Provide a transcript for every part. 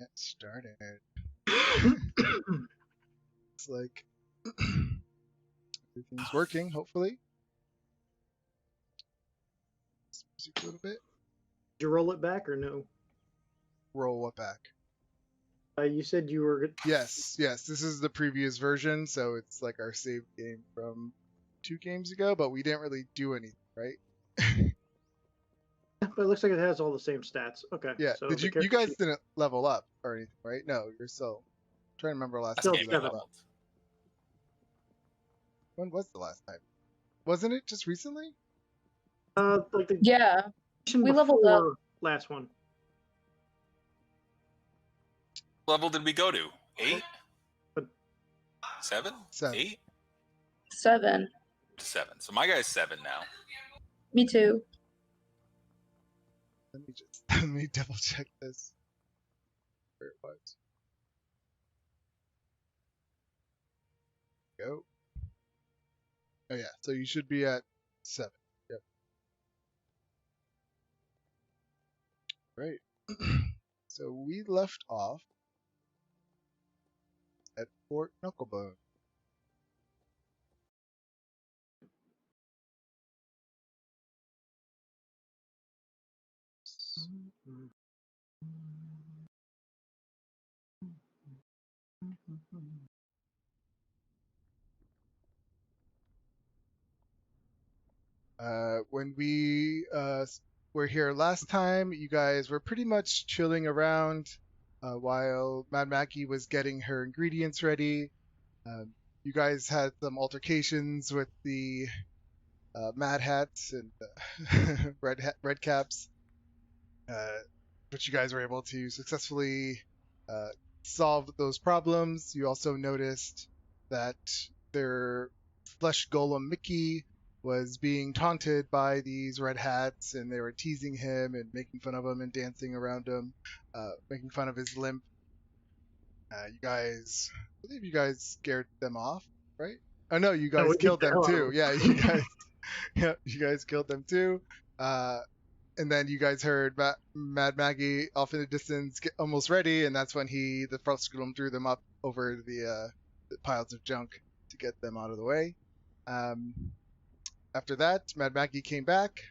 Get started. It's like everything's working, hopefully. Let's music a little bit. Did you roll it back or no? Roll it back. You said you were. Yes. This is the previous version, so it's like our save game from 2 games ago, but we didn't really do anything, right? But it looks like it has all the same stats. Okay. Yeah. So Did you guys didn't level up or anything, right? No, you're still. I'm trying to remember last time. Still 7. When was the last time? Wasn't it just recently? Like the Yeah, we leveled up. Last one. Level did we go to? 8? But 7? 7. 8? 7. 7. So my guy's 7 now. Me too. Let me double check this. Where it was. Go. Oh yeah, so you should be at 7. Yep. Right. So we left off at Fort Knucklebone. When we were here last time, you guys were pretty much chilling around while Mad Mackie was getting her ingredients ready. You guys had some altercations with the Mad Hats and Red Caps, but you guys were able to successfully solve those problems. You also noticed that their flesh golem Mickey was being taunted by these red hats, and they were teasing him and making fun of him and dancing around him, making fun of his limp. I believe you guys scared them off, right? Oh no, you guys killed them too. Yeah, you guys killed them too. And then you guys heard Mad Maggie off in the distance get almost ready, and that's when the frost golem threw them up over the piles of junk to get them out of the way. After that, Mad Maggie came back.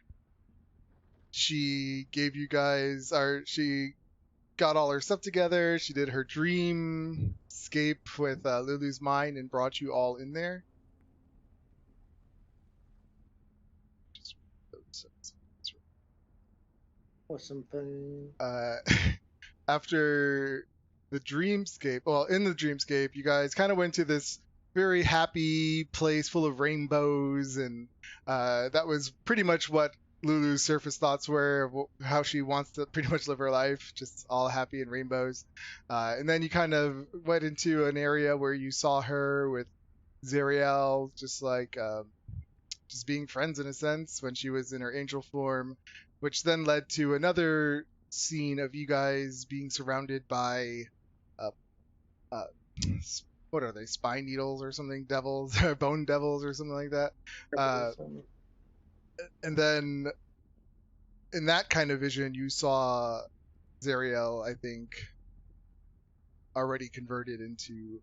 She gave you guys, she got all her stuff together. She did her dreamscape with Lulu's mind and brought you all in there. Awesome thing. After the dreamscape, in the dreamscape, you guys kind of went to this very happy place full of rainbows, and that was pretty much what Lulu's surface thoughts were of how she wants to pretty much live her life, just all happy and rainbows. And then you kind of went into an area where you saw her with Zariel, just like just being friends in a sense when she was in her angel form, which then led to another scene of you guys being surrounded by what are they, spine needles or something, devils, bone devils or something like that. And then in that kind of vision, you saw Zariel, I think, already converted into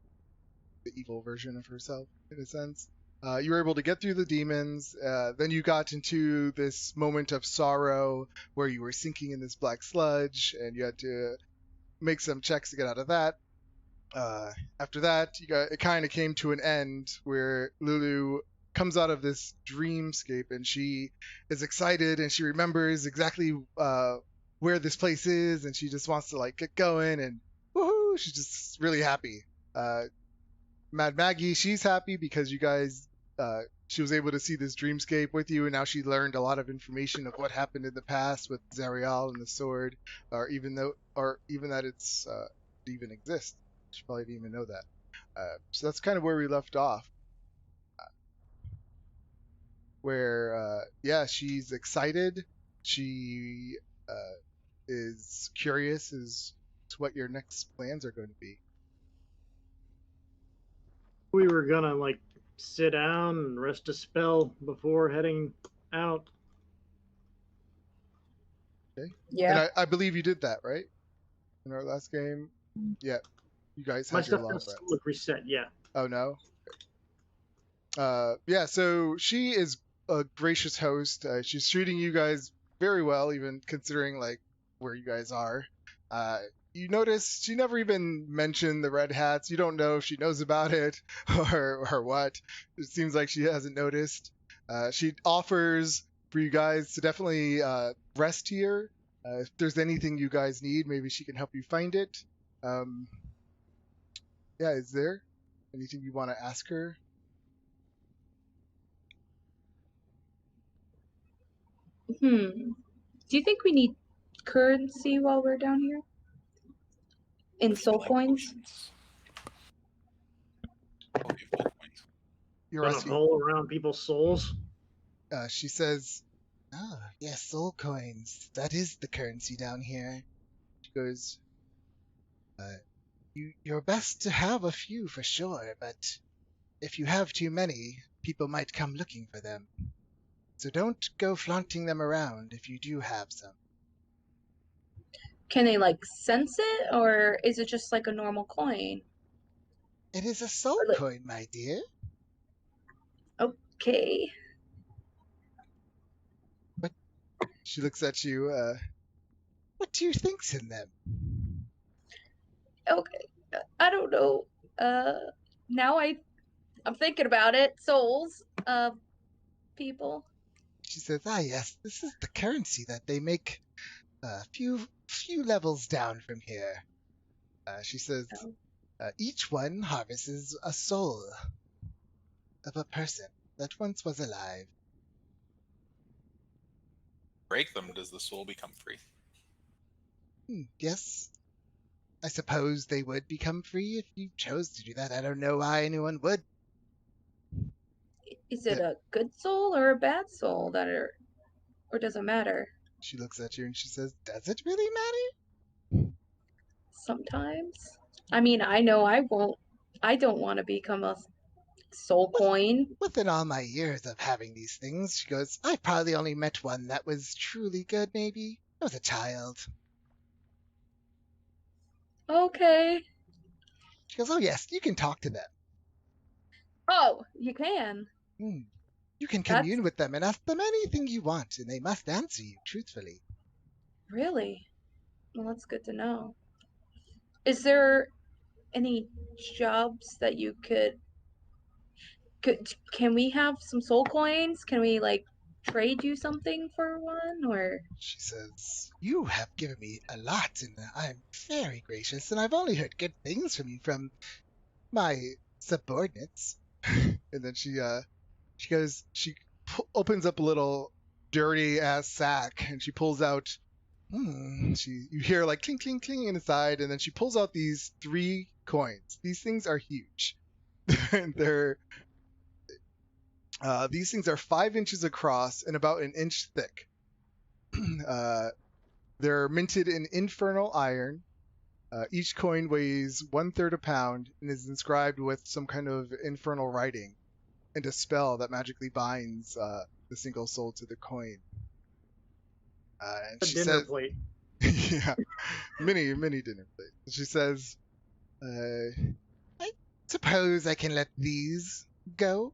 the evil version of herself, in a sense. You were able to get through the demons. Then you got into this moment of sorrow where you were sinking in this black sludge, and you had to make some checks to get out of that. After that, it kind of came to an end where Lulu comes out of this dreamscape, and she is excited, and she remembers exactly where this place is, and she just wants to like get going, and woohoo! She's just really happy. Mad Maggie, she's happy because you guys, she was able to see this dreamscape with you, and now she learned a lot of information of what happened in the past with Zariel and the sword, or even that it's it even exists. She probably didn't even know that. So that's kind of where we left off. Where, she's excited. She is curious as to what your next plans are going to be. We were gonna like sit down and rest a spell before heading out. Okay. Yeah. And I believe you did that, right? In our last game, Yeah, you guys My have your stuff long doesn't rests. look reset. Yeah. Oh no. Yeah, so she is a gracious host. She's treating you guys very well, even considering like where you guys are. Uh, you notice she never even mentioned the red hats. You don't know if she knows about it or what. It seems like she hasn't noticed. She offers for you guys to definitely rest here. If there's anything you guys need, maybe she can help you find it. Um, yeah, is there anything you want to ask her? Do you think we need currency while we're down here? In soul Healing coins? potions. Oh, you have coins. You're Gonna asking. hole around people's souls. She says, "Oh, yes, soul coins. That is the currency down here." She goes, "You're best to have a few for sure, but if you have too many, people might come looking for them. So don't go flaunting them around if you do have some." Can they like sense it, or is it just like a normal coin? "It is a soul Like, coin, my dear." okay. But she looks at you, "What do you think's in them?" Okay. I don't know. Now I'm thinking about it. Souls of people. She says, "Ah, yes, this is the currency that they make a few levels down from here." She says, Oh. "Each one harvests a soul of a person that once was alive." Break them, does the soul become free? Yes, I suppose they would become free if you chose to do that. I don't know why anyone would. Is it a good soul or a bad soul or does it matter? She looks at you and she says, "Does it really matter?" Sometimes. I mean, I know I don't want to become a soul With, coin. within all my years of having these things, she goes, "I probably only met one that was truly good, maybe. I was a child." Okay. She goes, "Oh, yes, you can talk to them. Oh, you can. You can That's commune with them and ask them anything you want, and they must answer you truthfully." really, well, that's good to know. Is there any jobs that you can we have some soul coins? Can we like trade you something for one or She says, "You have given me a lot, and I'm very gracious, and I've only heard good things from you from my subordinates." And then she goes, opens up a little dirty ass sack, and she pulls out. You hear like clink clink clink inside, and then she pulls out these 3 coins. These things are huge. And these things are 5 inches across and about an inch thick. They're minted in infernal iron. Each coin weighs 1/3 a pound and is inscribed with some kind of infernal writing and a spell that magically binds the single soul to the coin. And A she dinner says, plate. "Yeah, mini dinner plate." She says, "I suppose I can let these go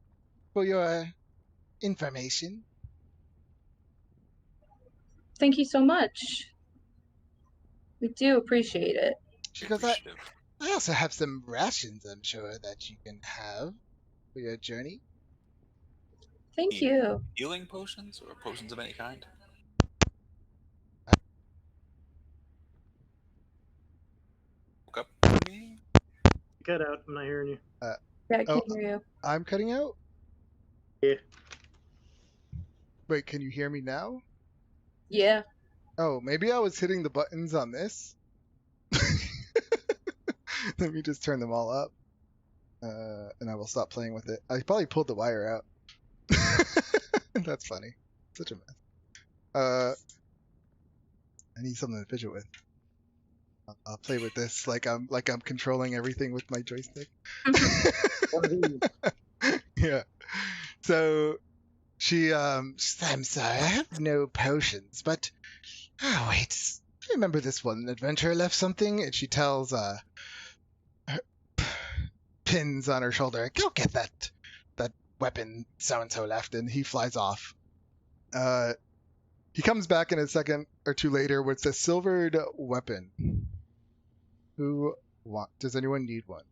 for your information." thank you so much. We do appreciate it. She goes, Appreciative. I also have some rations I'm sure that you can have for your journey." Thank you. Healing potions or potions of any kind? Woke up to me? Cut out. I'm not hearing you. Yeah, I can Oh, hear you. I'm cutting out? Yeah. Wait, can you hear me now? Yeah. Oh, maybe I was hitting the buttons on this. Let me just turn them all up. And I will stop playing with it. I probably pulled the wire out. That's funny. Such a mess. I need something to fidget with. I'll play with this like I'm controlling everything with my joystick. Yeah. So she says, "I'm sorry, I have no potions, but wait, I remember this one adventurer left something," and she tells pins on her shoulder. Go get that weapon so and so left, and he flies off. He comes back in a second or two later with a silvered weapon. Does anyone need one?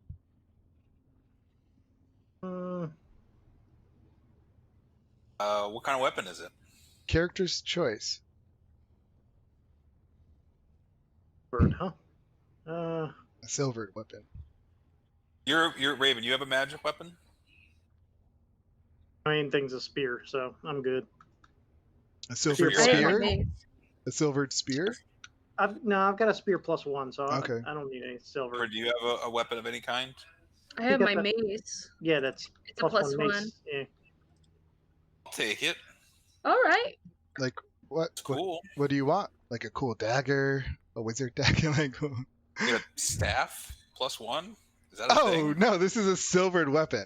What kind of weapon is it? Character's choice. Bird, huh? A silvered weapon. You're Raven. You have a magic weapon? Main thing's a spear, so I'm good. A silvered Spear. I have my spear? mace. A silvered spear? I've got a spear +1, so Okay. I don't need any silver. Or do you have a weapon of any kind? I have Pick my up mace. Yeah, that's It's a +1 +1. mace. Yeah. I'll take it. All right. Like what? It's cool. What do you want? Like a cool dagger? A wizard dagger? Like You get a staff +1? Is that a oh thing? no, this is a silvered weapon.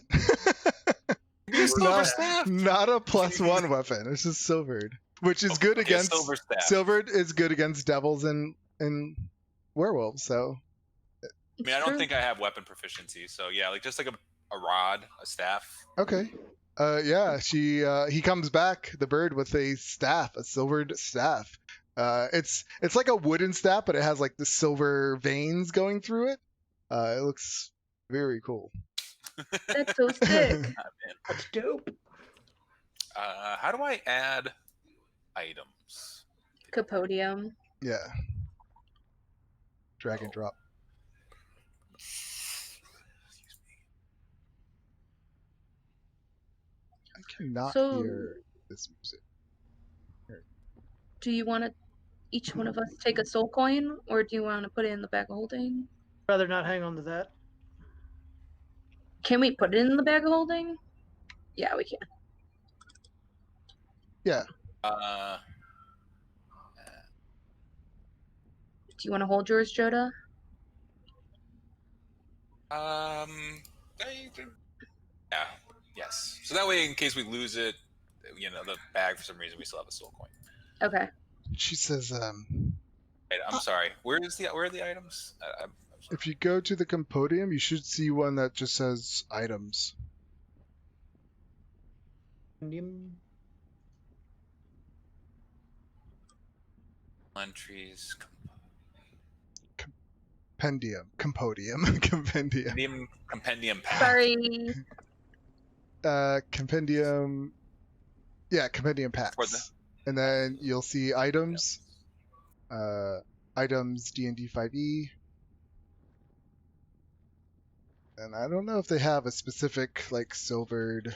Silver not, staff. not a +1 weapon. It's just silvered, which is good Okay, against silver staff. silvered is good against devils and werewolves. So I mean, I don't think I have weapon proficiency, so yeah, like just like a rod, a staff. okay. Yeah, he comes back, the bird, with a staff, a silvered staff. It's like a wooden staff, but it has like the silver veins going through it. It looks very cool. That's so sick. That's dope. How do I add items? Capodium. Yeah. Drag and drop. I cannot So- hear this music. Do you want to each one of us take a soul coin, or do you want to put it in the bag of holding? Rather not hang on to that. Can we put it in the bag of holding? Yeah, we can. Yeah. Do you want to hold yours, Joda? Yeah, yes. So that way, in case we lose it, the bag for some reason, we still have a soul coin. Okay. She says, Wait, I'm sorry. Where are the items? I'm sorry. if you go to the compodium, you should see one that just says items. Entries. Compodium. Compendium. Compendium pack. Sorry. Compendium. Yeah, compendium packs. And then you'll see items. Items D&D 5e. And I don't know if they have a specific like silvered.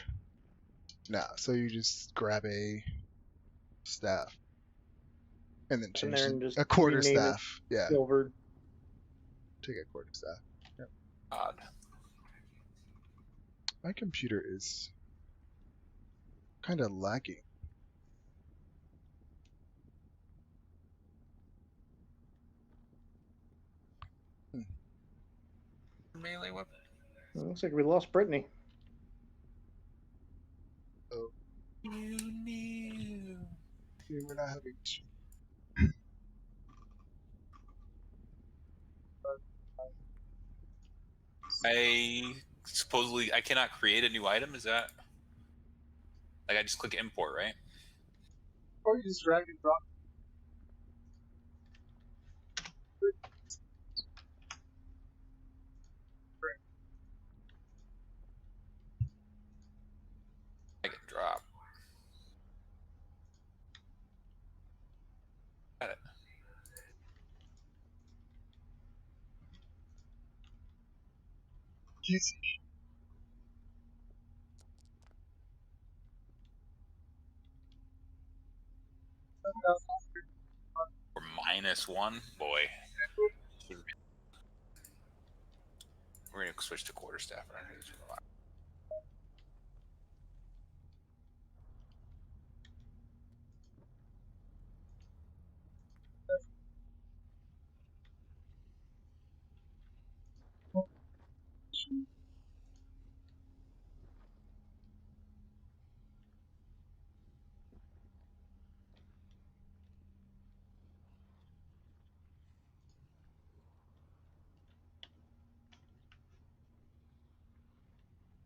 No, so you just grab a staff. And then change there it. and just A quarter rename it staff. Yeah, Silvered. take a quarter staff. Odd. My computer is kind of lagging. Melee weapon. Looks like we lost Brittany. You knew. We're not having. I cannot create a new item. Is that like I just click import, right? Or you just drag and drop. I can drop. Got it. Or -1, boy. We're gonna switch to quarterstaff.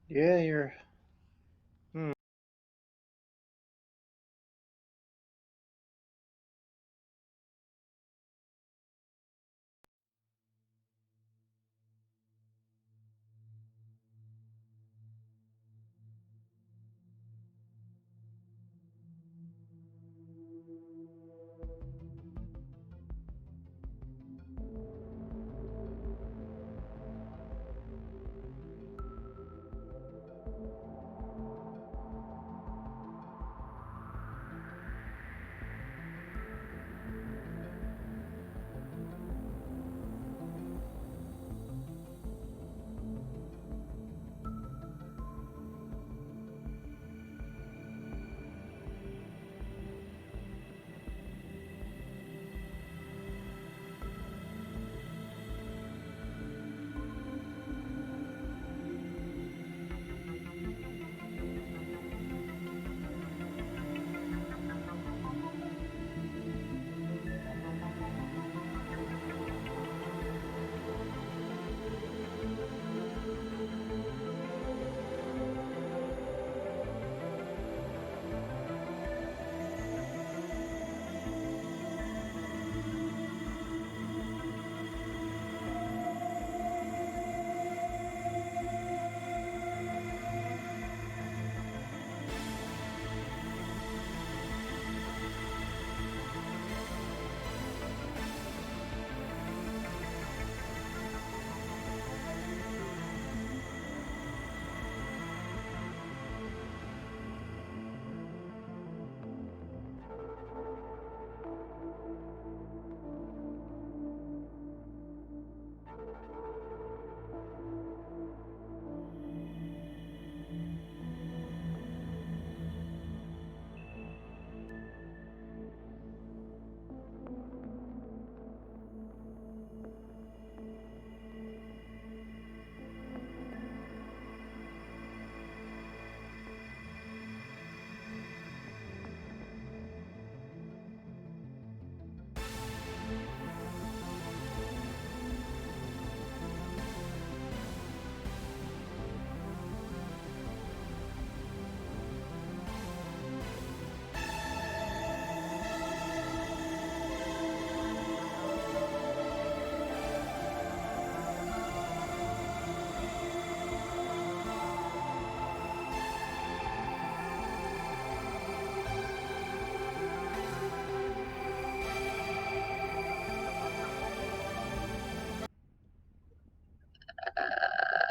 Yeah, you're.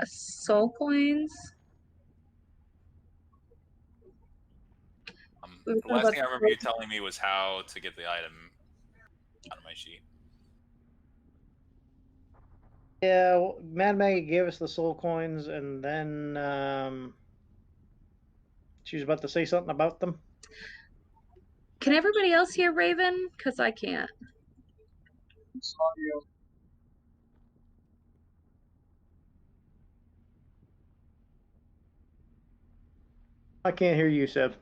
Soul coins. We were The talking last about thing I remember you telling me was how to get the item on my sheet. Yeah, well, Mad Maggie gave us the soul coins, and then she was about to say something about them. Can everybody else hear Raven? Because I can't. I can't hear you, Seb.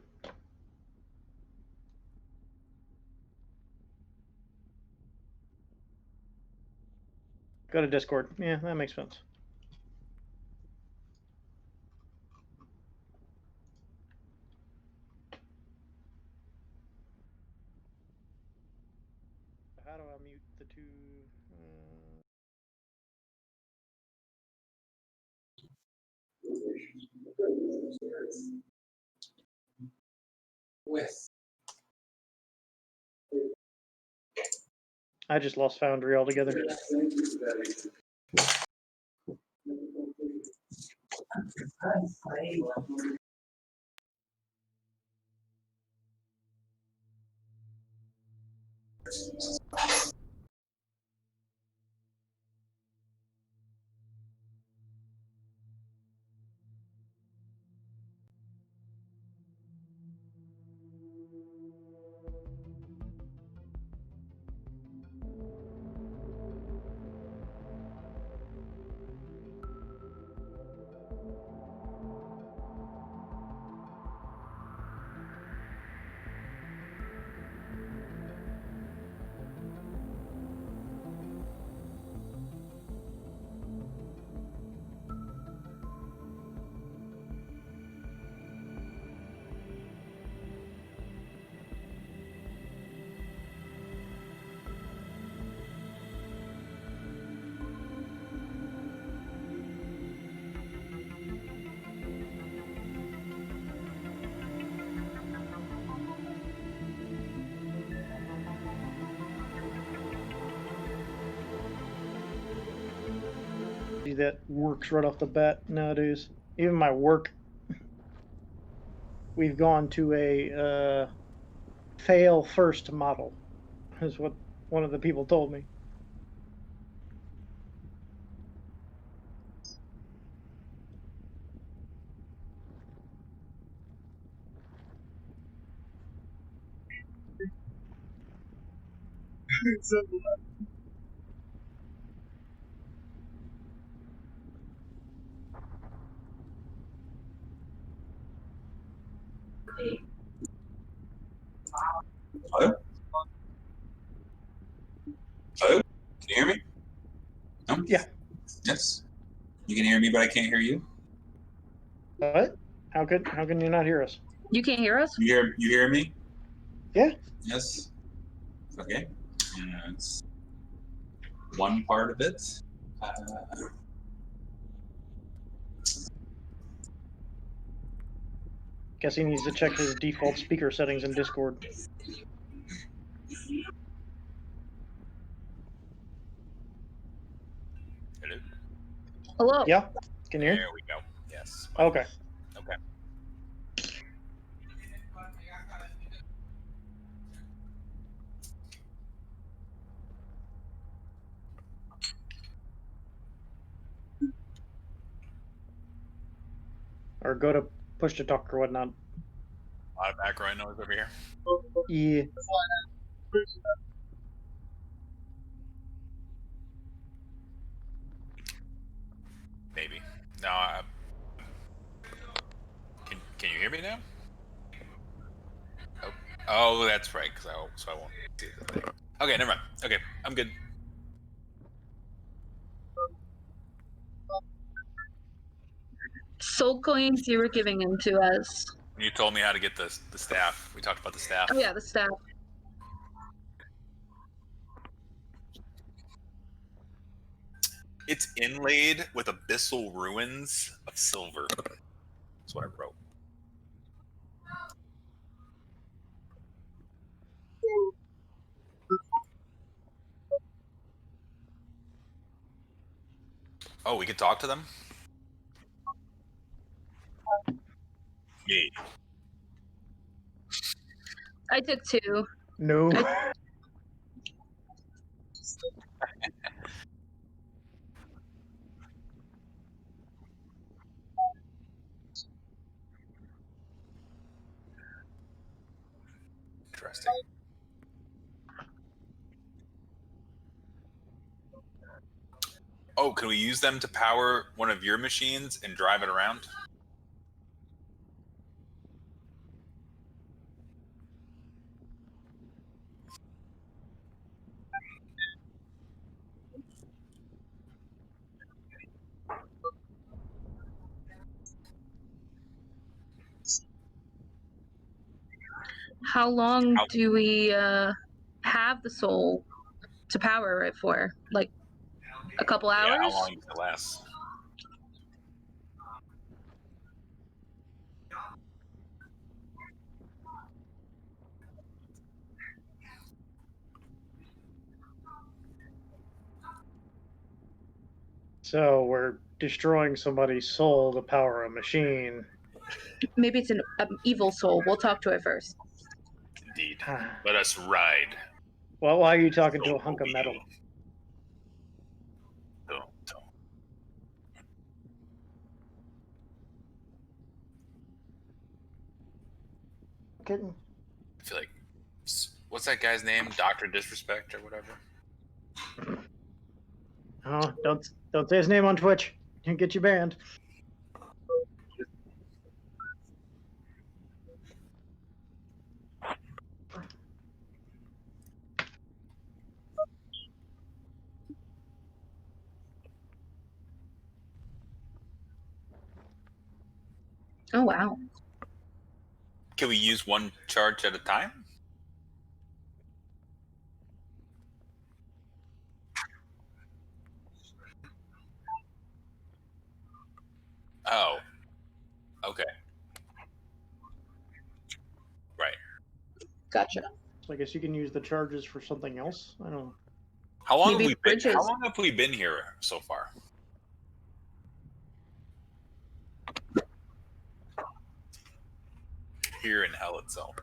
Go to Discord. Yeah, that makes sense. How do I mute the two? I just lost Foundry altogether. technology that works right off the bat nowadays. Even my work, we've gone to a fail first model, is what one of the people told me. Hello? Hello? Can you hear me? No? Yeah. Yes. You can hear me, but I can't hear you. What? How can you not hear us? You can't hear us? You hear me? Yeah. Yes. Okay. That's one part of it. Guess he needs to check his default speaker settings in Discord. Hello? Hello? Yeah. Can you There hear? we go. Yes. Okay. Okay. Or go to push to talk or whatnot. A lot of background noise over here. Yeah. Maybe. No, can you hear me now? Oh, that's right. So I won't see the thing. Okay, never mind. Okay, I'm good. Soul coins you were giving them to us. You told me how to get the staff. We talked about the staff. Oh yeah, the staff. It's inlaid with abyssal ruins of silver. That's what I wrote. Oh, we could talk to them? Me. I took 2. No. Interesting. Oh, can we use them to power one of your machines and drive it around? How long do we have the soul to power it for? Like a couple hours? Yeah, how long does it last? So we're destroying somebody's soul to power a machine. Maybe it's an evil soul. We'll talk to it first. Indeed. Let us ride. Well, why are you talking to So a hunk of we- metal? Don't. Kitten. I feel like, what's that guy's name? Dr. Disrespect or whatever? Oh, don't say his name on Twitch. He'll get you banned. Oh wow. Can we use one charge at a time? Oh. Okay. Right. Gotcha. So I guess you can use the charges for something else. I don't know. How long Maybe have we been? bridges. How long have we been here so far? here in hell itself.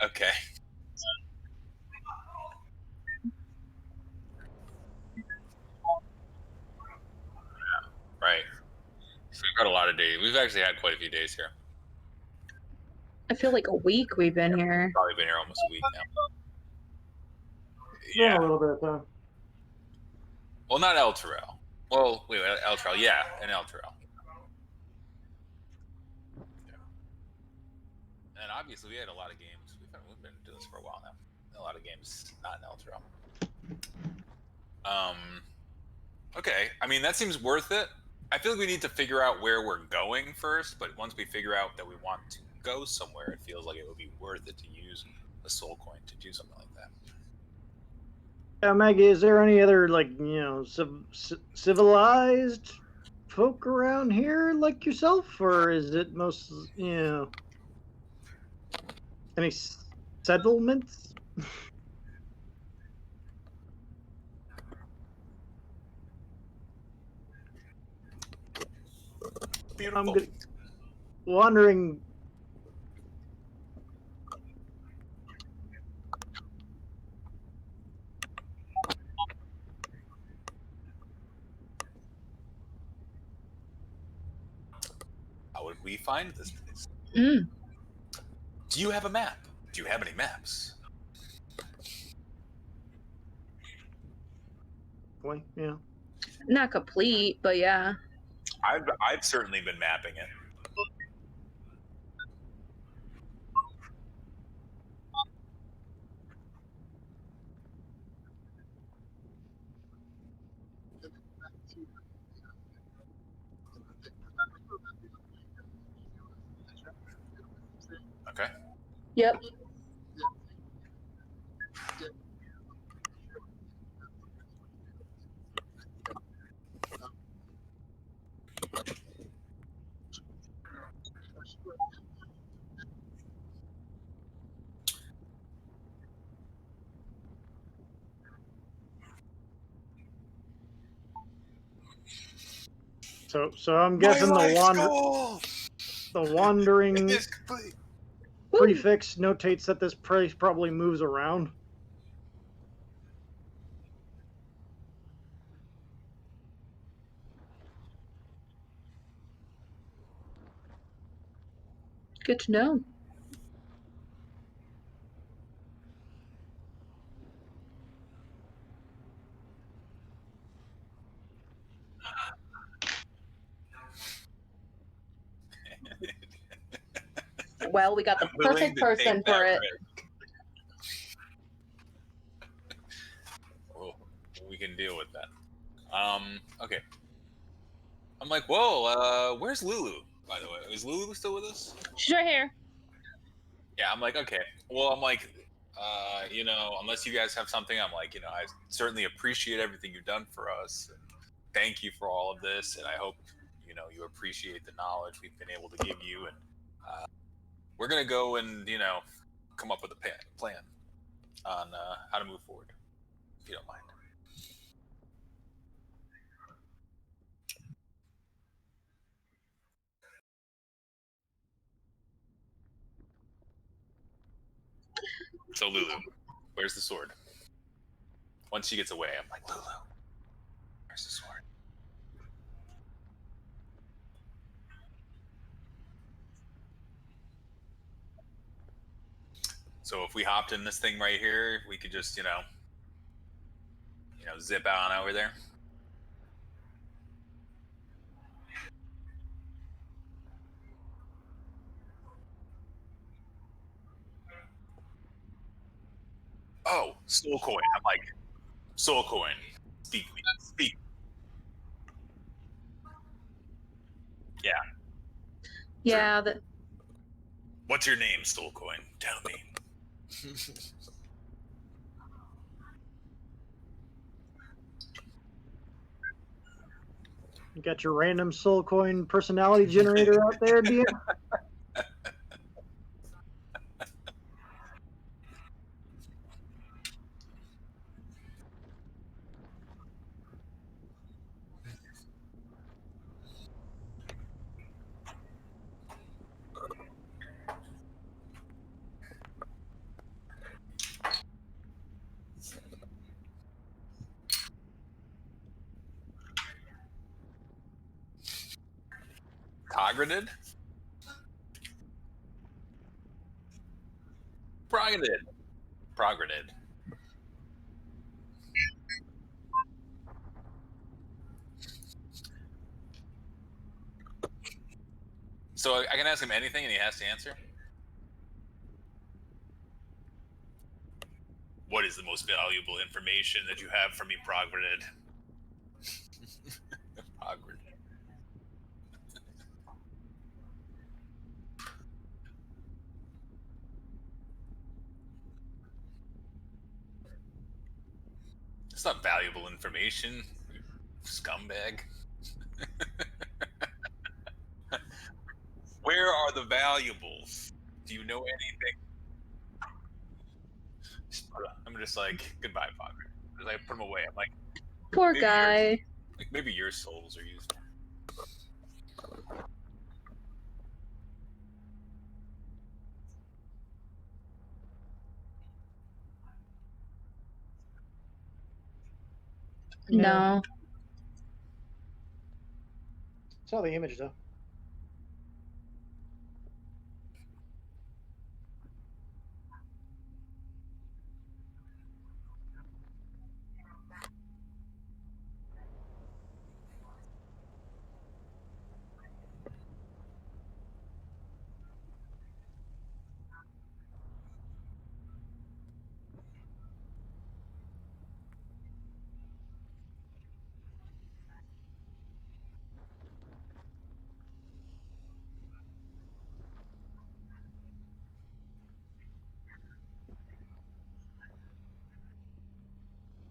Okay. Right. So we've got a lot of days. We've actually had quite a few days here. I feel like a week we've been here. Probably been here almost a week now. Yeah, a little bit of time. Well, not El Terrell. Well, wait, El Terrell. Yeah, and El Terrell. And obviously, we had a lot of games. We've been doing this for a while now. A lot of games not in El Terrell. Okay. I mean, that seems worth it. I feel like we need to figure out where we're going first, but once we figure out that we want to go somewhere, it feels like it would be worth it to use a soul coin to do something like that. Maggie, is there any other, like, civilized folk around here like yourself? Or is it most, any settlements? Beautiful. I'm wondering. How would we find this place? Mm. Do you have a map? Do you have any maps? Yeah. Not complete, but yeah. I've certainly been mapping it. Okay. Yep. So I'm guessing the wandering It is complete. prefix notates that this place probably moves around. Good to know. Well, we got the perfect person for it. Well, we can deal with that. Okay. I'm like, whoa, where's Lulu, by the way? Is Lulu still with us? She's right here. Yeah, I'm like, okay. Well, I'm like, unless you guys have something, I'm like, I certainly appreciate everything you've done for us. And thank you for all of this. And I hope, you appreciate the knowledge we've been able to give you. And we're going to go and, come up with a plan on how to move forward, if you don't mind. So Lulu, where's the sword? Once she gets away, I'm like, Lulu, where's the sword? So if we hopped in this thing right here, we could just, zip on over there. Oh, soul coin. I'm like, soul coin. Speak me. Speak. Yeah. Yeah. What's your name, soul coin? Tell me. You got your random soul coin personality generator out there, do you? Progreded? Progreded. So I can ask him anything and he has to answer? What is the most valuable information that you have for me, Progreded? Progreded. It's not valuable information, you scumbag. Where are the valuables? Do you know anything? I'm just like, goodbye, Fogger. I put them away. I'm like, Poor maybe guy. maybe your souls are useful. No. Saw the image though.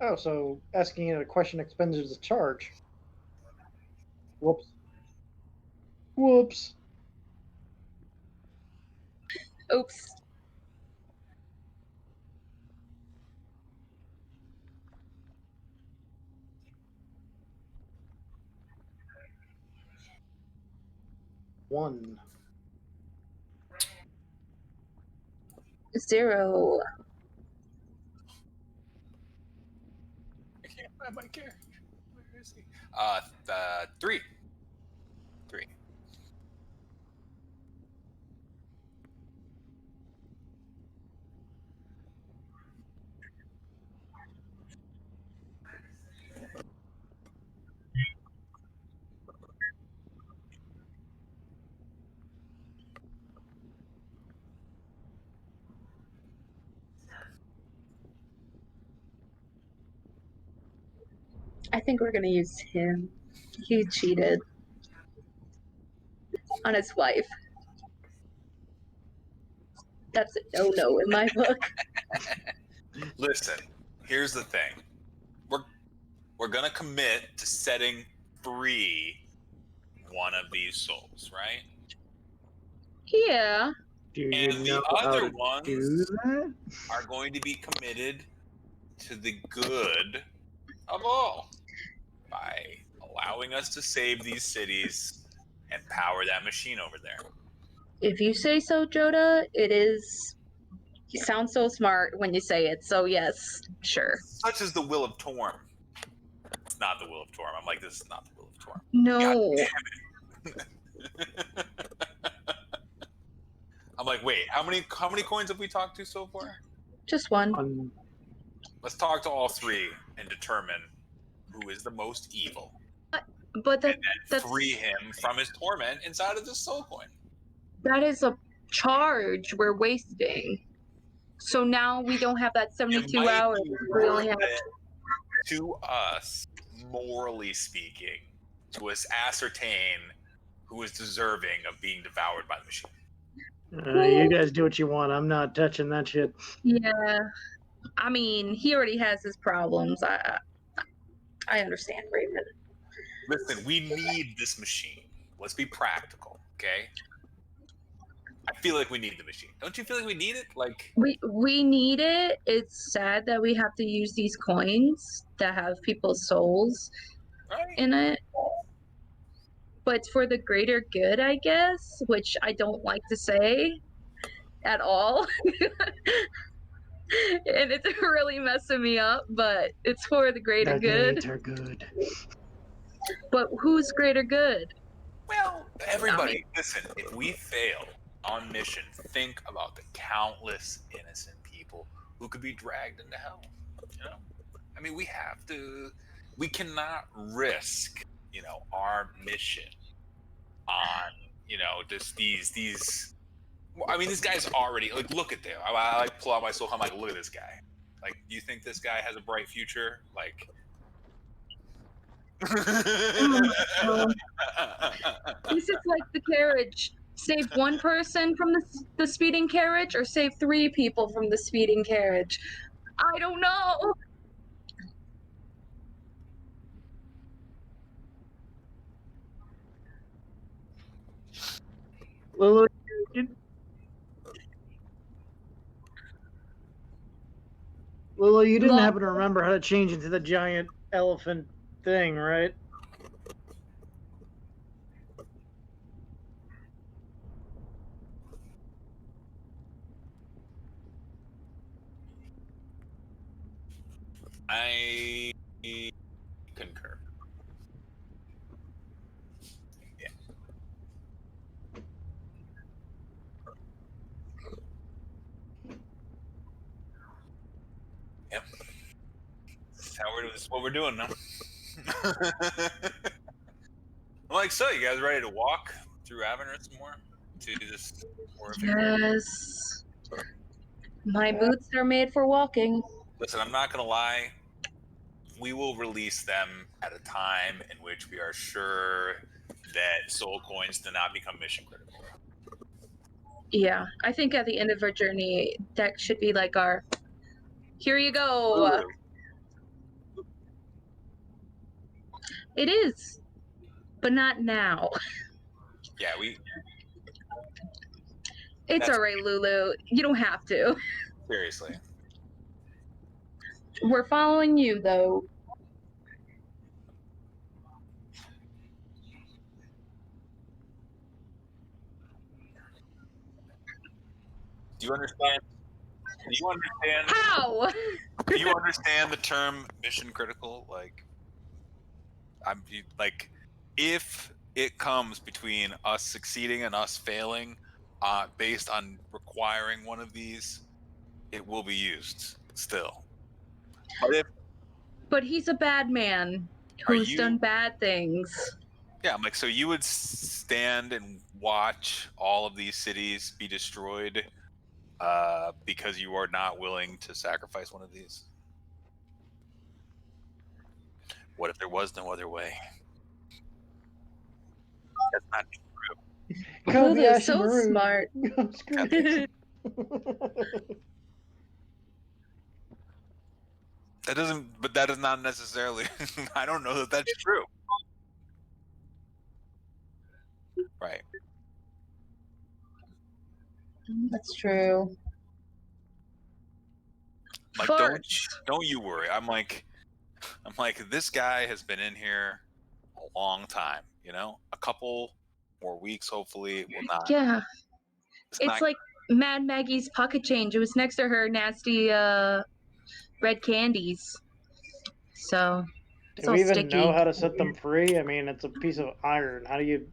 Oh, so asking a question expends a charge. Whoops. Whoops. Oops. One. 0. I can't find my character. Where is he? 3. 3. I think we're gonna use him. He cheated on his wife. That's a no-no in my book. Listen, here's the thing. We're gonna commit to setting free one of these souls, right? Yeah. Do you And the know how other to ones do that? are going to be committed to the good of all by allowing us to save these cities and power that machine over there. If you say so, Joda, it is. You sound so smart when you say it, so yes, sure. Such is the will of Torm. It's not the will of Torm. I'm like, this is not the will of Torm. No. I'm like, wait, how many coins have we talked to so far? Just one. Let's talk to all 3 and determine who is the most evil. But and then free him from his torment inside of this soul coin. That is a charge we're wasting. So now we don't have that 72 hours. We only have to us, morally speaking, to us ascertain who is deserving of being devoured by the machine. You guys do what you want. I'm not touching that shit. Yeah. I mean, he already has his problems. I understand, Raven. Listen, we need this machine. Let's be practical, okay? I feel like we need the machine. Don't you feel like we need it? Like we need it. It's sad that we have to use these coins that have people's souls in it. But it's for the greater good, I guess, which I don't like to say at all. And it's really messing me up, but it's for the greater good. Are good. But who's greater good? Well, everybody, listen. If we fail on mission, think about the countless innocent people who could be dragged into hell. You know, I mean, we have to. We cannot risk, our mission on, just these. I mean, this guy's already like. Look at them. I like pull out my soul. I'm like, look at this guy. Like, do you think this guy has a bright future? Like. No. This is like the carriage. Save one person from the speeding carriage, or save 3 people from the speeding carriage. I don't know. Lulu, you didn't happen to remember how to change into the giant elephant thing, right? I concur. Yeah. Yep. This is what we're doing now. I'm like, so you guys ready to walk through Avernus more to this horrific? Yes. My boots are made for walking. Listen, I'm not gonna lie. We will release them at a time in which we are sure that soul coins do not become mission critical. Yeah, I think at the end of our journey, that should be like our. Here you go. Ooh. It is, but not now. Yeah, we. It's all right, Lulu. You don't have to. Seriously. We're following you, though. Do you understand? Do you understand? How? Do you understand the term mission critical? Like, if it comes between us succeeding and us failing, based on requiring one of these, it will be used still. But he's a bad man who's done bad things. Yeah, I'm like, so you would stand and watch all of these cities be destroyed because you are not willing to sacrifice one of these? What if there was no other way? That's not Lulu's so smart. That doesn't, but that is not necessarily. I don't know that that's true. Right. That's true. Like, don't you worry. I'm like, this guy has been in here a long time. A couple more weeks, hopefully. It will not. Yeah. It's like Mad Maggie's pocket change. It was next to her nasty red candies. So it's do all we even sticky. know how to set them free? I mean, it's a piece of iron. How do you?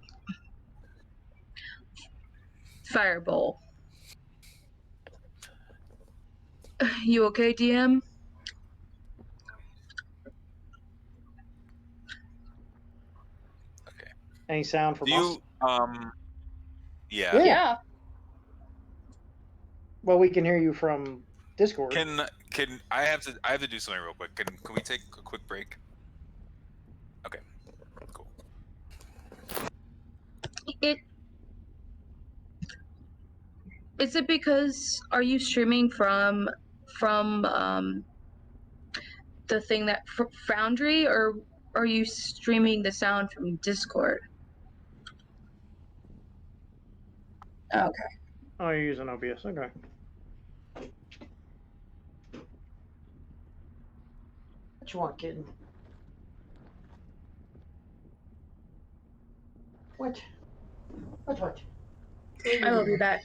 Firebolt. You okay, DM? Okay. Any sound from us? Yeah. Yeah. Well, we can hear you from Discord. Can I have to do something real quick? Can we take a quick break? Okay. Cool. Is it because are you streaming from the thing that Foundry, or are you streaming the sound from Discord? Okay. Oh, you're using OBS. Okay. What you want, kitten? What? What? I will be back.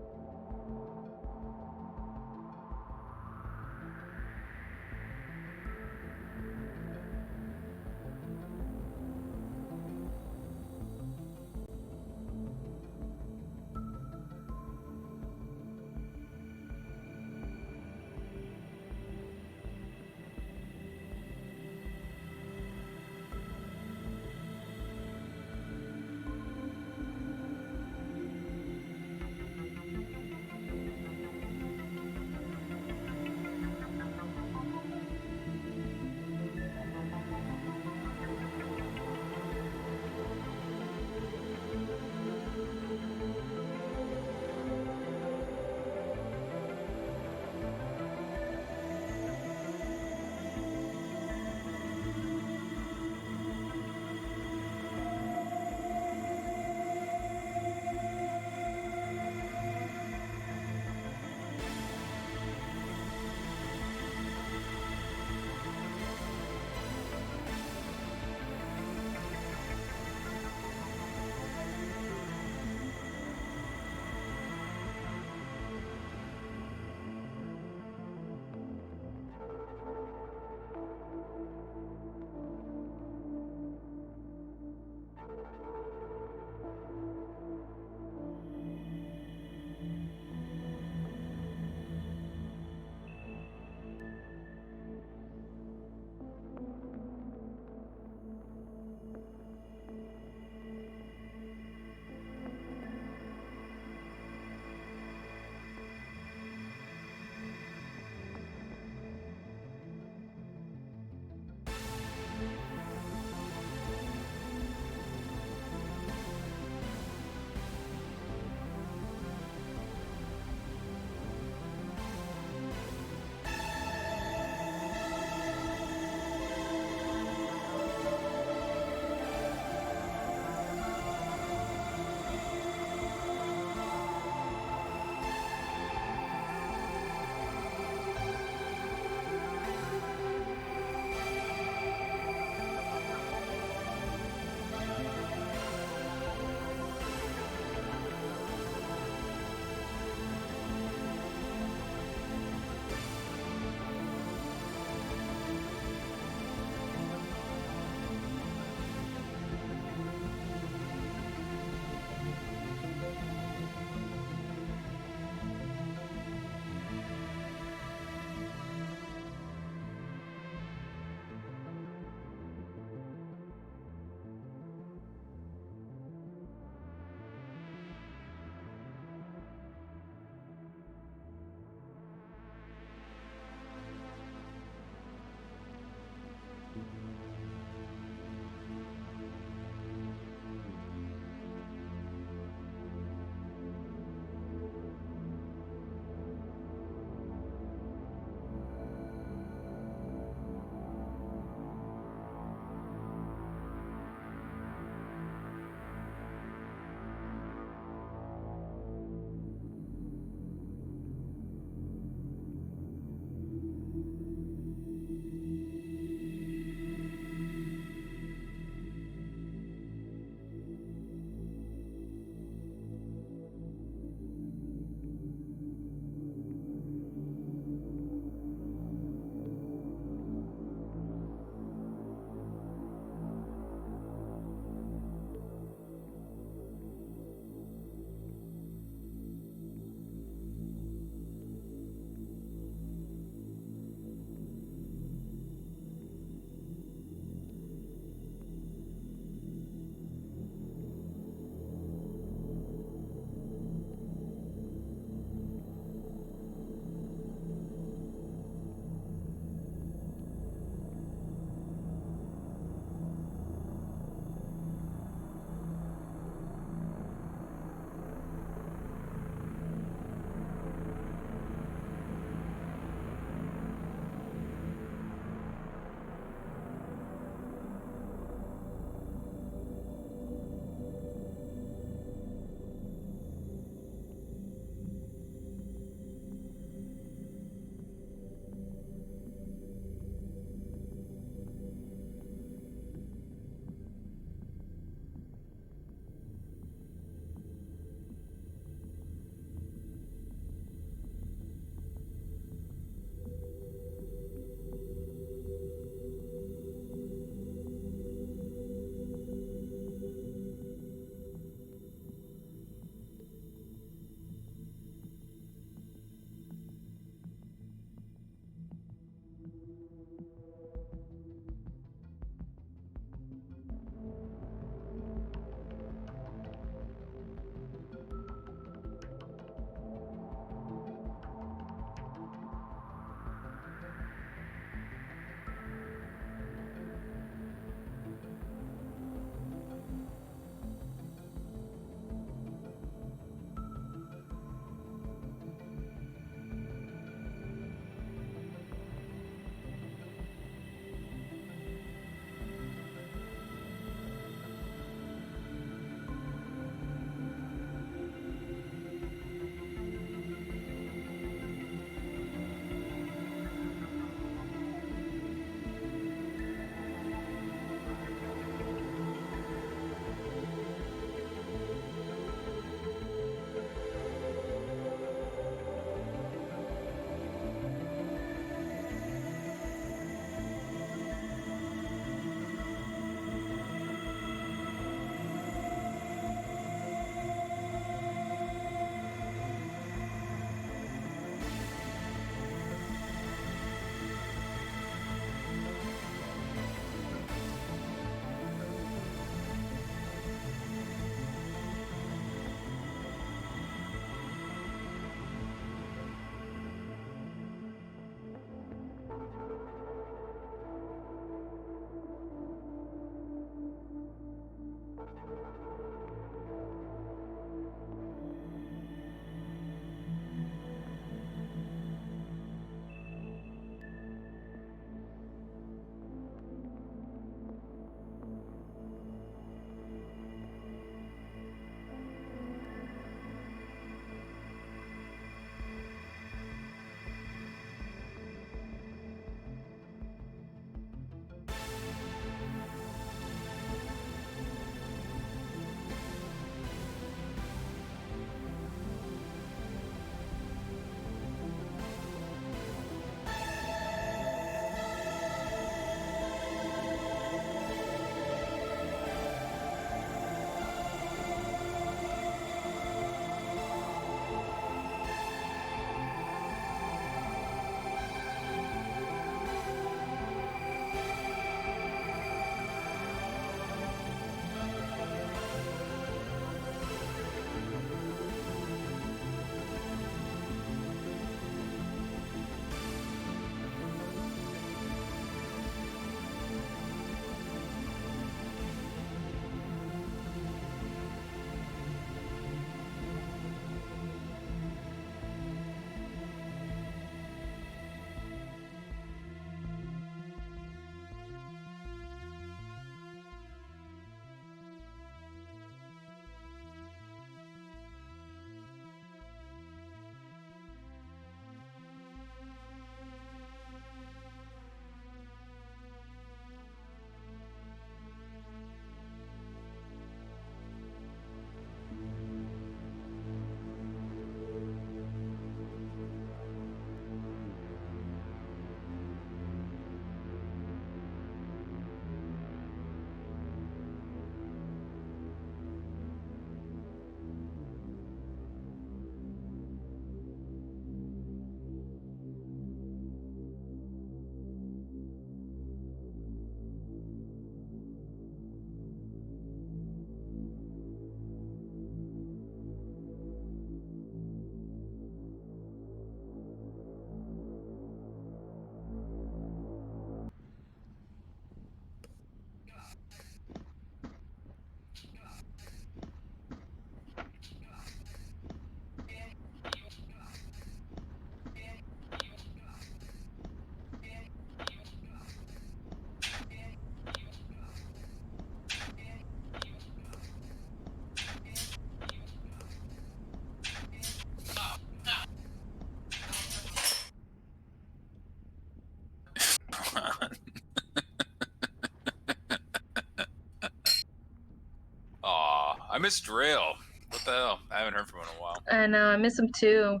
miss Drail. What the hell? I haven't heard from him in a while. I know, I miss him too.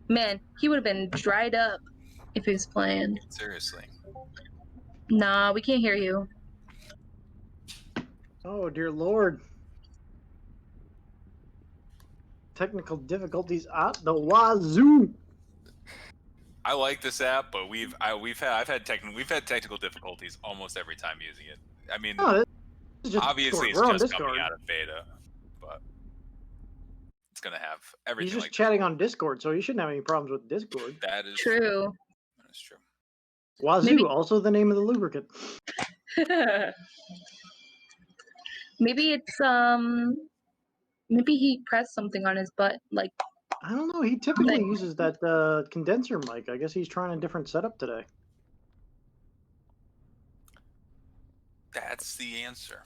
Man, he would have been dried up if he was playing. Seriously. Nah, we can't hear you. Oh, dear Lord. Technical difficulties at the wazoo. I like this app, but I've had technical difficulties almost every time using it. I mean, Oh, this is just obviously Discord. We're on it's just Discord. coming out of beta, but it's gonna have everything. He's just like chatting on Discord, so you shouldn't have any problems with Discord. That is True. That is true. Wazoo, Maybe- also the name of the lubricant. Maybe it's maybe he pressed something on his butt, like I don't know. He typically Like- uses that condenser mic. I guess he's trying a different setup today. That's the answer.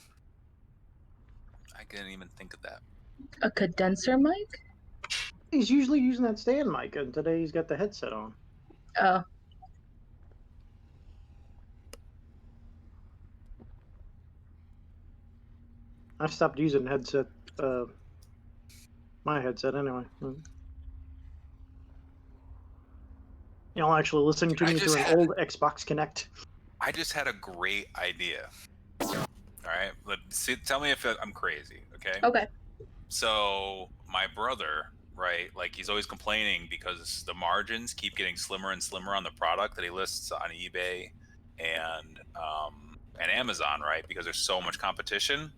I didn't even think of that. a condenser mic. He's usually using that stand mic, and today he's got the headset on. Oh, I've stopped using headset. My headset anyway. Y'all actually listening to I me just through had- an old Xbox Connect. I just had a great idea. All right, tell me if I'm crazy. Okay. okay. So my brother, right? Like he's always complaining because the margins keep getting slimmer and slimmer on the product that he lists on eBay and Amazon, right? Because there's so much competition.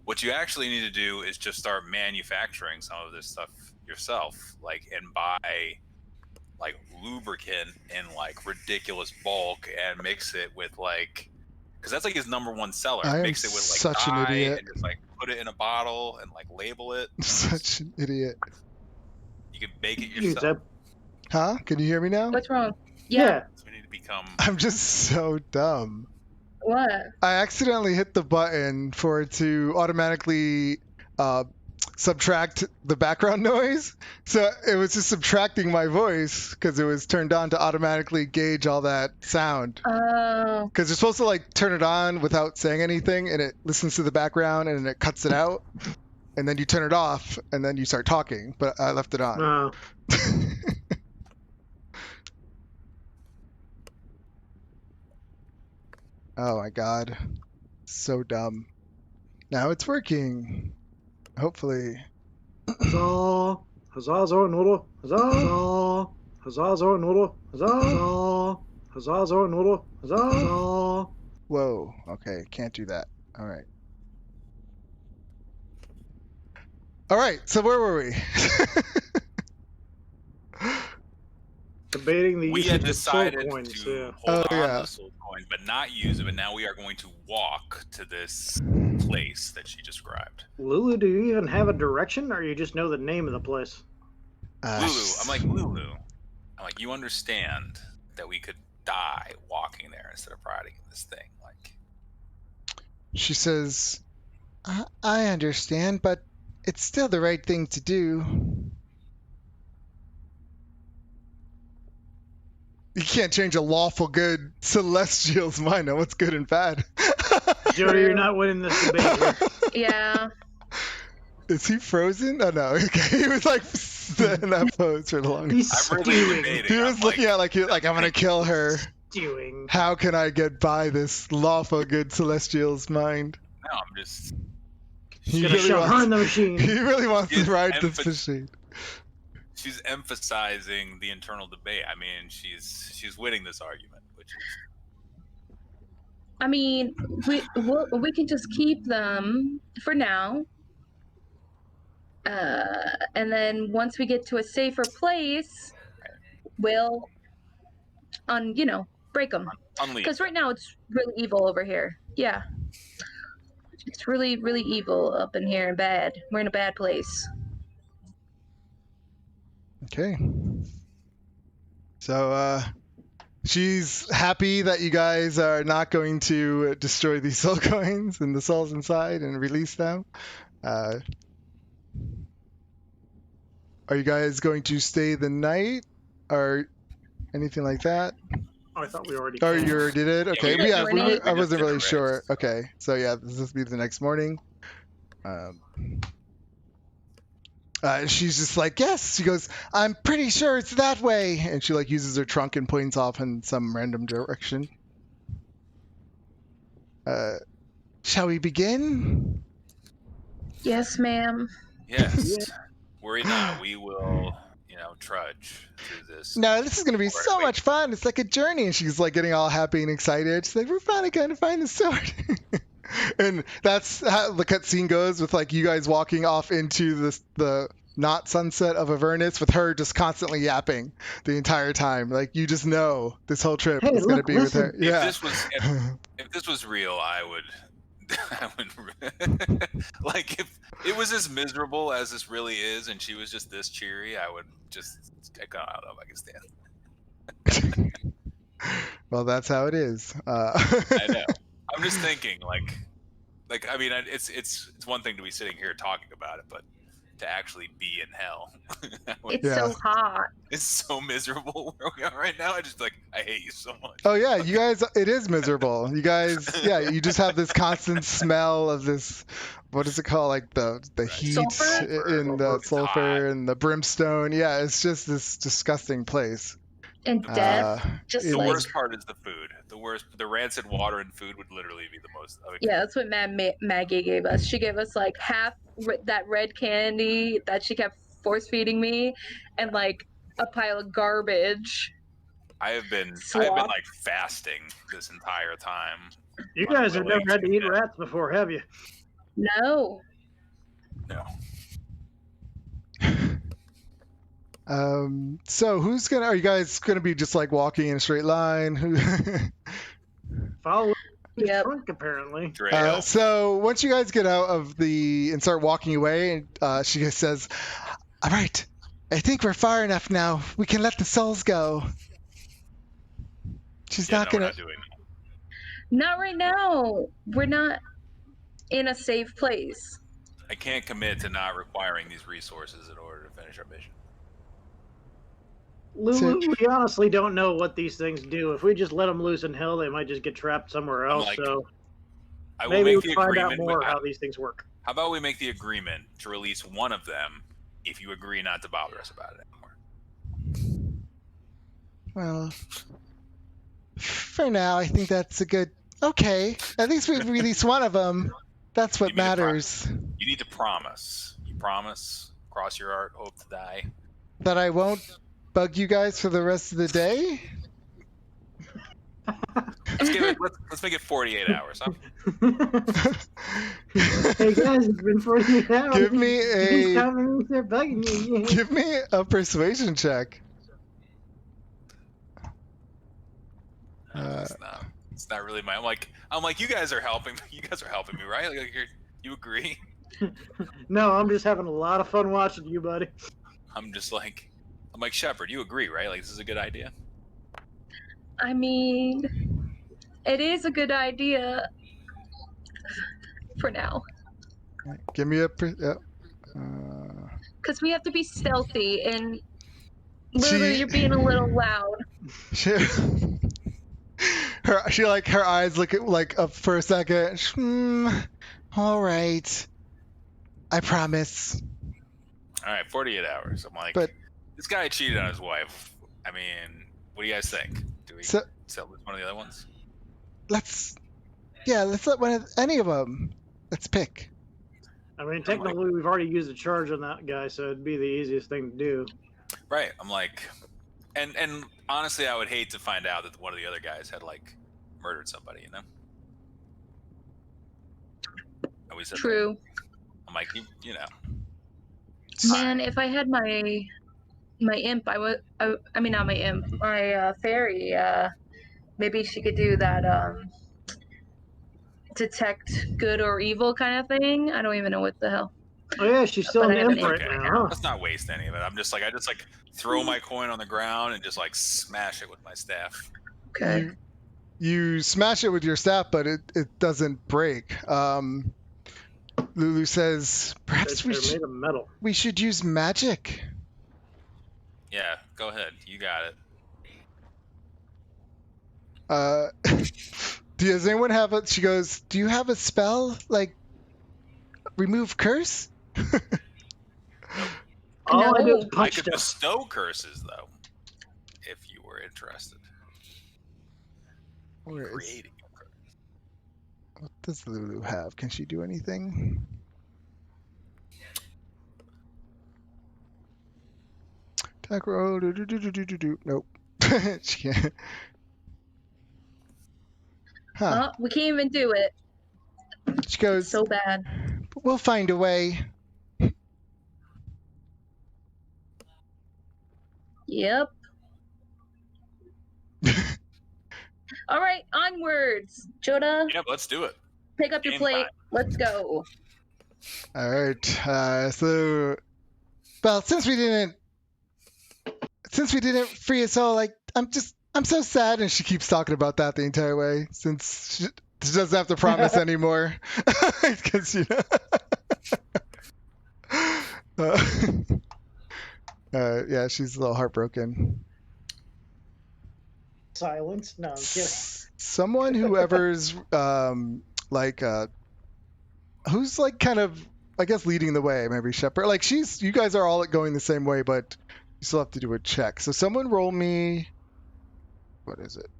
What you actually need to do is just start manufacturing some of this stuff yourself, like, and buy like lubricant in like ridiculous bulk and mix it with like, because that's like his #1 seller. I am Mix it with like such an dye idiot. and just like put it in a bottle and like label it. Such an idiot. You can bake it Use yourself. that. Huh? Can you hear me now? What's wrong? Yeah. So we need to become. I'm just so dumb. What? I accidentally hit the button for it to automatically subtract the background noise. So it was just subtracting my voice because it was turned on to automatically gauge all that sound. Oh, Because you're supposed to like turn it on without saying anything, and it listens to the background and it cuts it out. And then you turn it off, and then you start talking. But I left it on. No. Oh my god. So dumb. Now it's working. Hopefully. Huzzah! Huzzah, Zora Noodle! Huzzah! Huzzah, Zora Noodle! Huzzah! Huzzah, Zora Noodle! Huzzah! Whoa. Okay, can't do that. Alright. Alright, so where were we? Debating the We usage had of soul decided coins. to Yeah. hold Oh, on yeah. to soul coins, but not use them. And now we are going to walk to this place that she described. Lulu, do you even have a direction, or you just know the name of the place? Lulu, I'm like, Lulu. I'm like, you understand that we could die walking there instead of riding in this thing. Like, She says, I understand, but it's still the right thing to do. You can't change a lawful good celestial's mind on what's good and bad. Jody, you're not winning this debate here. yeah. Is he frozen? Oh no, okay. He was like in that pose for the longest. He's I'm really stewing. debating. He was I'm looking at like I'm gonna kill her. Stewing. How can I get by this lawful good celestial's mind? No, I'm just. He Gonna really shove her wants, in the machine. he really wants to He's ride this emph- machine. She's emphasizing the internal debate. I mean, she's winning this argument, which is. I mean, we can just keep them for now. And then once we get to a safer place, we'll, break them. Unleashed. Because right now it's really evil over here. Yeah. It's really, really evil up in here and bad. We're in a bad place. Okay. So she's happy that you guys are not going to destroy these soul coins and the souls inside and release them. Are you guys going to stay the night or anything like that? Oh, I thought we already. Or camped. you already did? Okay, we yeah, did the night. I wasn't We really just did sure. the Okay, so yeah, this will be the next morning. She's just like, yes. She goes, I'm pretty sure it's that way. And she like uses her trunk and points off in some random direction. Shall we begin? Yes, ma'am. Yes. Worry not. We will, trudge through this. No, this is going to be so much fun. It's like a journey. And she's like getting all happy and excited. She's like, we're finally going to find the sword. And that's how the cutscene goes with like you guys walking off into the not sunset of Avernus with her just constantly yapping the entire time. Like you just know this whole trip is going to be with her. Yeah. If this was real, I would like if it was as miserable as this really is, and she was just this cheery, I would just I don't know if I can stand. Well, that's how it is. I know. I'm just thinking, like I mean, it's one thing to be sitting here talking about it, but to actually be in hell, it's so hot. It's so miserable where we are right now. I hate you so much. Oh yeah, you guys, it is miserable. You guys, yeah, you just have this constant smell of this. What is it called? Like the heat in the sulfur and the brimstone. Yeah, it's just this disgusting place. And death. The worst part is the food. The rancid water and food would literally be the most. Yeah, that's what Maggie gave us. She gave us like half that red candy that she kept force feeding me, and like a pile of garbage. I have been like fasting this entire time. You guys have never had to eat rats before, have you? No. No. So are you guys gonna be just like walking in a straight line? Follow the trunk, apparently. So once you guys get out of and start walking away, she says, all right, I think we're far enough now. We can let the souls go. She's not gonna. Not right now. We're not in a safe place. I can't commit to not requiring these resources in order to finish our mission. Lulu, we honestly don't know what these things do. If we just let them loose in hell, they might just get trapped somewhere else. Maybe we'll find out more how these things work. How about we make the agreement to release one of them if you agree not to bother us about it anymore? Well, for now, I think that's a good... Okay, at least we release one of them. That's what matters. You need to promise. You promise, cross your heart, hope to die. That I won't bug you guys for the rest of the day? Let's make it 48 hours, huh? Hey guys, it's been 48 hours. Give me they're bugging you. Give me a persuasion check. It's not really my. I'm like, you guys are helping. You guys are helping me, right? Like, you agree? No, I'm just having a lot of fun watching you, buddy. I'm like, Shepard, you agree, right? Like, this is a good idea? I mean, it is a good idea for now. Give me a... Because we have to be stealthy, and Lulu, you're being a little loud. Her eyes look like up for a second. All right. I promise. All right, 48 hours. I'm like, this guy cheated on his wife. I mean, what do you guys think? Do we sell one of the other ones? Let's let any of them. Let's pick. I mean, technically, we've already used a charge on that guy, so it'd be the easiest thing to do. Right. I'm like, and honestly, I would hate to find out that one of the other guys had murdered somebody. You know. True. I'm like, you know. Man, if I had my imp, I mean, not my imp, my fairy. Maybe she could do that detect good or evil kind of thing. I don't even know what the hell. Oh yeah, she's still an imp right now. Let's not waste any of it. I just throw my coin on the ground and just smash it with my staff. Okay. You smash it with your staff, but it doesn't break. Lulu says, perhaps we should use magic. Yeah, go ahead. You got it. Does anyone have it? She goes, do you have a spell? Like, remove curse? All I do is I punch could stuff. bestow curses, though, if you were interested. Creating a curse. What does Lulu have? Can she do anything? Attack roll. Nope. She can't. Huh. Oh, we can't even do it. She goes, So bad. we'll find a way. Yep. All right, onwards. Joda, Yeah, let's do it. pick up your Game plate. time. Let's go. All right. So, well, since we didn't free us all, like, I'm so sad. And she keeps talking about that the entire way since she doesn't have to promise anymore. Because, you know. Yeah, she's a little heartbroken. Silence? No, I'm kidding. Someone, whoever's like who's like kind of, I guess, leading the way, maybe Shepard. Like you guys are all going the same way, but you still have to do a check. So someone roll me, what is it?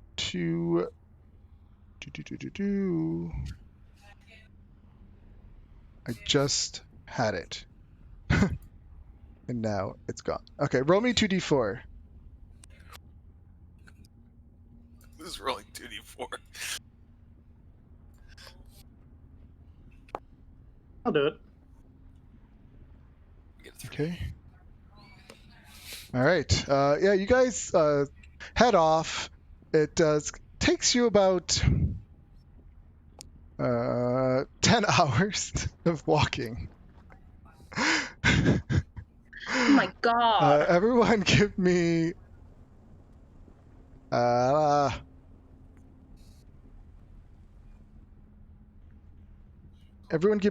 I just had it. And now it's gone. Okay, roll me 2d4. This is rolling 2d4. I'll do it. Okay. All right. Yeah, you guys head off. It takes you about 10 hours of walking. Oh my god. Everyone give me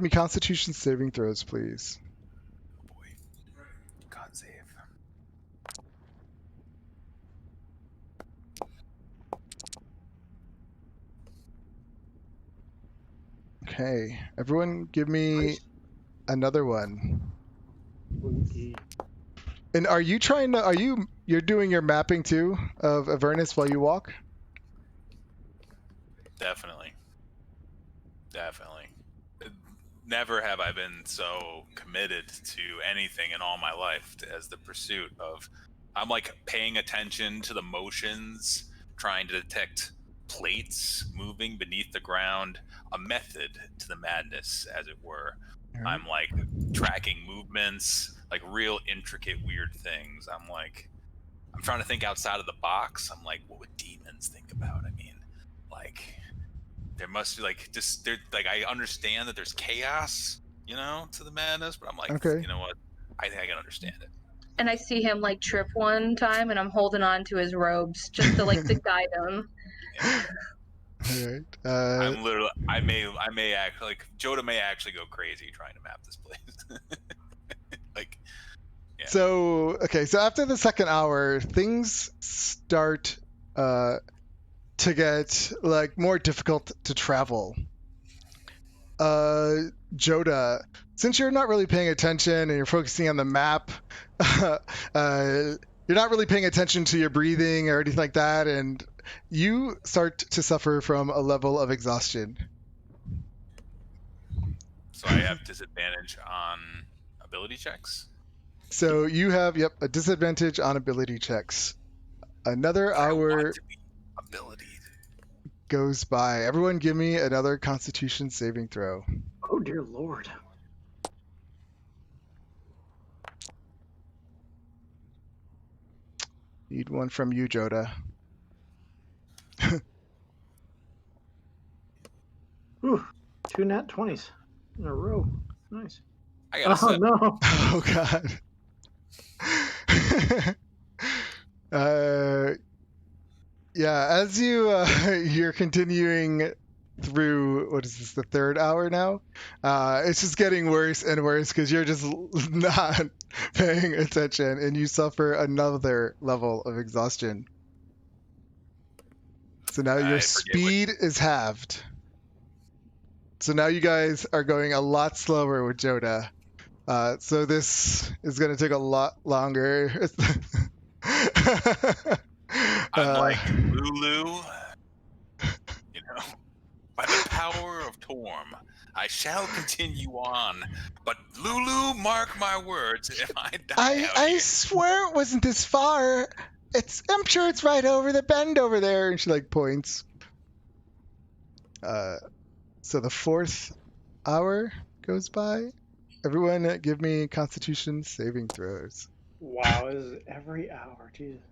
Constitution saving throws, please. Oh boy. God save. Okay. Everyone give me another one. And you're doing your mapping too of Avernus while you walk? Definitely. Never have I been so committed to anything in all my life as the pursuit of. I'm like paying attention to the motions, trying to detect plates moving beneath the ground, a method to the madness, as it were. Right. I'm like tracking movements, like real intricate, weird things. I'm trying to think outside of the box. I'm like, what would demons think about? I mean, like, there must be I understand that there's chaos, to the madness, but I'm like, okay. You know what? I think I can understand it. And I see him like trip one time, and I'm holding on to his robes just to to guide him. Yeah. All right. I'm literally. I may act like Joda may actually go crazy trying to map this place. Like. Yeah. So after the second hour, things start to get like more difficult to travel. Joda, since you're not really paying attention and you're focusing on the map, you're not really paying attention to your breathing or anything like that, and you start to suffer from a level of exhaustion. So I have disadvantage on ability checks? So you have, a disadvantage on ability checks. Another hour goes by. Everyone give me another Constitution saving throw. Oh, dear Lord. Need one from you, Joda. Ooh, 2 nat 20s in a row. Nice. I got Oh, no. Oh, God. Yeah, as you're continuing through, what is this, the third hour now? It's just getting worse and worse because you're just not paying attention and you suffer another level of exhaustion. So now your speed is halved. So now you guys are going a lot slower with Joda. So this is going to take a lot longer. I'm like, Lulu, you know, by the power of Torm, I shall continue on. But Lulu, mark my words, if I die out I here. swear it wasn't this far. I'm sure it's right over the bend over there. And she like points. So the 4th hour goes by. Everyone give me Constitution saving throws. Wow, this is every hour. Jesus.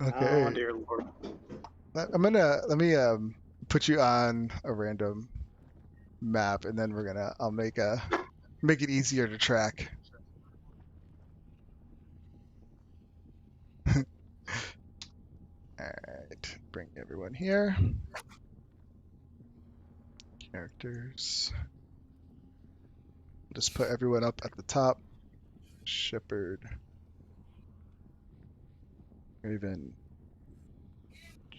Okay. Oh dear Lord. Let me put you on a random map, and then I'll make it easier to track. All right, bring everyone here. Characters. Just put everyone up at the top. Shepherd, Raven,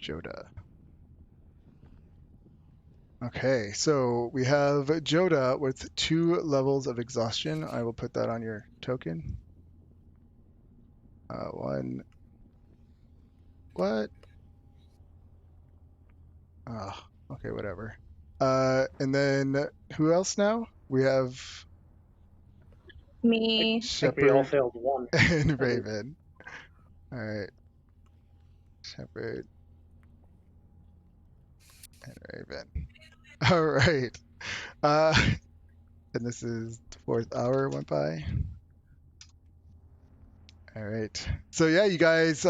Joda. Okay, so we have Joda with 2 levels of exhaustion. I will put that on your token. 1. What? Oh, okay, whatever. And then who else now? We have Me. I think we all Shepherd failed 1. and Raven. All right, Shepherd and Raven. All right. And this is the 4th hour went by. All right. So yeah, you guys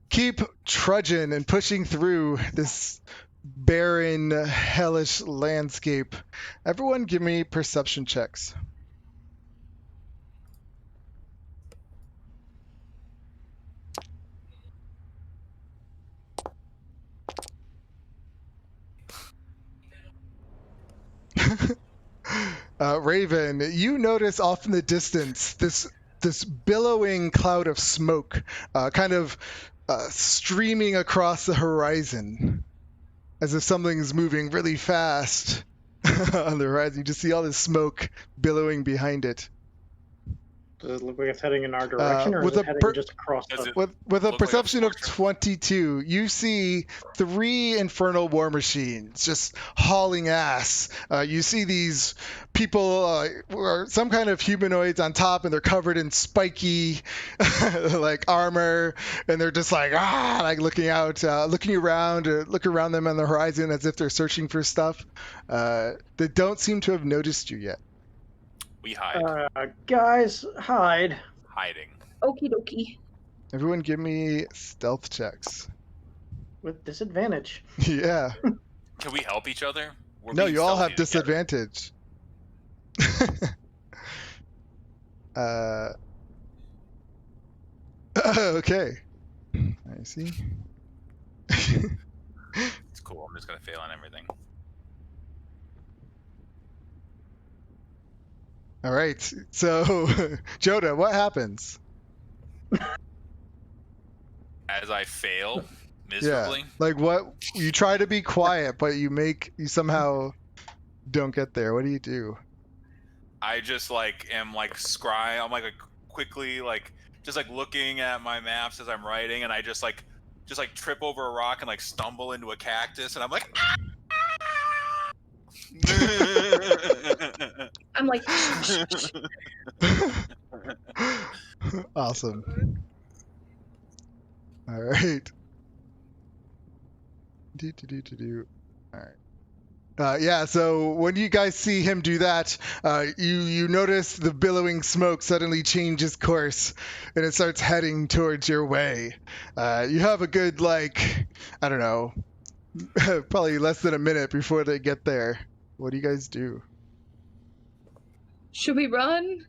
keep trudging and pushing through this barren, hellish landscape. Everyone give me perception checks. Raven, you notice off in the distance this billowing cloud of smoke, kind of streaming across the horizon, as if something's moving really fast on the horizon. You just see all this smoke billowing behind it. Does it look like it's heading in our direction, or is it heading just across the... With a perception like of 22, you see 3 infernal war machines just hauling ass. You see these people, or some kind of humanoids on top, and they're covered in spiky like armor, and they're just like looking out, looking around them on the horizon as if they're searching for stuff. They don't seem to have noticed you yet. We hide. Guys, hide. Hiding. Okie dokie. Everyone give me stealth checks. With disadvantage. Yeah. Can we help each other? No, you all have disadvantage. Okay. I see. It's cool. I'm just gonna fail on everything. All right. So, Joda, what happens? As I fail miserably. Yeah. Like what? You try to be quiet, but you somehow don't get there. What do you do? I just am scry. I'm quickly just looking at my maps as I'm writing, and I just trip over a rock and stumble into a cactus, and I'm like. Ah! I'm like. Awesome. All right. All right. Yeah, so when you guys see him do that, you notice the billowing smoke suddenly changes course, and it starts heading towards your way. You have a good, I don't know, probably less than a minute before they get there. What do you guys do? Should we run?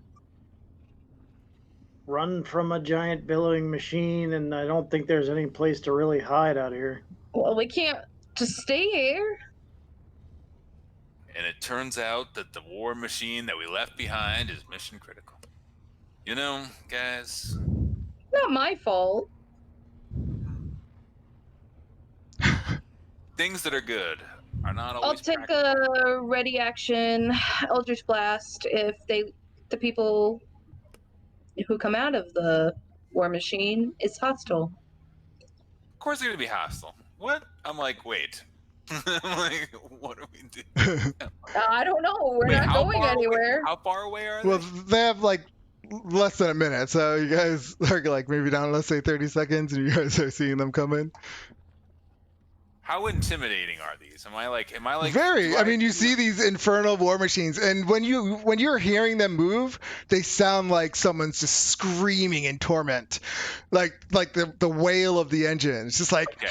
Run from a giant billowing machine, and I don't think there's any place to really hide out here. Well, we can't just stay here. And it turns out that the war machine that we left behind is mission critical. You know, guys. Not my fault. Things that are good are not I'll always take practical. a ready action Eldritch Blast if the people who come out of the war machine is hostile. Of course they're gonna be hostile. What? I'm like, wait. I'm like, what do we do? I don't know. We're not going anywhere. How far away are Well, they? they have like less than a minute, so you guys are like maybe down, let's say 30 seconds, and you guys are seeing them coming. How intimidating are these? Am I like Very. I mean, you see these infernal war machines, and when you're hearing them move, they sound like someone's just screaming in torment, like the wail of the engine. It's just like okay.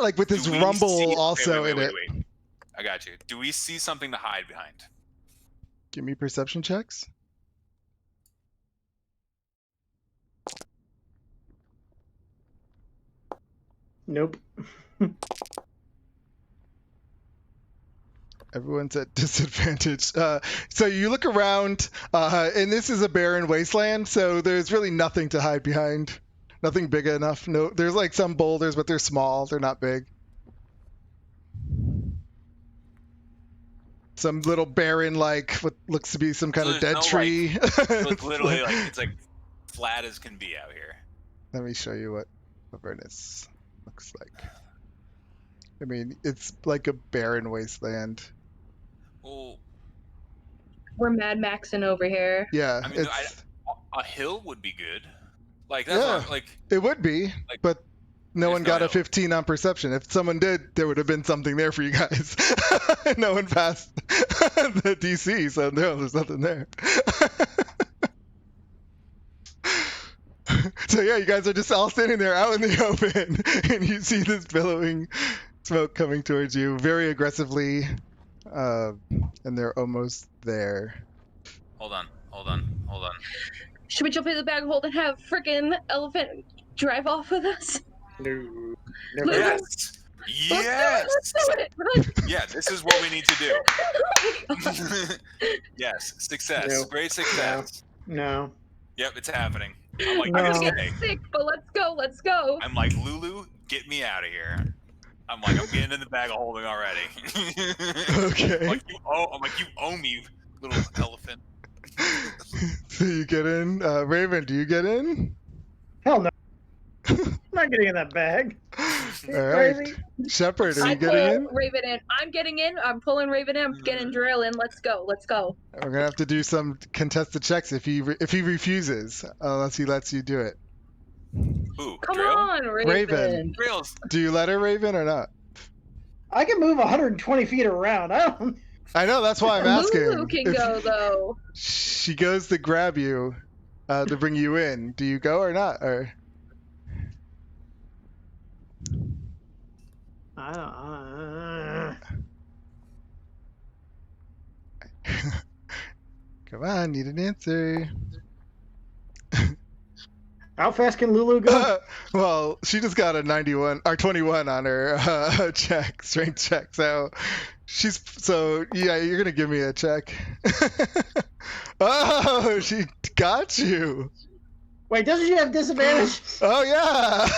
like with this rumble also in it. Wait. I got you. Do we see something to hide behind? Give me perception checks. Nope. Everyone's at disadvantage. So you look around, and this is a barren wasteland, so there's really nothing to hide behind. Nothing big enough. No, there's like some boulders, but they're small. They're not big. Some little barren, like what looks to be some kind of dead tree. Look, literally, like it's like flat as can be out here. Let me show you what Avernus looks like. I mean, it's like a barren wasteland. Well, we're Mad Maxing over here. Yeah, I mean, a hill would be good. Like that's yeah, it would be, like, but no one got a 15 on perception. If someone did, there would have been something there for you guys. No one passed the DC, so no, there's nothing there. So yeah, you guys are just all standing there out in the open, and you see this billowing smoke coming towards you very aggressively, and they're almost there. Hold on. Should we jump in the bag hold and have frickin' elephant drive off with us? No. Yes. Let's do it. Yeah, this is what we need to do. Yes, success. No. Great success. No. Yep, it's happening. I'm like, I'm gonna get sick, but let's go. I'm like, Lulu, get me out of here. I'm like, I'm getting in the bag of holding already. Okay. I'm like, you owe me, little elephant. So you get in. Raven, do you get in? Hell no. I'm not getting in that bag. All right. Crazy? Shepard, are you getting in? Raven in. I'm getting in. I'm pulling Raven in. I'm getting Drill in. Let's go. We're gonna have to do some contested checks if he refuses, unless he lets you do it. Ooh, Come Drill? on, Raven. Do you let her, Raven, or not? I can move 120 feet around. I know, that's why I'm asking. Lulu can go though. She goes to grab you, to bring you in. Do you go or not? Or I don't. Come on, need an answer. How fast can Lulu go? Well, she just got a 91 or 21 on her strength check. So yeah, you're gonna give me a check. Oh, she got you. Wait, doesn't she have disadvantage? Oh yeah.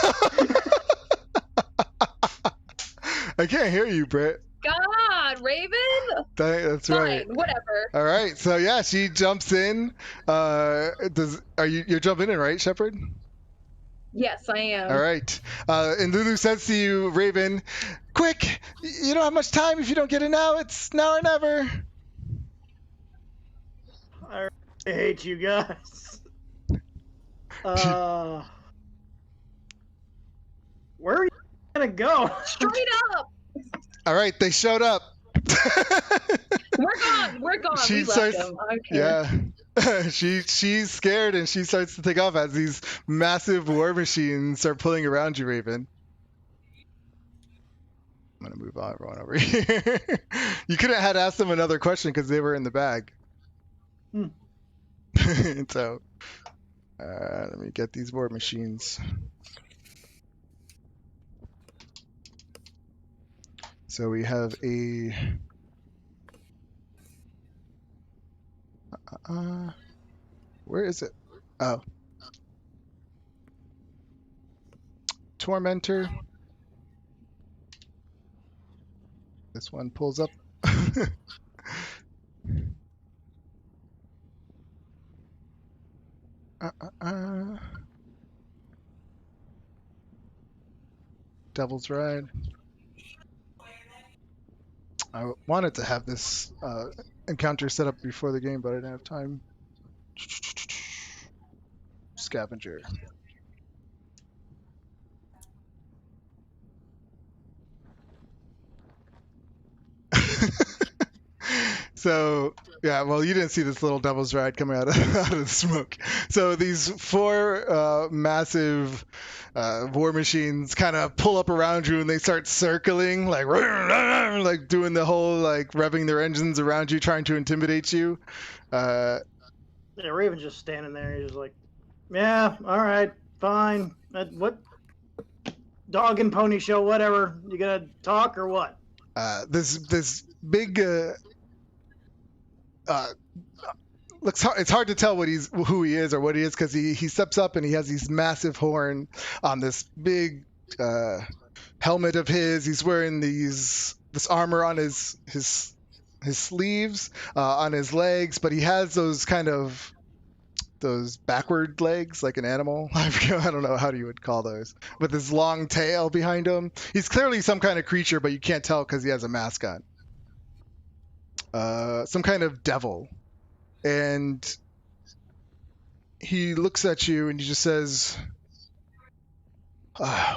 I can't hear you, Britt. God, Raven. That's Fine, right. whatever. All right, so yeah, she jumps in. You're jumping in, right, Shepard? Yes, I am. All right. And Lulu says to you, Raven, quick, you don't have much time. If you don't get it now, it's now or never. I hate you guys. Where are you gonna go? Straight up. All right, they showed up. We're gone. She we starts, left them. Okay. Yeah. She's scared and she starts to take off as these massive war machines are pulling around you, Raven. I'm gonna move on, everyone over here. You couldn't have asked them another question because they were in the bag. So, let me get these war machines. So we have a where is it? Oh, Tormentor. This one pulls up. Devil's Ride. I wanted to have this encounter set up before the game, but I didn't have time. Scavenger. So yeah, well, you didn't see this little devil's ride coming out out of the smoke. So these four massive war machines kind of pull up around you, and they start circling, like doing the whole like revving their engines around you, trying to intimidate you. Yeah, Raven's just standing there. He's like, "Yeah, all right, fine. What? Dog and pony show, whatever. You gonna talk or what?" This big it's hard to tell who he is or what he is, because he steps up and he has these massive horn on this big helmet of his. He's wearing this armor on his sleeves, on his legs, but he has those backward legs like an animal. I don't know how you would call those, with his long tail behind him. He's clearly some kind of creature, but you can't tell because he has a mask on. Some kind of devil. And he looks at you and he just says,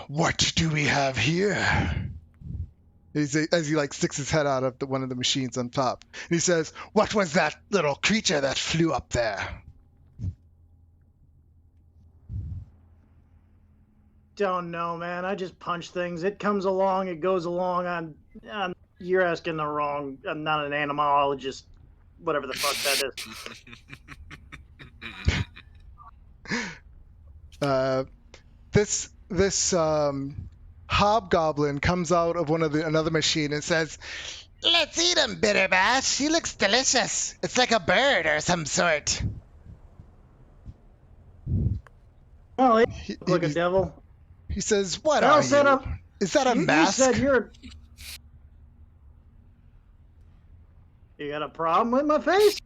"What do we have here?" As he like sticks his head out of one of the machines on top. And he says, "What was that little creature that flew up there?" Don't know, man. I just punch things. It comes along, it goes along. You're asking the wrong. I'm not an animalologist. Whatever the fuck that is. This hobgoblin comes out of another machine and says, "Let's eat him, Bitterbash. He looks delicious. It's like a bird or some sort." Well, he looks like a devil. He says, "What are you? Is that a mask?" You said You got a problem with my face?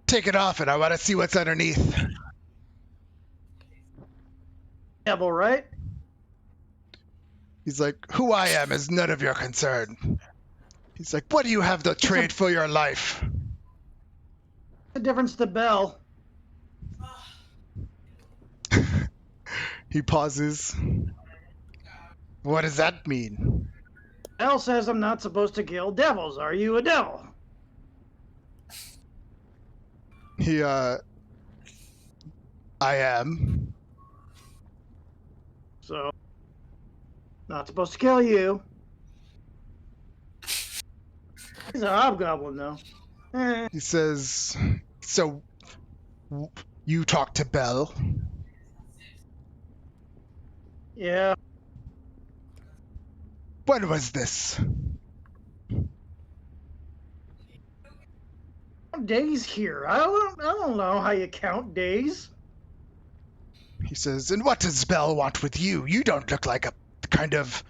Take it off and I want to see what's underneath. Devil, right? He's like, "Who I am is none of your concern." He's like, "What do you have to trade for your life?" The difference to Bell. He pauses. "What does that mean?" Bell says I'm not supposed to kill devils. Are you a devil? I am. So, not supposed to kill you. He's a hobgoblin, though. He says, "So, you talked to Bell?" Yeah. When was this? Days here. I don't know how you count days. He says, "And what does Bell want with you? You don't look like the kind of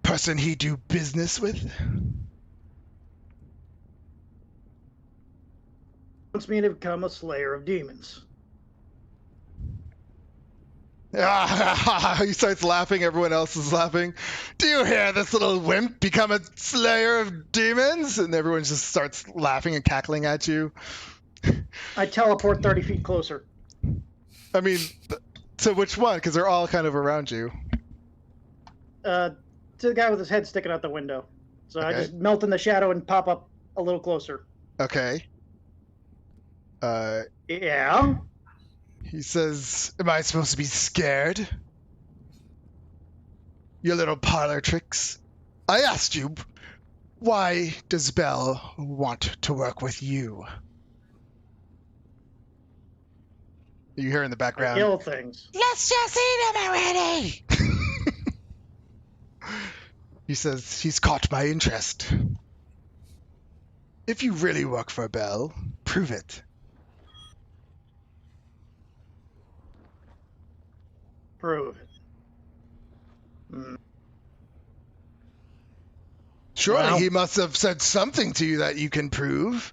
person he'd do business with." Wants me to become a slayer of demons. He starts laughing. Everyone else is laughing. "Do you hear this little wimp become a slayer of demons?" And everyone just starts laughing and cackling at you. I teleport 30 feet closer. I mean, so which one? Because they're all kind of around you. To the guy with his head sticking out the window. So Okay. I just melt in the shadow and pop up a little closer. Okay. Yeah? He says, "Am I supposed to be scared? Your little parlor tricks. I asked you, why does Bell want to work with you?" You hear in the background, Kill things. "Let's just eat him already!" He says, "He's caught my interest. If you really work for Bell, prove it." Prove it. Surely Wow. he must have said something to you that you can prove.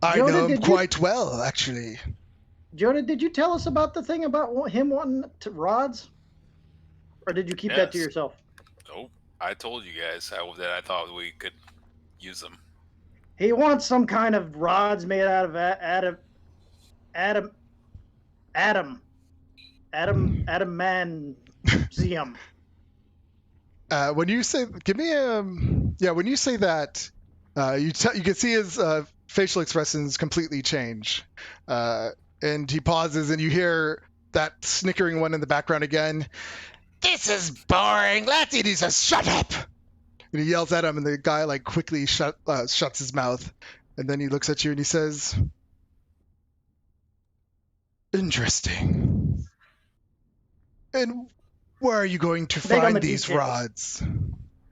I Jonah, know him did you- quite well, actually. Jonah, did you tell us about the thing about him wanting rods? Or did you keep that to Yes. yourself? Nope. I told you guys that I thought we could use them. He wants some kind of rods made out of adamantium. When you say, give me when you say that, you can see his facial expressions completely change, and he pauses, and you hear that snickering one in the background again. This is boring. Letty needs to shut up. And he yells at him, and the guy like quickly shuts his mouth, and then he looks at you and he says, "Interesting. And where are you going to Big on find the these details. rods?"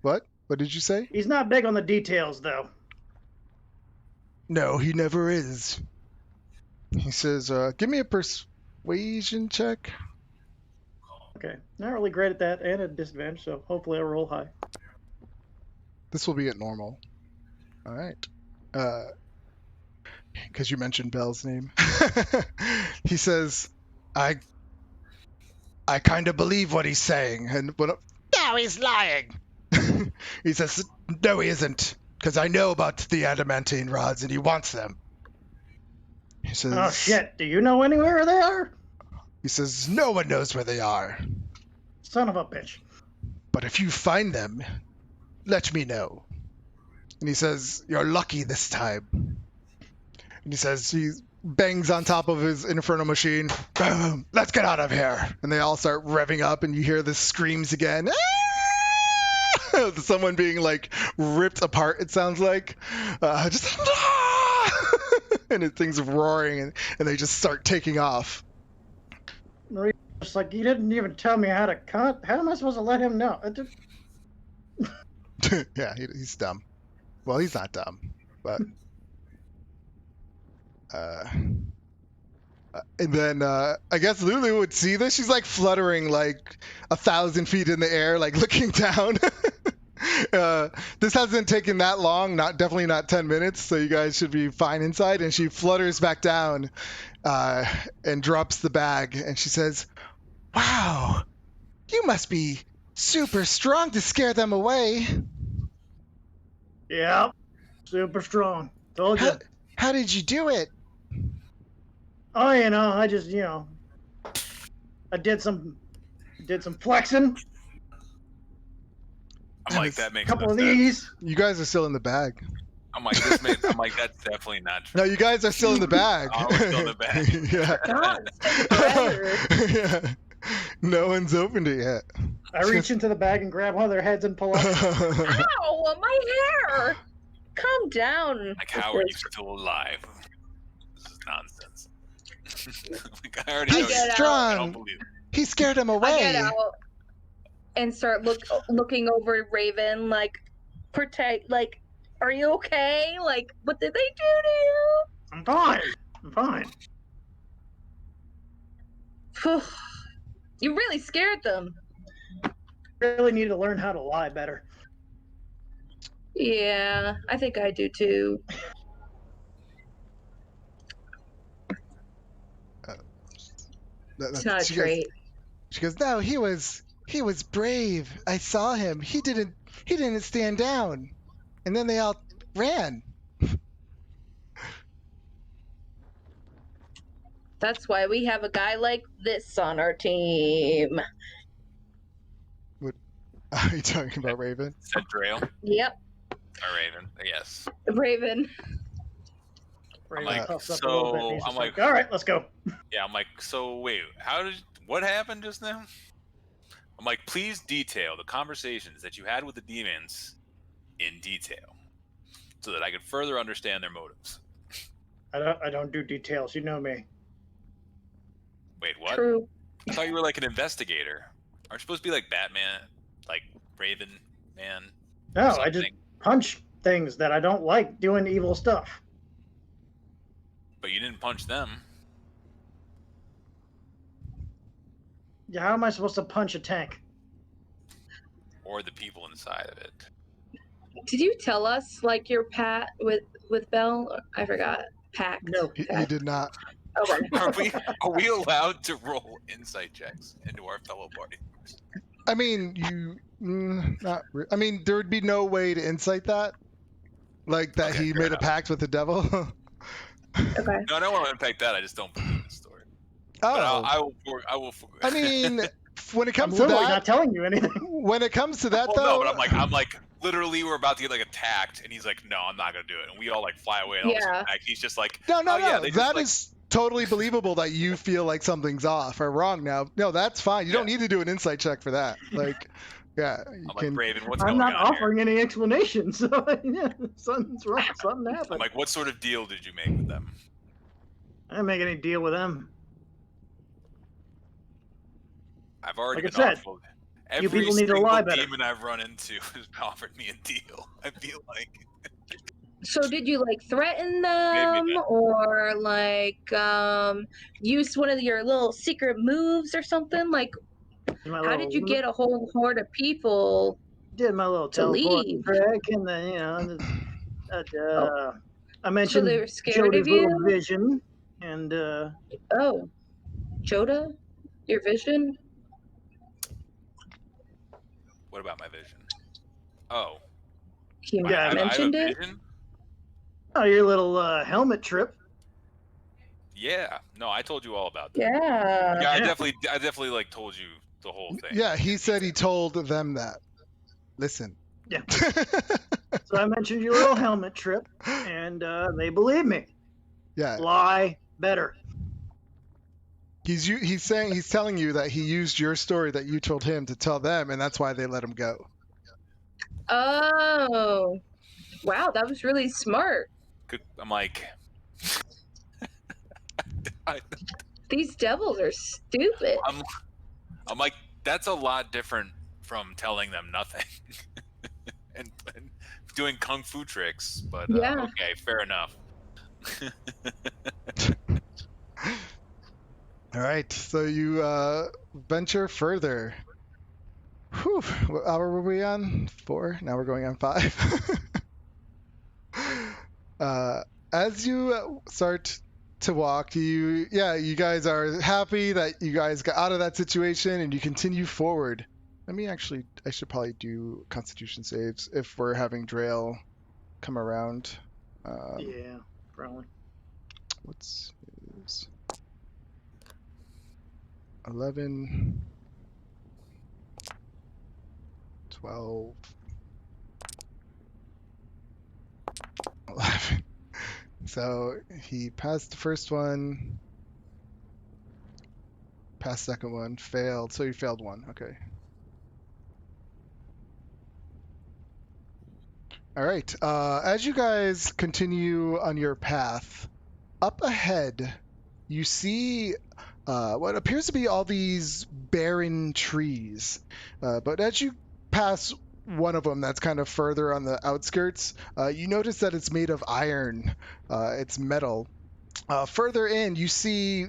What? What did you say? He's not big on the details, though. No, he never is. He says, "Give me a persuasion check." Okay. Not really great at that and at disadvantage, so hopefully I'll roll high. This will be at normal. All right. Because you mentioned Bell's name. He says, I kind of believe what he's saying. And no, he's lying. He says, no, he isn't. Because I know about the adamantine rods and he wants them. He says, Oh, shit. Do you know anywhere they are? He says, no one knows where they are. Son of a bitch. But if you find them, let me know. And he says, you're lucky this time. And he says, he bangs on top of his Inferno machine. Boom, let's get out of here. And they all start revving up, and you hear the screams again. Ah! Someone being like ripped apart, it sounds like. Just and things roaring, and they just start taking off. It's like, you didn't even tell me how to cut. How am I supposed to let him know? Yeah, he's dumb. Well, he's not dumb, but and then I guess Lulu would see this. She's like fluttering like 1,000 feet in the air, like looking down. This hasn't taken that long, definitely not 10 minutes, so you guys should be fine inside. And she flutters back down and drops the bag, and she says, "Wow, you must be super strong to scare them away." Yeah. Super strong. Told you. How did you do it? Oh, I just, I did some flexing. I'm like, that makes Couple no of sense. these. You guys are still in the bag. I'm like, that's definitely not true. No, you guys are still in the bag. Oh, we're still in the bag. Yeah. God, it's forever. Yeah. No one's opened it yet. I reach into the bag and grab one of their heads and pull out. Ow, my hair! Calm down. Like, how are you still alive? This is nonsense. Like, I already know He's you. I don't strong. believe it. He scared him I away. get out and start looking over Raven, like, protect, like, are you okay? Like, what did they do to you? I'm fine. I'm fine. You really scared them. Really need to learn how to lie better. Yeah, I think I do too. It's not a trait. She goes, no, he was brave. I saw him. He didn't stand down. And then they all ran. That's why we have a guy like this on our team. What are you talking about, Raven? Said Drail Yep, or Raven? Yes. Raven. Raven like, puffs up a little bit. And he's I'm just like- all right, let's go. Yeah, I'm like, so wait, what happened just now? I'm like, please detail the conversations that you had with the demons in detail, so that I could further understand their motives. I don't do details. You know me. Wait, what? True. I thought you were like an investigator. Aren't you supposed to be like Batman, like Raven Man? No, or I just something? punch things that I don't like doing evil stuff. But you didn't punch them. Yeah, how am I supposed to punch a tank? Or the people inside of it. Did you tell us like your pat with Belle? I forgot. Pact. No. He did not. Okay. Are we allowed to roll insight checks into our fellow party members? I mean, I mean, there would be no way to insight that, like that Okay, he fair made enough. a pact with the devil. Okay. No, I don't want to impact that. I just don't believe this story. But Oh, I will. I mean, when it I'm comes to literally that, not telling you anything. when it comes to that well, though, no, but I'm like, literally, we're about to get like attacked, and he's like, no, I'm not gonna do it, and we all like fly away, and all of a Yeah. sudden, he's just like, no, oh yeah, they just, that like, is totally believable that you feel like something's off or wrong now. No, that's fine. You don't need to do an insight check for that. Like, yeah, you I'm can. like, Raven, what's I'm going not on here? offering any explanation, so yeah, something's wrong. Something happened. I'm like, what sort of deal did you make with them? I didn't make any deal with them. I've already Like I been said, offered. you Every people need to single lie better. demon I've run into has offered me a deal. I feel like So did you like threaten them Maybe or like use one of your little secret moves or something? Like how did you get a whole horde of people Did my little to teleport leave? trick, and then I mentioned they were scared of Jody's little you? vision, and Oh, Joda, your vision? what about my vision? Oh, He Yeah, I have mentioned a it. vision? oh, your little helmet trip. Yeah, no, I told you all about that. Yeah. Yeah, I Yeah. definitely like told you the whole thing. Yeah, he said he told them that. Listen. Yeah. So I mentioned your little helmet trip, and they believe me. Yeah, Lie better. he's telling you that he used your story that you told him to tell them, and that's why they let him go. Oh, wow, that was really smart. I'm like, These devils are stupid. I'm like, that's a lot different from telling them nothing and doing kung fu tricks. But Yeah. okay, fair enough. All right, so you venture further. Whew, what hour were we on? 4. Now we're going on 5. As you start to walk, you guys are happy that you guys got out of that situation and you continue forward. I should probably do Constitution saves if we're having Drail come around. Yeah, probably. What's his 11, 12, 11. So he passed the first one, passed the second one, failed. So he failed one. Okay. All right. As you guys continue on your path, up ahead, you see what appears to be all these barren trees. But as you pass one of them that's kind of further on the outskirts, you notice that it's made of iron. It's metal. Further in, you see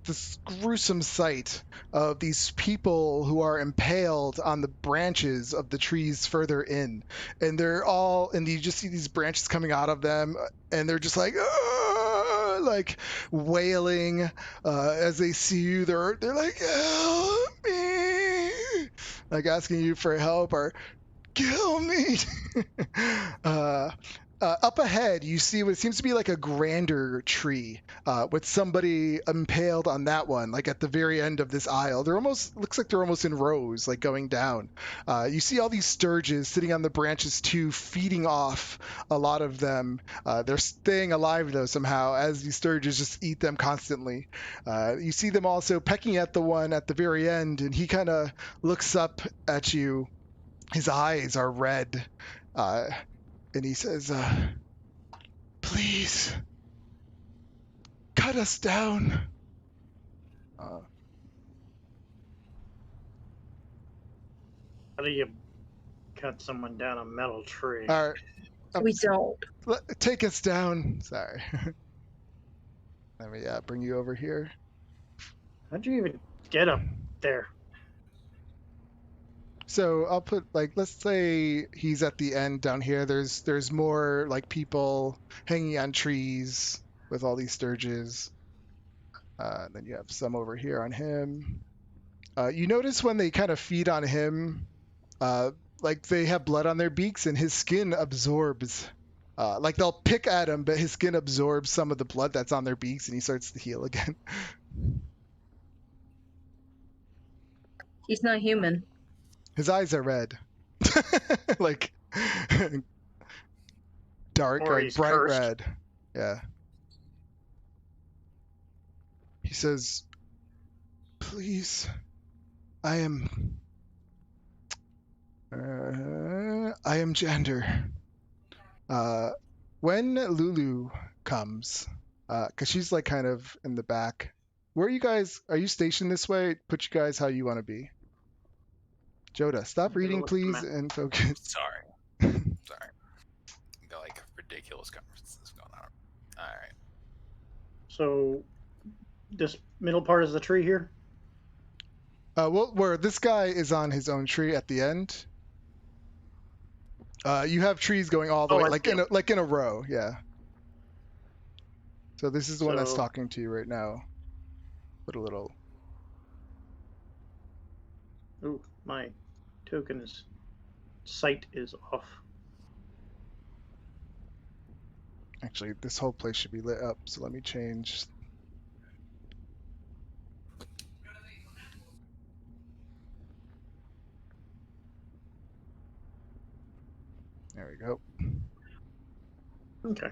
this gruesome sight of these people who are impaled on the branches of the trees further in, and you just see these branches coming out of them, and they're just like, "Ah!" like wailing as they see you. They're like, "Help me!" like asking you for help or kill me. Up ahead, you see what seems to be like a grander tree with somebody impaled on that one, like at the very end of this aisle. Looks like they're almost in rows, like going down. You see all these sturges sitting on the branches too, feeding off a lot of them. They're staying alive though somehow, as these sturges just eat them constantly. You see them also pecking at the one at the very end, and he kind of looks up at you. His eyes are red, and he says, "Please, cut us down." How do you cut someone down a metal tree? All right, We don't. take us down. Sorry. Let me bring you over here. How'd you even get up there? So I'll put like, let's say he's at the end down here. There's more like people hanging on trees with all these sturges. Then you have some over here on him. You notice when they kind of feed on him, like they have blood on their beaks and his skin absorbs. Like they'll pick at him, but his skin absorbs some of the blood that's on their beaks, and he starts to heal again. He's not human. His eyes are red, like dark, Or like he's bright cursed. red. Yeah. He says, "Please, I am Jander. When Lulu comes, because she's like kind of in the back. Where are you guys? Are you stationed this way? Put you guys how you want to be. Joda, stop Take a reading, look at the please, map. and focus. Sorry. Got like ridiculous conversations going on. All right. So, this middle part is the tree here. Well, where this guy is on his own tree at the end. You have trees going all the way, I like see. in a row, yeah. So this is the one that's So- talking to you right now. Put a little. Ooh, my token is sight is off. Actually, this whole place should be lit up. So let me change. There we go. Okay.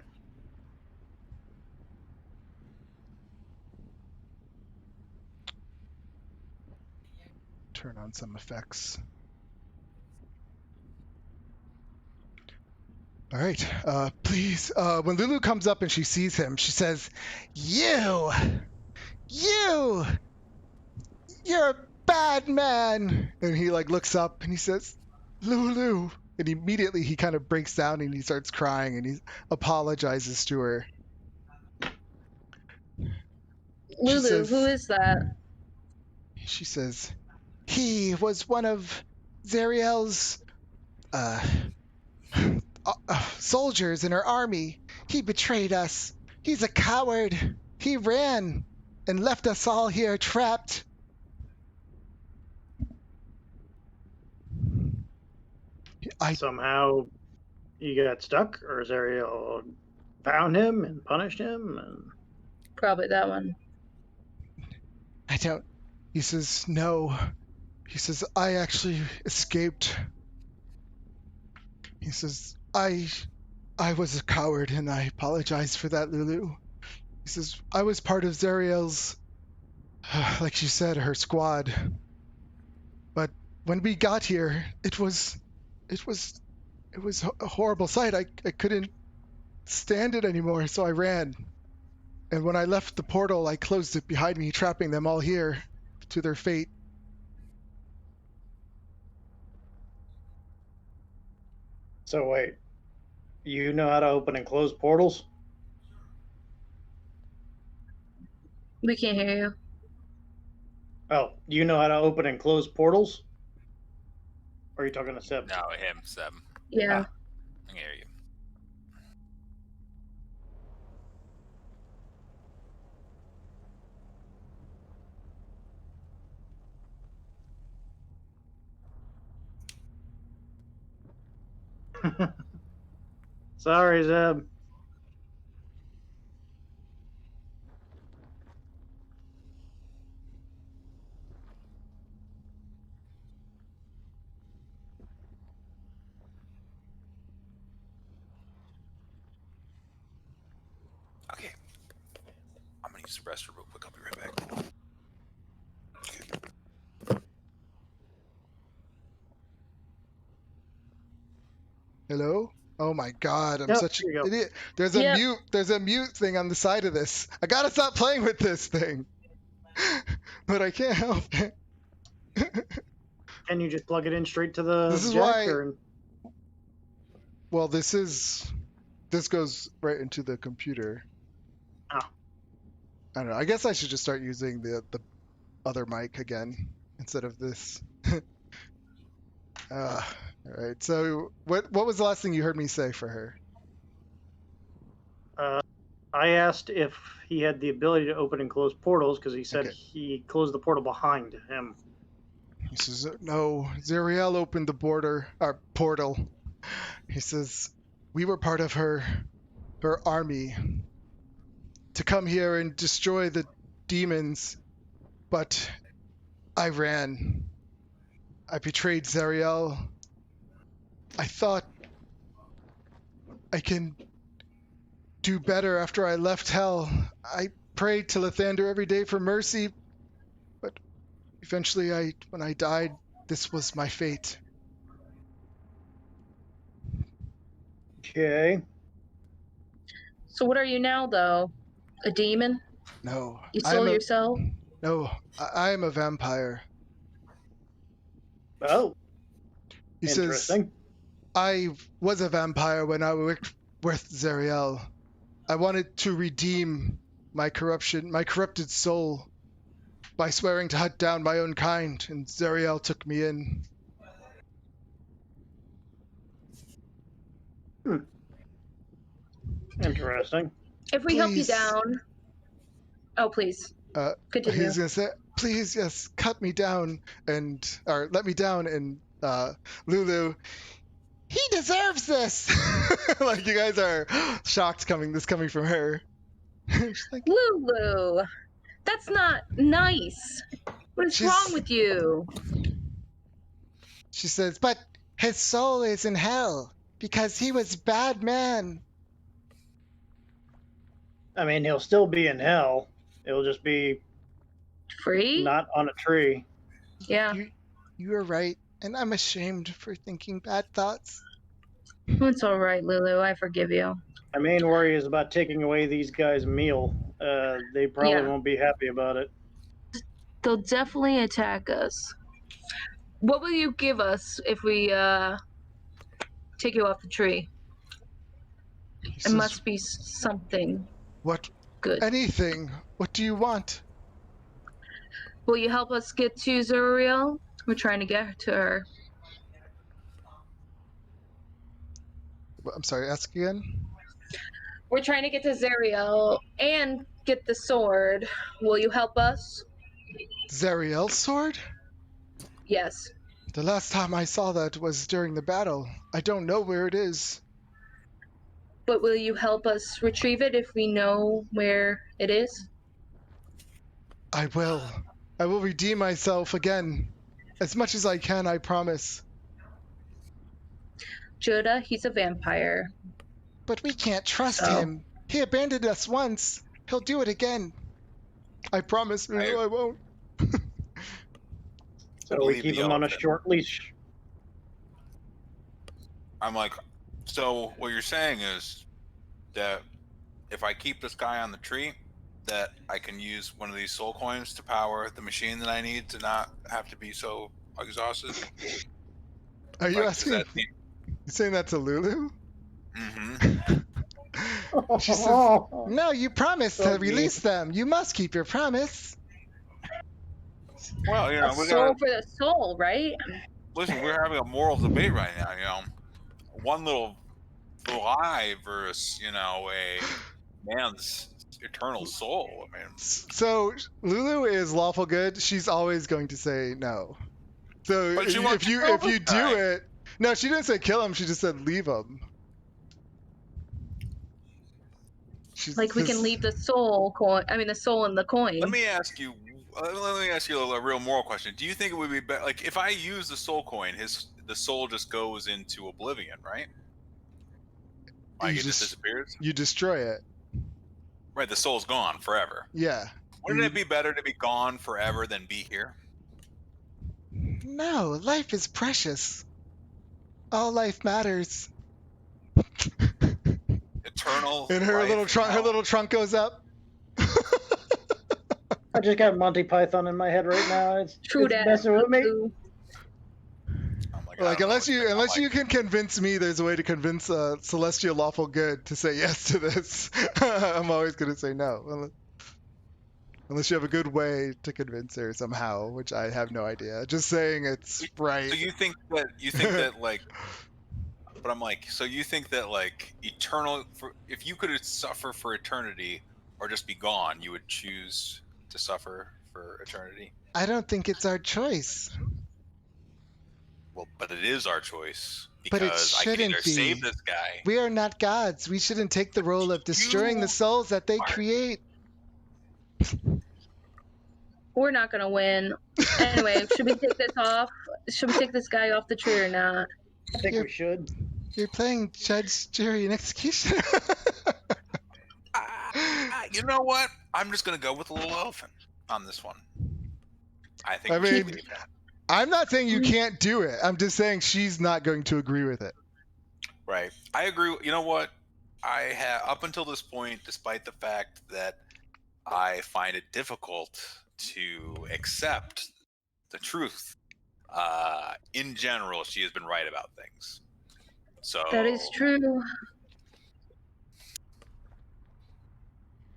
Turn on some effects. All right, please. When Lulu comes up and she sees him, she says, "You, you're a bad man." And he like looks up and he says, "Lulu." And immediately he kind of breaks down and he starts crying and he apologizes to her. Lulu, says- who is that? She says, "He was one of Zariel's soldiers in her army. He betrayed us. He's a coward. He ran and left us all here trapped." Somehow you got stuck, or Zariel found him and punished him, and Probably that one. I don't. He says, "No." He says, "I actually escaped." He says, I was a coward and I apologize for that, Lulu." He says, "I was part of Zariel's, like she said, her squad. But when we got here, it was a horrible sight. I couldn't stand it anymore, so I ran. And when I left the portal, I closed it behind me, trapping them all here to their fate." so wait, you know how to open and close portals? We can't hear you. Oh, you know how to open and close portals? Or are you talking to Seb? No, him, Seb. Yeah. I can hear you. Sorry, Zeb. Okay. I'm gonna use the restroom real quick. I'll be right back. Hello? Oh my god, I'm Yep, such here you an go. idiot. There's a mute thing on the side of this. I gotta stop playing with this thing. But I can't help it. Can you just plug it in straight to the This is jack? why- Or... Well, this goes right into the computer. Oh. I don't know. I guess I should just start using the other mic again instead of this. All right. So what was the last thing you heard me say for her? I asked if he had the ability to open and close portals because he said Okay. he closed the portal behind him. He says, no, Zariel opened the portal. He says, we were part of her army to come here and destroy the demons, but I ran. I betrayed Zariel. I thought I can do better after I left hell. I prayed to Lathander every day for mercy, but eventually when I died, this was my fate. Okay. So what are you now, though? A demon? No, You sold yourself? No, I am a vampire. Oh, He says, interesting. I was a vampire when I worked with Zariel. I wanted to redeem my corrupted soul, by swearing to hunt down my own kind, and Zariel took me in. Interesting. If we help you Please. down... Oh, please. Continue. He's gonna say, please, yes, cut me down, or let me down, and Lulu, he deserves this! Like, you guys are shocked coming from her. She's like, Lulu! That's not nice! What is wrong with you? She says, but his soul is in hell, because he was a bad man. I mean, he'll still be in hell. It'll just be Free? not on a tree. Yeah. You are right, and I'm ashamed for thinking bad thoughts. It's all right, Lulu. I forgive you. My main worry is about taking away these guys' meal. They probably Yeah. won't be happy about it. They'll definitely attack us. What will you give us if we take you off the tree? It must be something What? good. Anything. What do you want? Will you help us get to Zuriel? We're trying to get to her. I'm sorry, ask again? We're trying to get to Zuriel and get the sword. Will you help us? Zariel's sword? Yes. The last time I saw that was during the battle. I don't know where it is. But will you help us retrieve it if we know where it is? I will. I will redeem myself again. As much as I can, I promise. Judah, he's a vampire. But we can't trust So? him. He abandoned us once. He'll do it again. I promise, Lulu, I won't. So we keep him on a short leash. I'm like, so what you're saying is that if I keep this guy on the tree, that I can use one of these soul coins to power the machine that I need to not have to be so exhausted? Are you Like, asking? does that mean- You saying that to Lulu? Mm-hmm. She says, no, you promised So to release them. You must keep your promise. Well, you A know, soul for the soul, right? listen, we're having a moral debate right now. You know, one little lie versus a man's eternal soul. I mean, So Lulu is lawful good. She's always going to say no. So But she if wants to you kill if you this guy. do it, no, she didn't say kill him. She just said leave him. Like we can leave the soul coin. I mean, the soul in the coin. let me ask you. Let me ask you a real moral question. Do you think it would be better, like, if I use the soul coin, the soul just goes into oblivion, right? Like, it just disappears. You destroy it. Right, the soul's gone forever. Yeah. Wouldn't it be better to be gone forever than be here? No, life is precious. All life matters. Eternal. And her life little in trunk, her hell. little trunk goes up. I just got Monty Python in my head right now. It's that. messing with me. Lulu. I'm like, Like unless you can. can convince me, there's a way to convince celestial lawful good to say yes to this. I'm always gonna say no. Unless you have a good way to convince her somehow, which I have no idea. Just saying it's right. So you think that like, but I'm like, so you think that like if you could suffer for eternity or just be gone, you would choose to suffer for eternity? I don't think it's our choice. Well, but it is our choice But it because I can shouldn't either be. save this guy. We are not gods. We shouldn't take the role of destroying the souls that they create. We're not gonna win. Anyway, should we take this off? Should we take this guy off the tree or not? I think You're- we should. You're playing judge, jury, and executioner. You know what? I'm just gonna go with the little elephant on this one. I think. I we should mean, leave that. I'm not saying you can't do it. I'm just saying she's not going to agree with it. Right. I agree. You know what? I have up until this point, despite the fact that I find it difficult to accept the truth. In general, she has been right about things. So That is true.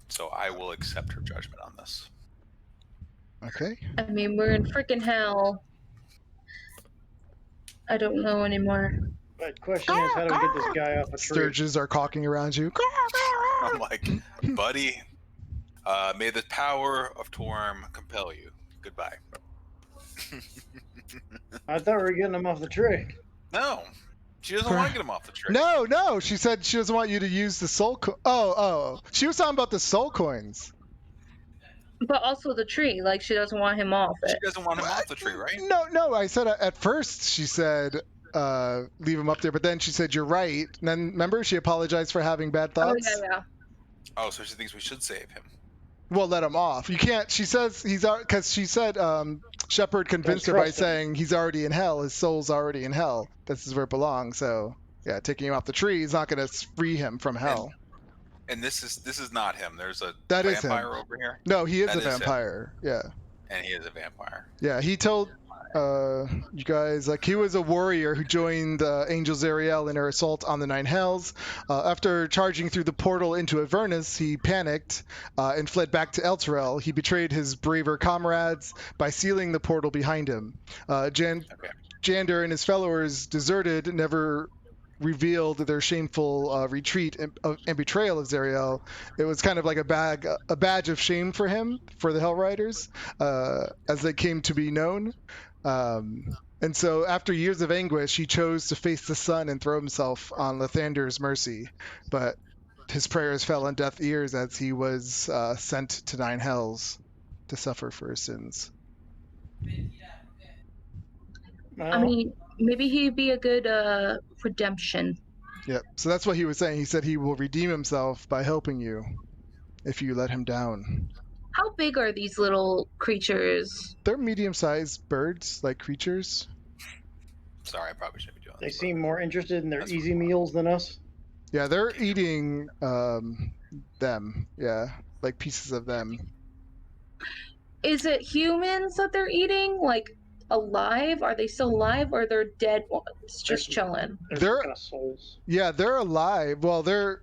So I will accept her judgment on this. Okay. I mean, we're in freaking hell. I don't know anymore. But question is, how do we get this guy off a tree? Sturges are caulking around you. I'm like, buddy, may the power of Torm compel you. Goodbye. I thought we were getting him off the tree. No, she doesn't want to get him off the tree. No. She said she doesn't want you to use the soul. Oh. She was talking about the soul coins. But also the tree, like she doesn't want him off She it. doesn't want him off the tree, right? No. I said at first she said leave him up there, but then she said you're right. And then remember she apologized for having bad Oh thoughts. yeah. Oh, so she thinks we should save him. Well, let him off. You can't. She says he's because she said Shepard convinced her by trust him. saying he's already in hell. His soul's already in hell. This is where it belongs. So yeah, taking him off the tree is not going to free him from hell. And this is not him. There's a That is him. vampire over here, No, he is That a is him. vampire. Yeah. and he is a vampire. Yeah, he told you guys, like, he was a warrior who joined Angel Zariel in her assault on the Nine Hells. After charging through the portal into Avernus, he panicked and fled back to Elturel. He betrayed his braver comrades by sealing the portal behind him. Jander and his followers deserted, never revealed their shameful retreat and betrayal of Zariel. It was kind of like a badge of shame for him, for the Hell Riders, as they came to be known. And so after years of anguish, he chose to face the sun and throw himself on Lathander's mercy. But his prayers fell on deaf ears as he was sent to Nine Hells to suffer for his sins. I mean, maybe he'd be a good redemption. Yep. So that's what he was saying. He said he will redeem himself by helping you if you let him down. How big are these little creatures? They're medium-sized birds, like creatures. Sorry, I probably shouldn't be doing They this. seem more interested in their That's easy meals than us. Yeah, they're eating them. Yeah, like pieces of them. Is it humans that they're eating? Like alive? Are they still alive, or they're dead ones just chilling? They're- kind of souls. Yeah, they're alive. Well, they're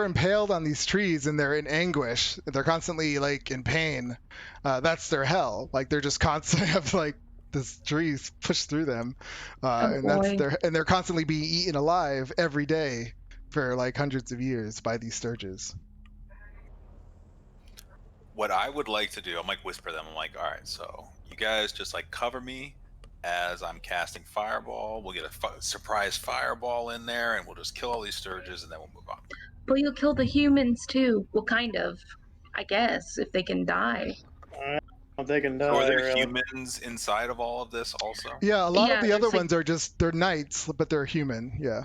impaled on these trees and they're in anguish. They're constantly like in pain. That's their hell. Like they're just constantly have like this trees push through them, and boy. they're constantly being eaten alive every day for like hundreds of years by these sturges. What I would like to do, I'm like whisper them. I'm like, all right, so you guys just like cover me as I'm casting fireball. We'll get a surprise fireball in there, and we'll just kill all these sturges, and then we'll move on. But you'll kill the humans too. Well, kind of. I guess if they can die. They can die. So are there really. humans inside of all of this also? Yeah, a lot Yeah, of the other there's, like- ones are just they're knights, but they're human. Yeah.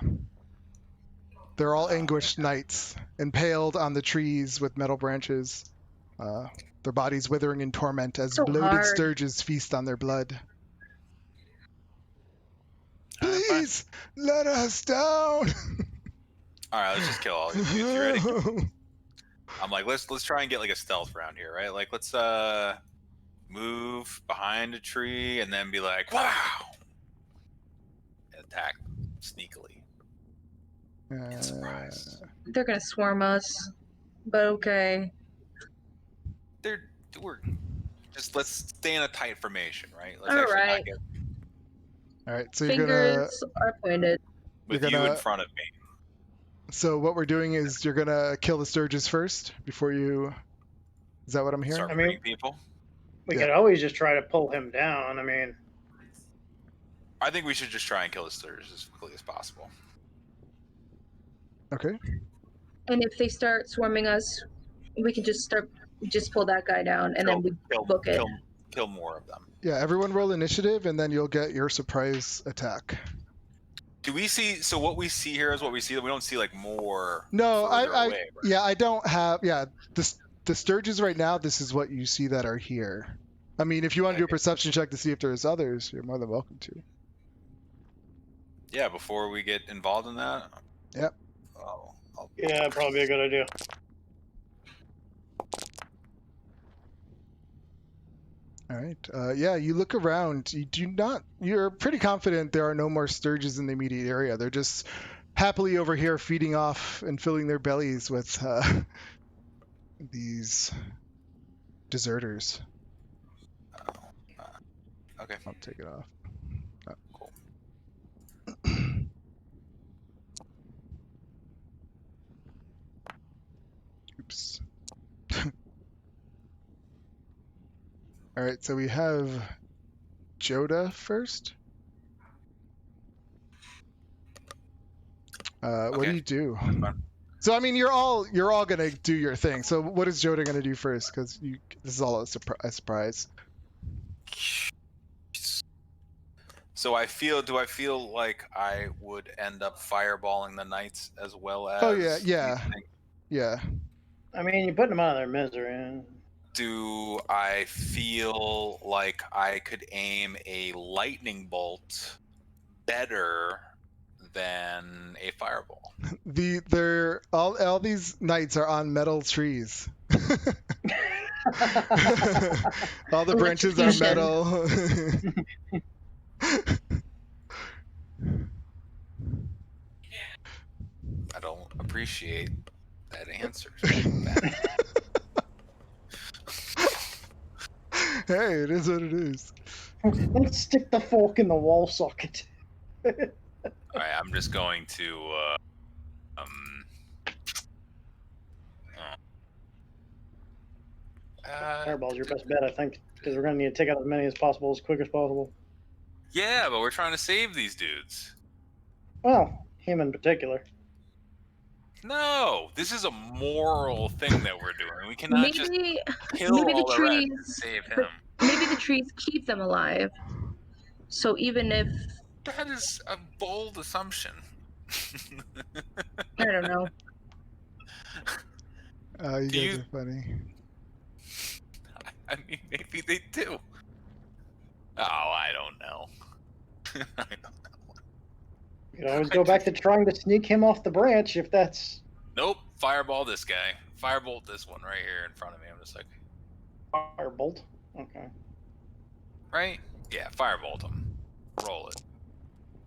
They're all anguished knights, impaled on the trees with metal branches. Their bodies withering in torment as So bloated hard. sturges feast on their blood. All right, fine. Please let us down. All right, let's just kill all these dudes. You ready? I'm like, let's try and get like a stealth round here, right? Like, let's move behind a tree and then be like, wow, and attack sneakily. And surprise. They're gonna swarm us. But okay. They're let's stay in a tight formation, right? Let's All actually not right. get All right, so Fingers are pointed. with You're you in gonna- front of me. so what we're doing is you're gonna kill the Sturges first before you. Is that what I'm hearing? Start I mean- hurting people. We Yeah. could always just try to pull him down. I mean, I think we should just try and kill the Sturges as quickly as possible. Okay. And if they start swarming us, we can just pull that guy down, and then we book it. Kill more of them. Yeah, everyone roll initiative, and then you'll get your surprise attack. Do we see? So what we see here is what we see. We don't see like more. No, further I away, right? yeah, I don't have. Yeah, the Sturges right now. This is what you see that are here. I mean, if you want to do a perception check to see if there's others, you're more than welcome to. Yeah, before we get involved in that. Yep. Oh. yeah, probably a good idea. All right. Yeah, you look around. You do not. You're pretty confident there are no more Sturges in the immediate area. They're just happily over here feeding off and filling their bellies with these deserters. Okay. I'll take it off. Cool. Oops. All right, so we have Joda first. What do Okay. you do? fine. So I mean, you're all gonna do your thing. So what is Joda gonna do first? Because this is all a surprise. So do I feel like I would end up fireballing the knights as well as? Oh yeah. I mean, you're putting them out of their misery. Do I feel like I could aim a lightning bolt better than a fireball? They're all these knights are on metal trees. All the branches are Electrocution. metal. I don't appreciate that answer. Hey, it is what it is. Let's stick the fork in the wall socket. All right, I'm just going to. Fireball's your best bet, I think, because we're going to need to take out as many as possible as quick as possible. Yeah, but we're trying to save these dudes. Well, him in particular. No, this is a moral thing that we're doing. We cannot just Maybe kill maybe the all the rest and trees- save but- him. maybe the trees keep them alive. So even if That is a bold assumption. I don't know, You Do guys you- are funny. I mean, maybe they do. Oh, I don't know. I don't know. You can always go back to trying to sneak him off the branch if that's Nope. Fireball this guy. Firebolt this one right here in front of me. I'm just like, firebolt. Okay. right? Yeah, firebolt him. Roll it.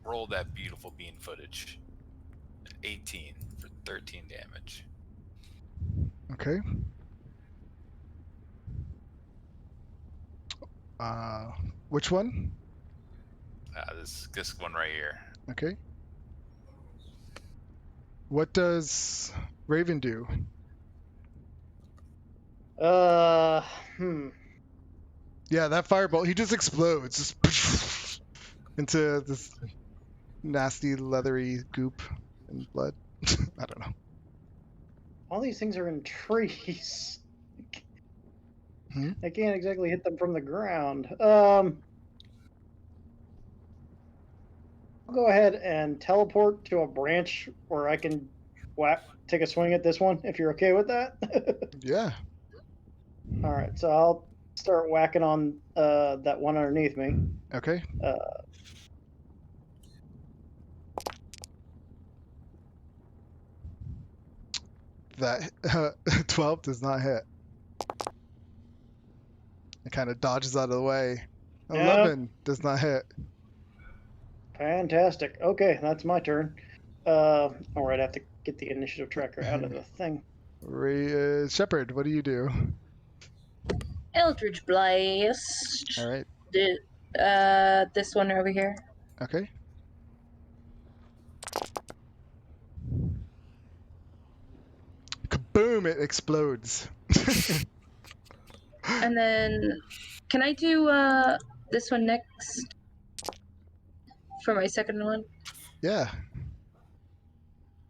Roll that beautiful bean footage. 18 for 13 damage. Okay. Which one? This one right here. Okay. What does Raven do? Uh, Yeah, that fireball, he just explodes just into this nasty leathery goop and blood. I don't know. All these things are in trees. Hmm? I can't exactly hit them from the ground. I'll go ahead and teleport to a branch where I can take a swing at this one, if you're okay with that. Yeah. All right, so I'll start whacking on that one underneath me. Okay. That 12 does not hit. It kind of dodges out of the way. Yeah. 11 does not hit. Fantastic. Okay, that's my turn. All right, I have to get the initiative tracker out of the thing. Shepard, what do you do? Eldritch Blast. All right. This one over here. Okay. Kaboom! It explodes. And then, can I do this one next for my second one? Yeah.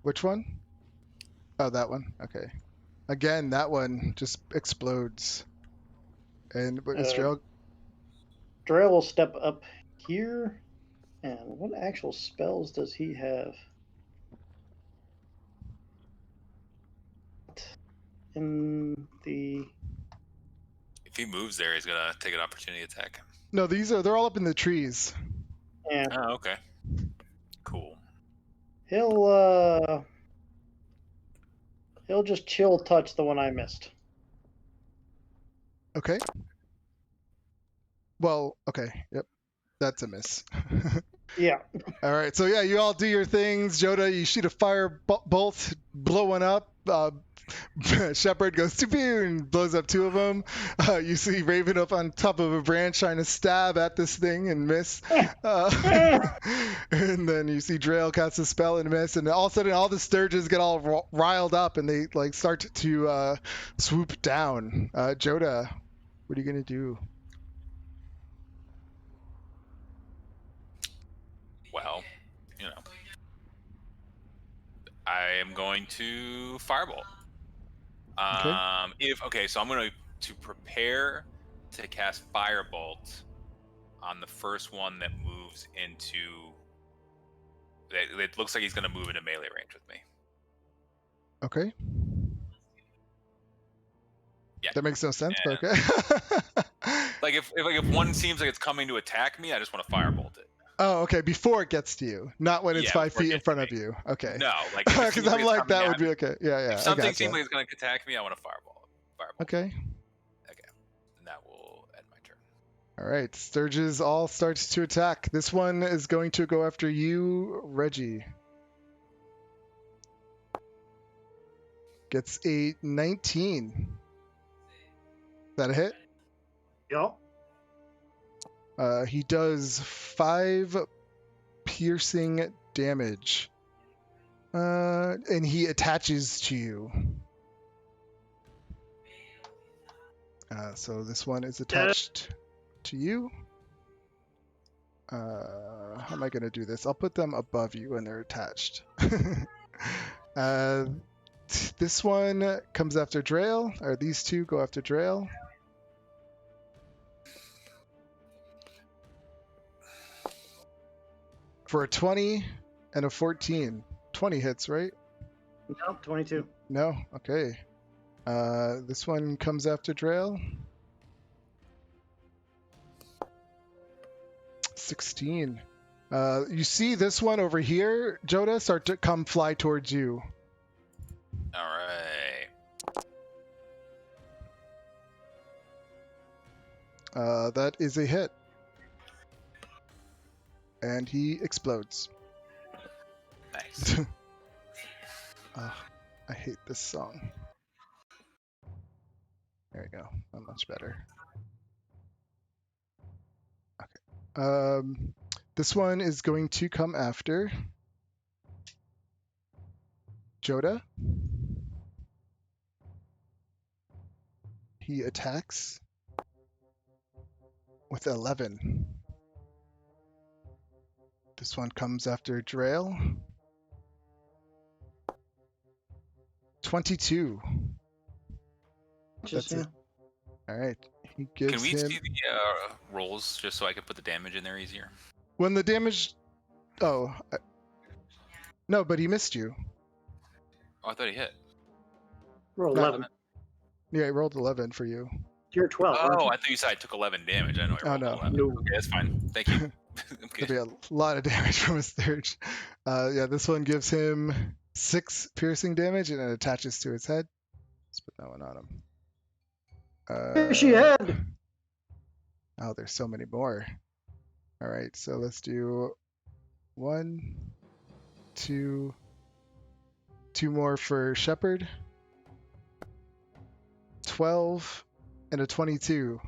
Which one? Oh, that one. Okay. Again, that one just explodes. And what is Drell? Drell will step up here. And what actual spells does he have? In the If he moves there, he's gonna take an opportunity attack. No, they're all up in the trees. yeah, Oh, okay. Cool. he'll just chill touch the one I missed. Okay. Well, okay. Yep. That's a miss. Yeah. All right. So yeah, you all do your things. Joda, you shoot a fire bolt, blow one up. Shepard goes to pew and blows up two of them. You see Raven up on top of a branch trying to stab at this thing and miss. And then you see Drail cast a spell and miss. And all of a sudden, all the Sturges get all riled up and they like start to swoop down. Joda, what are you gonna do? Well, you know, I am going to firebolt. So I'm going to prepare to cast firebolt on the first one that moves into. It looks like he's going to move into melee range with me. Okay. Yeah. That makes no sense, And, but okay. Like if one seems like it's coming to attack me, I just want to firebolt it. Oh, okay. Before it gets to you, not when it's Yeah, 5 before it feet in gets front to of me. you. Okay. No, like if it seems Because I'm it's like coming that at would be me- okay. Yeah, yeah. If I something gotcha. seems like it's going to attack me, I want to firebolt. Okay. Okay. And that will end my turn. All right. Sturges all starts to attack. This one is going to go after you, Reggie. Gets a 19. Is that a hit? Yep. He does 5 piercing damage. And he attaches to you. So this one is attached to you. How am I going to do this? I'll put them above you when they're attached. This one comes after Drail, or these two go after Drail. For a 20 and a 14. 20 hits, right? Nope, 22. No? Okay. This one comes after Drail. 16. You see this one over here, Joda, start to come fly towards you. All right. That is a hit. And he explodes. Nice. I hate this song. There we go. Not much better. Okay. This one is going to come after Joda. He attacks with 11. This one comes after Drail. 22. That's it. All right. He gives Can we him... see the rolls just so I can put the damage in there easier? When the damage... Oh. No, but he missed you. Oh, I thought he hit. Roll 11. Yeah, he rolled 11 for you. You're 12. Oh, aren't you? I thought you said I took 11 damage. I know I rolled no. 11. No. Okay, that's fine. Thank you. Okay. That'd be a lot of damage from a Sturge. Yeah, this one gives him 6 piercing damage and it attaches to his head. Let's put that one on him. Fishy head. Oh, there's so many more. All right, so let's do 1, 2, 2 more for Shepard. 12 and a 22.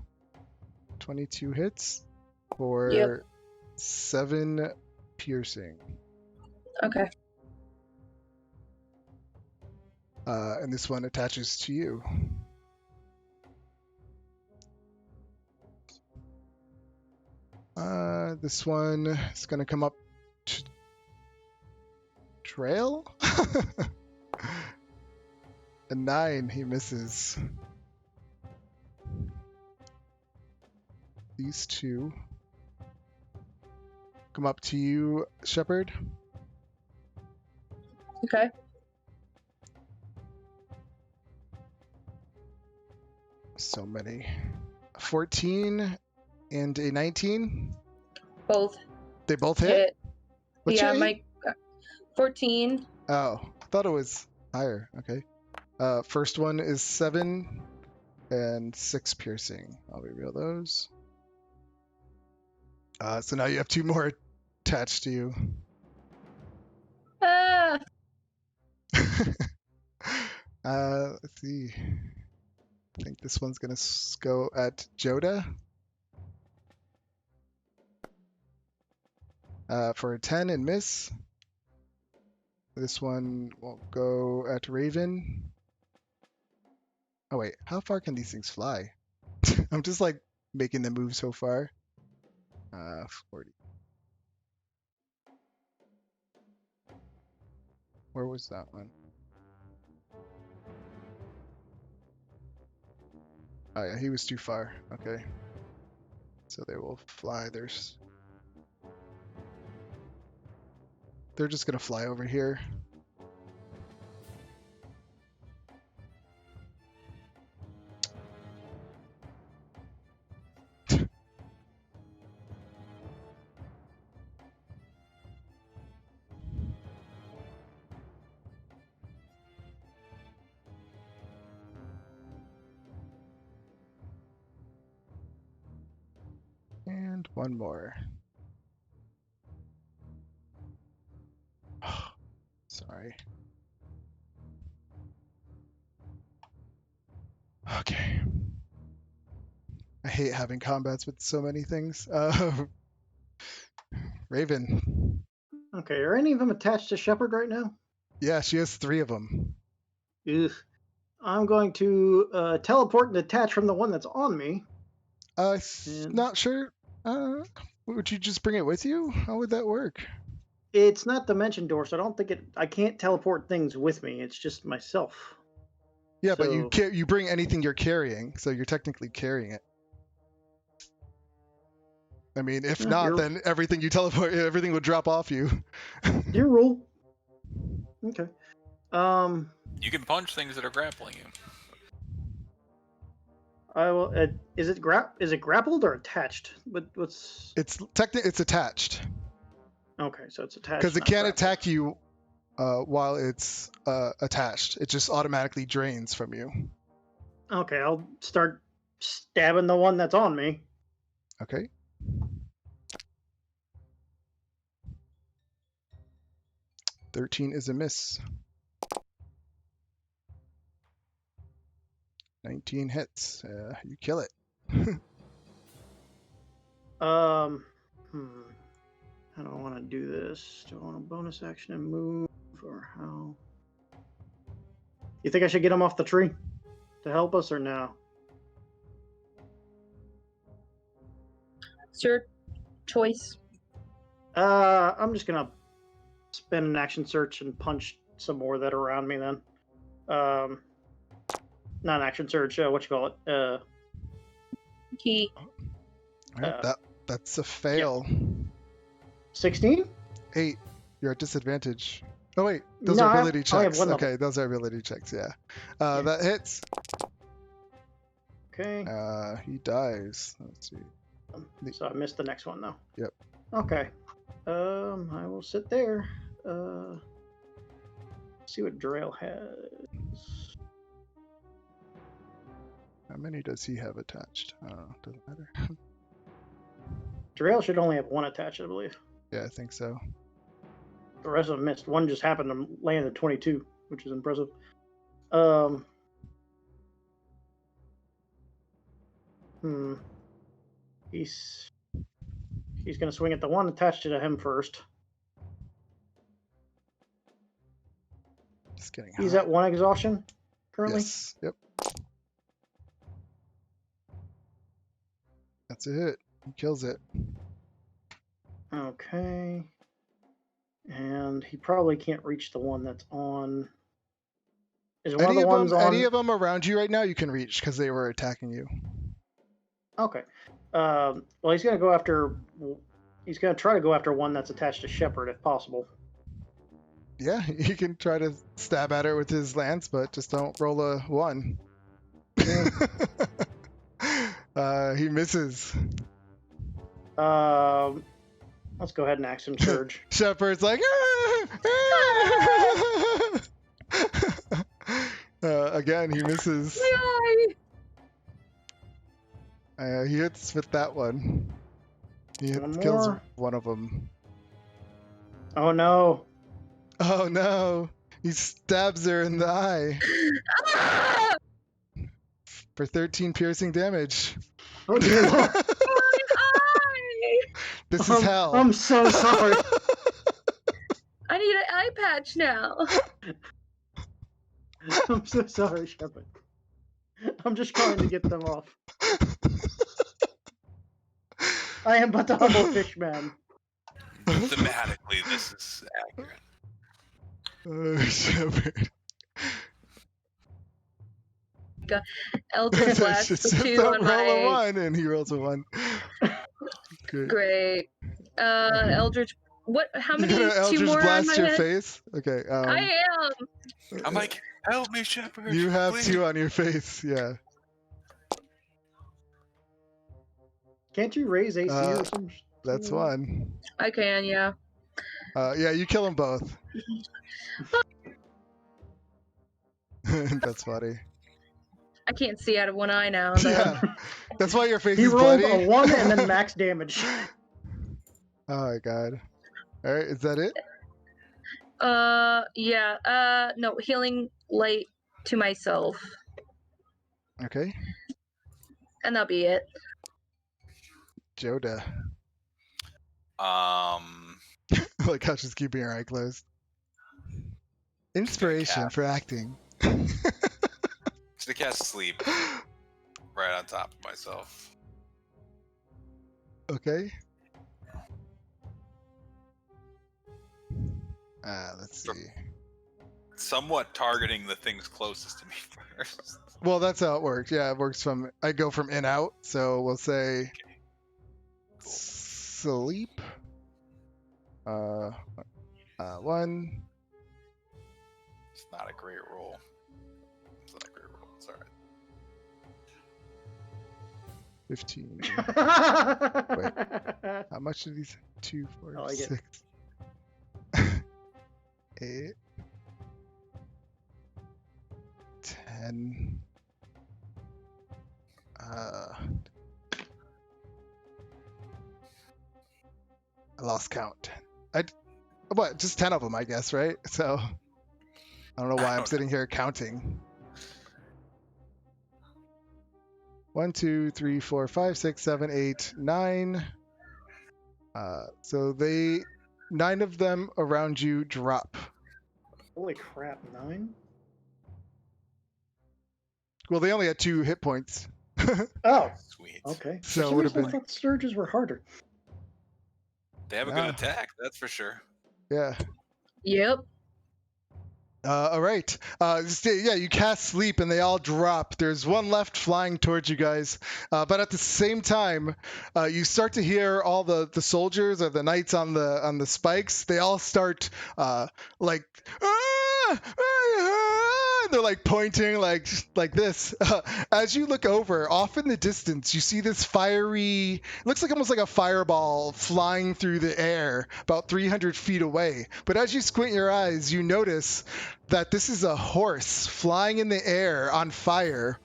22 hits for Yep. 7 piercing. Okay. And this one attaches to you. This one is going to come up to Trail. A 9, he misses. These two come up to you, Shepard. Okay. So many. 14 and a 19. Both They both hit? hit. What's Yeah, your my 14. Oh, I thought it was higher. Okay. First one is 7 and 6 piercing. I'll reveal those. So now you have 2 more attached to you. Ah! Let's see. I think this one's gonna go at Joda. For a 10 and miss. This one will go at Raven. Oh wait, how far can these things fly? I'm just like making them move so far. 40. Where was that one? Oh yeah, he was too far. Okay. So they will fly. They're just gonna fly over here. And one more. Sorry. Okay. I hate having combats with so many things. Raven. Okay, are any of them attached to Shepard right now? Yeah, she has 3 of them. Ugh. I'm going to teleport and detach from the one that's on me. And Not sure. Would you just bring it with you? How would that work? it's not dimension door, so I don't think I can't teleport things with me. It's just myself. Yeah, but you So- you bring anything you're carrying, so you're technically carrying it. I mean, if Yeah, not, then everything you teleport, everything would drop off you. Your rule. Okay. You can punch things that are grappling you. I will. Is it grappled or attached? What's? It's attached Okay, so it's attached. because it not can't grappled. attack you while it's attached. It just automatically drains from you. Okay, I'll start stabbing the one that's on me. Okay. $13 is a miss. 19 hits. You kill it. How do I want to do this? Do I want a bonus action and move, or how? You think I should get him off the tree to help us, or no? It's your choice. I'm just gonna spend an action search and punch some more that are around me then. Not an action search. What you call it? He. All right, that's a fail. 16. 8. You're at disadvantage. Oh wait, those No, are I have- ability I only have checks. one level. Okay, those are ability checks. Yeah. Yeah. That hits. Okay. He dies. Let's see. So I missed the next one though. Yep. Okay. I will sit there. See what Drail has. How many does he have attached? Doesn't matter. Drail should only have one attached, I believe. Yeah, I think so. The rest of them missed. One just happened to land at 22, which is impressive. He's gonna swing at the one attached to him first. Just getting He's hot. at 1 exhaustion currently. Yes. Yep. That's a hit. He kills it. Okay. And he probably can't reach the one that's on. Is one of the ones on? Any of them around you right now, you can reach because they were attacking you. Okay. Well, he's gonna go after. He's gonna try to go after one that's attached to Shepard if possible. Yeah, he can try to stab at her with his lance, but just don't roll a 1. He misses. Let's go ahead and action surge. Shepard's like, again, he misses. He hits with that one. He kills one of them. Oh no. Oh no. He stabs her in the eye. For 13 piercing damage. Oh dear Lord. This is hell. I'm so sorry. I need an eye patch now. I'm so sorry, Shepard. I'm just trying to get them off. I am but the humble fish man. Thematically, this is accurate. Shepard. Eldritch Blast Just for 2 don't on roll my... a 1, and he rolls a 1. Good. Great. Eldritch... What? How many? You're gonna 2 Eldritch more on blast my your head? face? Okay. I am! I'm like, help me, Shepard. You have please. 2 on your face, yeah. Can't you raise AC or something? That's 1. I can, yeah. Yeah, you kill them both. That's funny. I can't see out of one eye now. Though. Yeah, that's why your face He is rolled bloody. a 1 and then max damage. Oh my god. All right, is that it? Yeah. No, healing light to myself. Okay. And that'll be it. Joda. Like how she's keeping her eye closed. Inspiration for acting. Just to cast sleep right on top of myself. Okay. Let's see. Somewhat targeting the things closest to me first. Well, that's how it works. Yeah, it works from, I go from in out. So we'll say sleep. 1. It's not a great roll. It's not a great roll. It's alright. 15. Wait. How much are these? 2, 4, I like it. 6. 8. 10. I lost count. What? Just 10 of them, I guess, right? So I don't know why I'm sitting here counting. 1, 2, 3, 4, 5, 6, 7, 8, 9. So 9 of them around you drop. Holy crap, 9? Well, they only had 2 hit points. Oh, Sweet. okay. So For it would have some reason, I been, thought the surges were harder. They have a good attack, that's for sure. yeah. Yep. All right. Yeah, you cast sleep and they all drop. There's one left flying towards you guys. But at the same time, you start to hear all the soldiers or the knights on the spikes. They all start like, they're like pointing like this. As you look over, off in the distance, you see this fiery, looks like almost like a fireball flying through the air about 300 feet away. But as you squint your eyes, you notice that this is a horse flying in the air on fire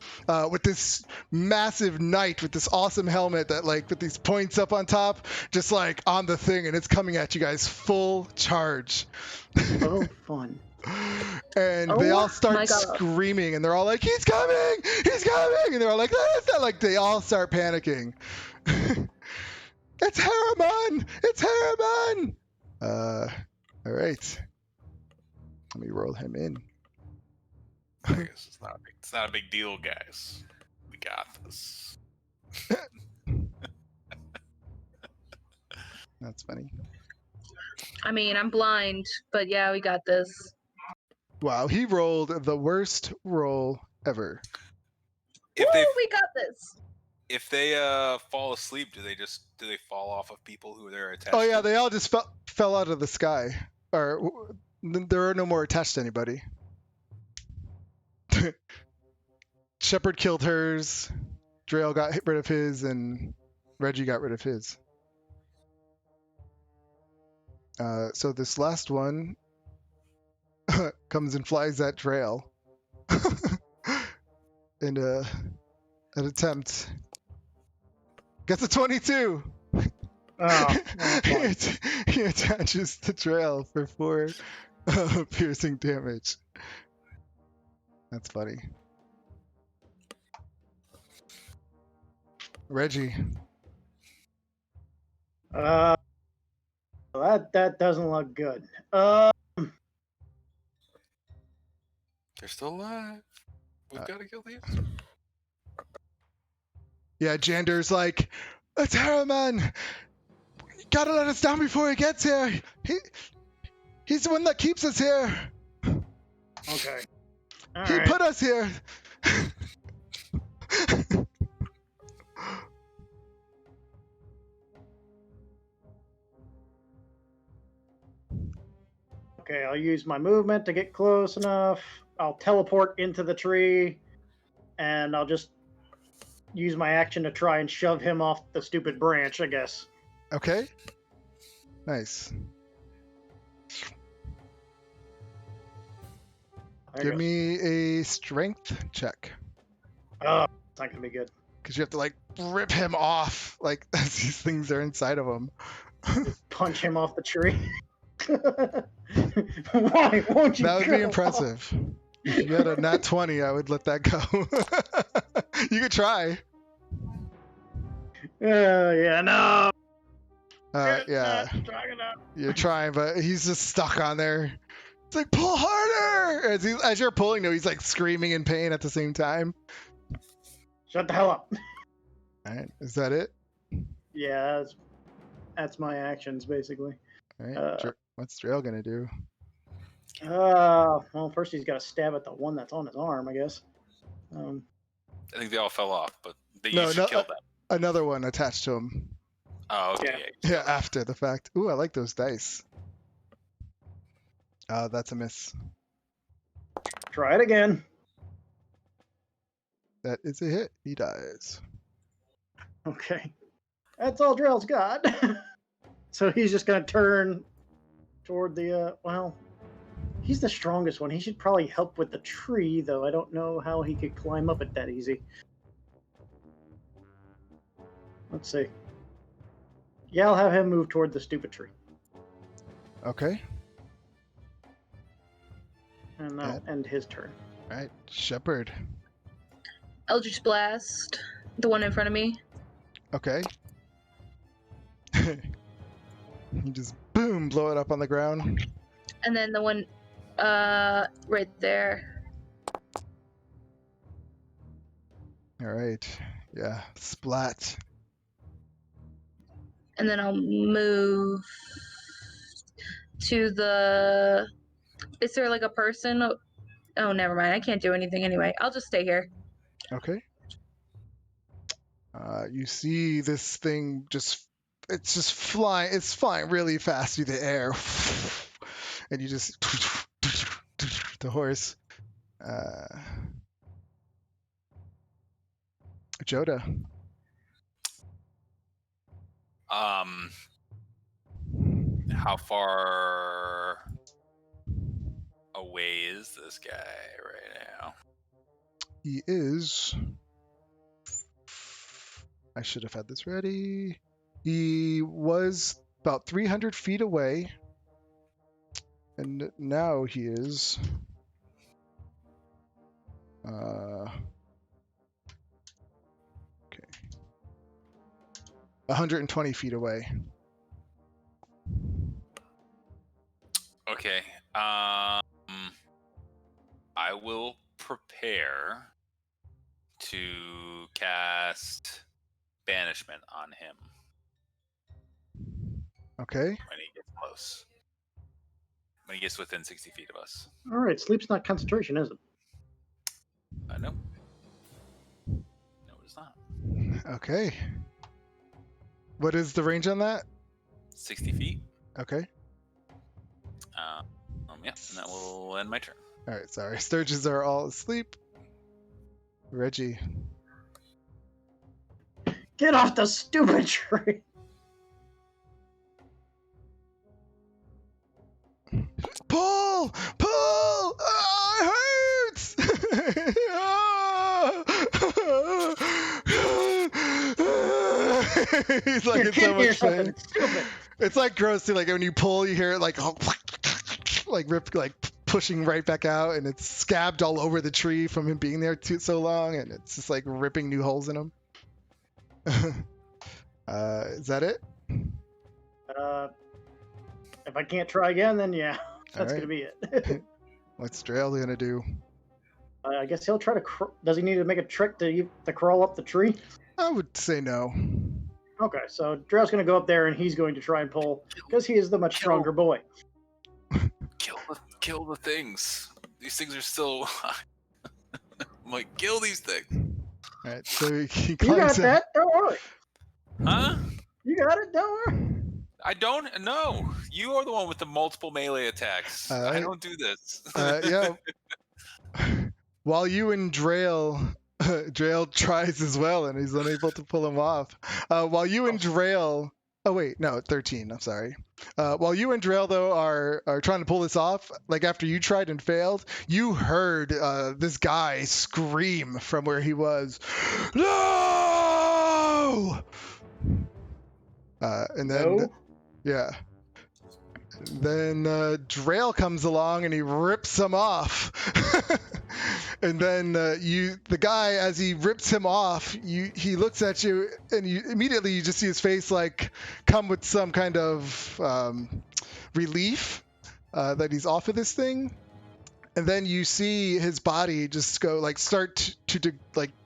with this massive knight with this awesome helmet that like with these points up on top, just like on the thing, and it's coming at you guys full charge. Oh, fun. And Oh they all my start God. screaming, and they're all like, "He's coming! He's coming!" And they're all like, "That!" Like they all start panicking. It's Harriman! It's Harriman! All right. Let me roll him in. Guys, it's not a big deal, guys. We got this. That's funny. I mean, I'm blind, but yeah, we got this. Wow, he rolled the worst roll ever. If Woo, they we got this. if they fall asleep, do they fall off of people who they're attached Oh yeah, to? they all just fell out of the sky. Or there are no more attached to anybody. Shepard killed hers. Drail got rid of his, and Reggie got rid of his. So this last one comes and flies at Drail. In an attempt. Gets a 22. Oh, He attaches to Drail for 4 piercing damage. That's funny. Reggie. that doesn't look good. They're still alive. We've got to kill these. Yeah, Jander's like, "It's Harriman! You gotta let us down before he gets here! He's the one that keeps us here! Okay. All He right. put us here!" Okay, I'll use my movement to get close enough. I'll teleport into the tree, and I'll just use my action to try and shove him off the stupid branch, I guess. Okay. Nice. There Give goes. me a strength check. Oh, it's not gonna be good. Because you have to, like, rip him off, like, as these things are inside of him. Punch him off the tree. Why won't you? That would go be impressive. If you had a nat 20, I would let that go. You could try. Yeah, no. Yeah, Not strong enough. you're trying, but he's just stuck on there. It's like, pull harder! As you're pulling, though, he's like screaming in pain at the same time. Shut the hell up. All right, is that it? Yeah, that's my actions basically. All right, what's Drail gonna do? Well, first he's got to stab at the one that's on his arm, I guess. I think they all fell off, but you No, should kill them. Another one attached to him. Oh, okay. Yeah. Yeah, after the fact. Ooh, I like those dice. That's a miss. Try it again. That is a hit. He dies. Okay. That's all Drell's got. So he's just going to turn toward the, well, he's the strongest one. He should probably help with the tree, though. I don't know how he could climb up it that easy. Let's see. Yeah, I'll have him move toward the stupid tree. Okay. And that'll end his turn. All right, Shepard. Eldritch Blast, the one in front of me. Okay. You just boom, blow it up on the ground. And then the one right there. All right. Yeah, splat. And then I'll move to the... Is there like a person? Oh, never mind. I can't do anything anyway. I'll just stay here. Okay. You see this thing it's just flying. It's flying really fast through the air. And you just, the horse. Joda. How far away is this guy right now? He is. I should have had this ready. He was about 300 feet away. And now he is 120 feet away. Okay. I will prepare to cast banishment on him Okay. when he gets close. When he gets within 60 feet of us. All right, sleep's not concentration, is it? No. No, it's not. Okay. What is the range on that? 60 feet. Okay. Yeah, and that will end my turn. All right. Sorry. Sturges are all asleep. Reggie. Get off the stupid tree! Pull! Pull! Ah, it hurts! He's like You're in so kidding much yourself. pain. It's stupid. It's like gross too. Like when you pull, you hear it like like rip, like pushing right back out, and it's scabbed all over the tree from him being there so long, and it's just like ripping new holes in him. Is that it? If I can't try again, then yeah, that's All gonna right. be it. What's Drail gonna do? I guess he'll try to. Does he need to make a trick to crawl up the tree? I would say no. Okay, so Drell's gonna go up there and he's going to try and pull because he is the much stronger boy. Kill the things. These things are still. I'm like, kill these things. All right, so he You climbs got out. that? Don't worry. Huh? You got it. Don't worry. I don't know. You are the one with the multiple melee attacks. I don't do this. Yeah. While you and Drail tries as well, and he's unable to pull him off. While you and Drail, oh wait, no, 13. I'm sorry. While you and Drail though are trying to pull this off, like after you tried and failed, you heard this guy scream from where he was, "No!" And then No. yeah. Then Drail comes along and he rips him off. And then the guy, as he rips him off, he looks at you and you immediately just see his face like come with some kind of relief that he's off of this thing. And then you see his body just go like start to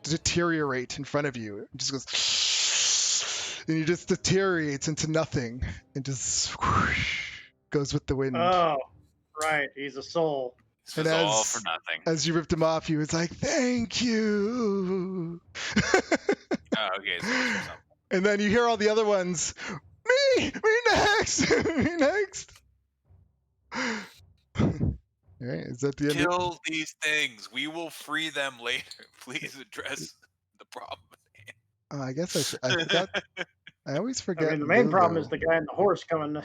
deteriorate in front of you. It just goes, and he just deteriorates into nothing and just whoosh, goes with the wind. Oh, right. He's a soul. This was all for nothing. As you ripped him off, he was like, "Thank you." Oh, okay. So something. And then you hear all the other ones. Me next, me next. All right, is that the end? Kill these things. We will free them later. Please address the problem. I guess I should. I forgot. I always forget. I mean, the main problem Lulu. is the guy in the horse coming.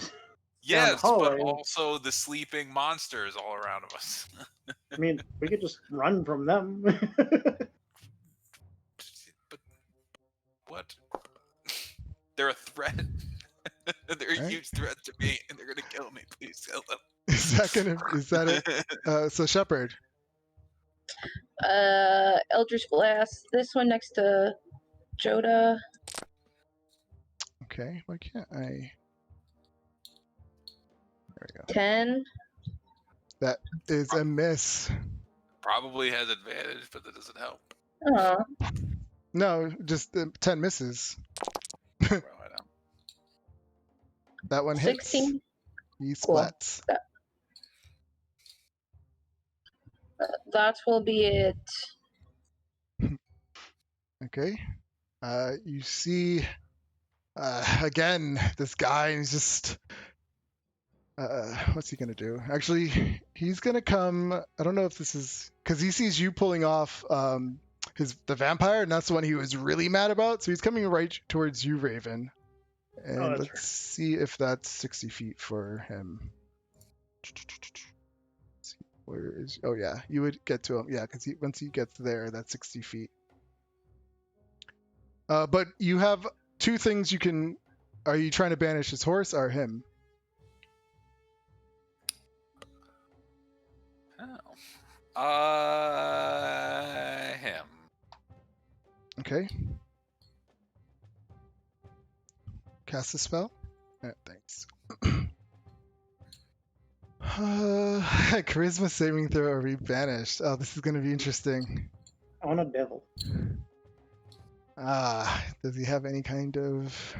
Yes, hallway. but also the sleeping monsters all around us. I mean, we could just run from them. But what? They're a threat. They're a Right. huge threat to me, and they're gonna kill me. Please kill them. Is that it? So Shepard. Eldritch Blast. This one next to Joda. Okay, why can't I? There we go. 10. That is a miss. Probably has advantage, but that doesn't help. Oh. No, just 10 misses. Well, I know. That one hits. 16. He Cool. splats. That will be it. Okay. You see again this guy, and he's just what's he gonna do? Actually, he's gonna come. I don't know if this is because he sees you pulling off the vampire, and that's the one he was really mad about. So he's coming right towards you, Raven. And that's let's fair. see if that's 60 feet for him. Where is? Oh yeah, you would get to him. Yeah, because once he gets there, that's 60 feet. But you have two things you can. Are you trying to banish his horse or him? Him. Okay. Cast a spell. Thanks. Charisma saving throw or be banished. Oh, this is going to be interesting. On a devil. Does he have any kind of...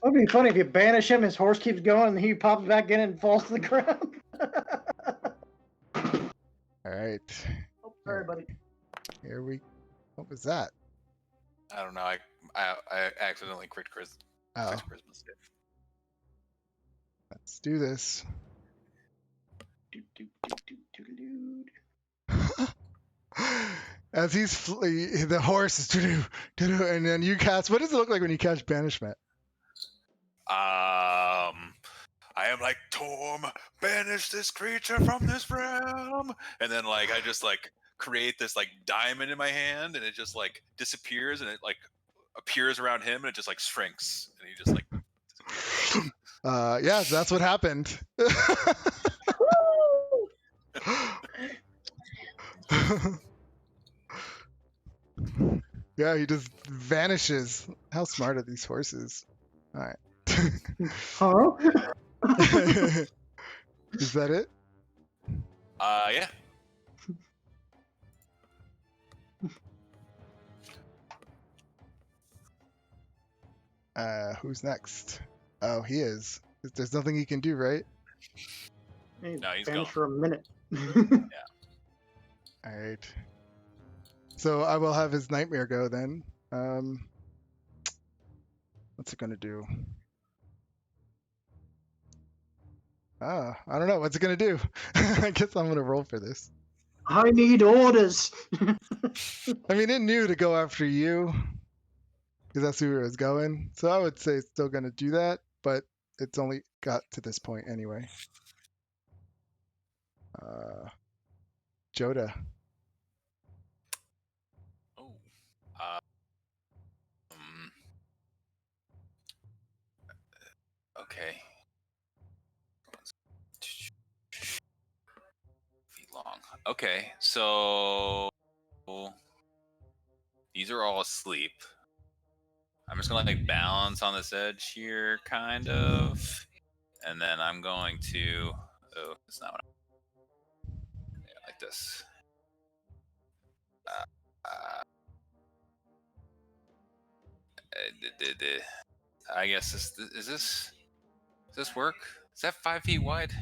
It'd be funny if you banish him, his horse keeps going, and he pops back in and falls to the ground. All right. Oh, sorry, buddy. Here we... What was that? I don't know. I accidentally crit charisma. Oh, Save. let's do this. As he's the horse is and then you cast. What does it look like when you cast banishment? I am like Torm, banish this creature from this realm, and then like I just like create this like diamond in my hand, and it just like disappears, and it like appears around him, and it just like shrinks, and he just like disappears. Yeah, that's what happened. Yeah, he just vanishes. How smart are these horses? All right. Huh? Is that it? Yeah. Who's next? Oh, he is. There's nothing he can do, right? Hey, No, he's vanished gone. for a minute. All right. So I will have his nightmare go then. What's it gonna do? I don't know. What's it gonna do? I guess I'm gonna roll for this. I need orders. I mean, it knew to go after you because that's where it was going. So I would say it's still gonna do that, but it's only got to this point anyway. Joda. Oh. Okay. Feet long. Okay, so these are all asleep. I'm just gonna like balance on this edge here, kind of, and then I'm going to. Oh, it's not what yeah, like this. I guess does this work? Is that 5 feet wide?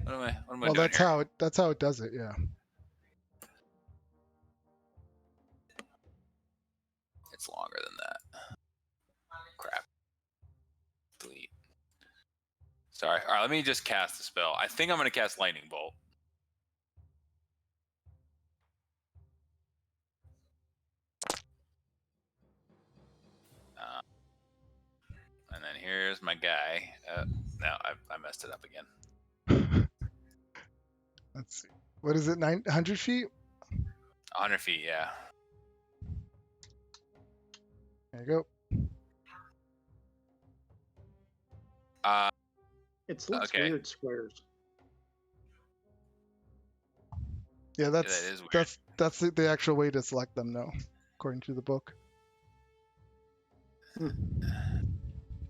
What am I Well, doing here? that's how it does it. Yeah. It's longer than that. Crap. Delete. Sorry. All right, let me just cast the spell. I think I'm going to cast Lightning Bolt. And then here's my guy. No, I messed it up again. Let's see. What is it? 900 feet? 100 feet, yeah. There you go. It looks Okay. weird squares. Yeah, that is weird. that's the actual way to select them, though, according to the book.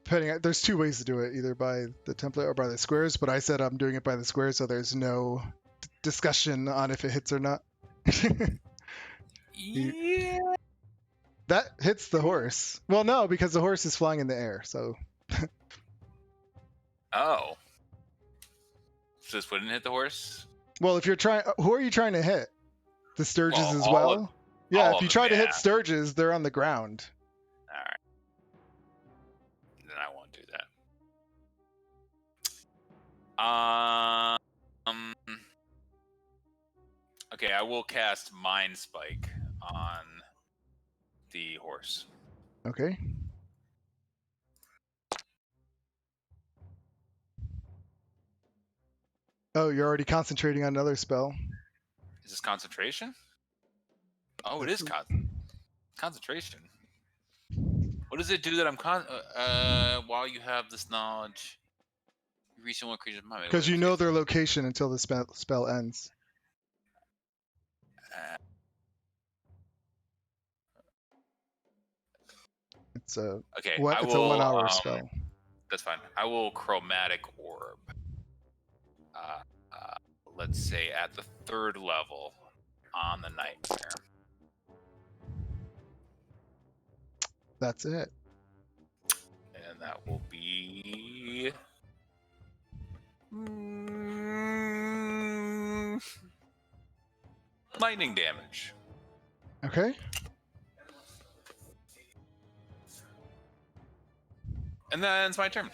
There's two ways to do it, either by the template or by the squares. But I said I'm doing it by the squares, so there's no discussion on if it hits or not. Yeah. That hits the horse. Well, no, because the horse is flying in the air. So. Oh. So this wouldn't hit the horse? Well, if you're trying, who are you trying to hit? The Sturges Well, as all well. of- Yeah, all if you of try them, to yeah. hit Sturges, they're on the ground. All right. Then I won't do that. Okay, I will cast Mind Spike on the horse. Okay. Oh, you're already concentrating on another spell. Is this concentration? Oh, it is concentration. What does it do that I'm while you have this knowledge? You reach one creature's mind. Because you know their location until the spell ends. It's a Okay, what? I It's a will. 1 hour spell. That's fine. I will chromatic orb. Let's say at the 3rd level on the nightmare. That's it. And that will be lightning damage. Okay. And then it's my turn.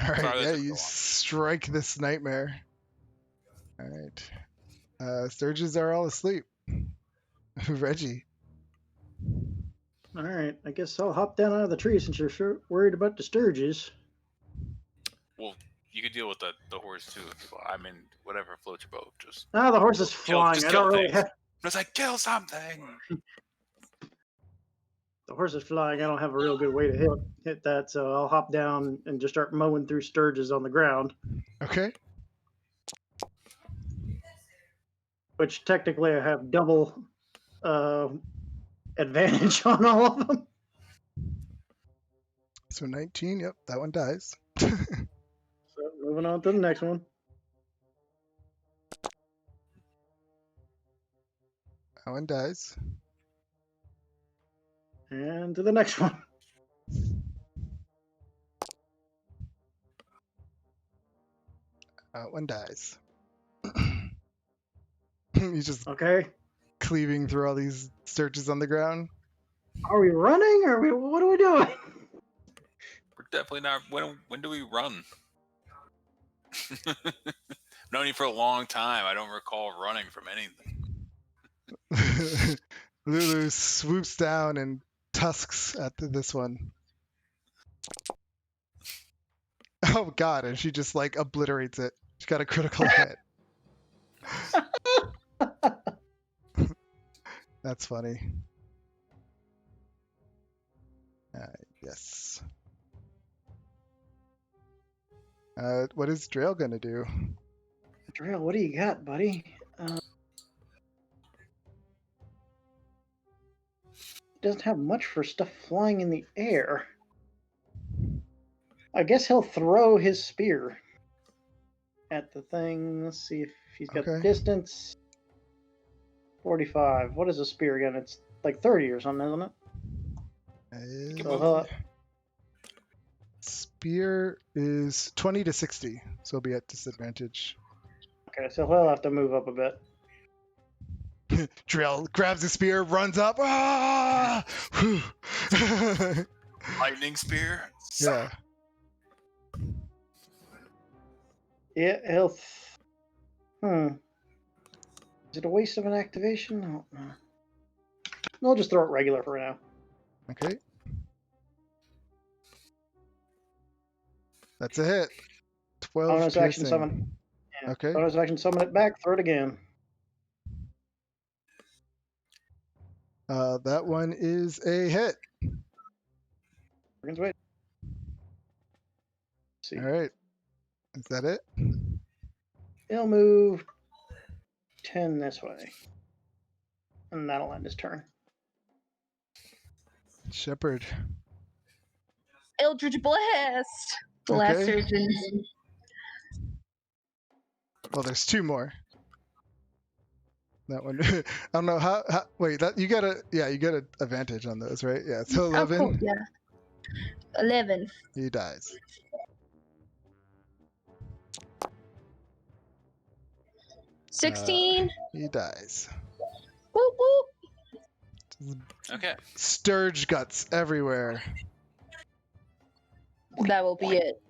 All right. Sorry, that Yeah, took you so long. strike this nightmare. All right. Sturges are all asleep. Reggie. All right, I guess I'll hop down out of the tree since you're sure worried about the Sturges. Well, you could deal with the horse too. I mean, whatever floats your boat. Just Ah, the horse is kill, flying. just I kill don't really things. have. It's like kill something. The horse is flying. I don't have a real good way to hit that, so I'll hop down and just start mowing through Sturges on the ground. Okay. Which technically I have double advantage on all of them. So 19. Yep, that one dies. So moving on to the next one. That one dies. And to the next one. That one dies. He's just Okay. cleaving through all these Sturges on the ground. Are we running or what are we doing? We're definitely not. When do we run? Known you for a long time. I don't recall running from anything. Lulu swoops down and tusks at this one. Oh god, and she just like obliterates it. She got a critical hit. That's funny. Yes. What is Drail gonna do? Drill, what do you got, buddy? Doesn't have much for stuff flying in the air. I guess he'll throw his spear at the thing. Let's see if he's got the Okay. distance. 45. What is a spear again? It's like 30 or something, isn't it? So, Spear is 20 to 60, so it'll be at disadvantage. okay, so he'll have to move up a bit. Drill grabs his spear, runs up. Ah! Lightning spear. Yeah. Yeah, he'll. Is it a waste of an activation? No. I'll just throw it regular for now. Okay. That's a hit. 12 Bonus action piercing. summon. Yeah. Okay. Bonus action summon it back, throw it again. That one is a hit. Wait. Let's see. All right. Is that it? He'll move 10 this way. And that'll end his turn. Shepherd. Eldritch Blast! Blast Okay. surgeons. Well, there's two more. That one. I don't know how. Wait, that you got an advantage on those, right? Yeah. So 11. Oh, cool. Yeah. 11. He dies. 16. He dies. Whoop whoop. Okay. Sturge guts everywhere. That will be it.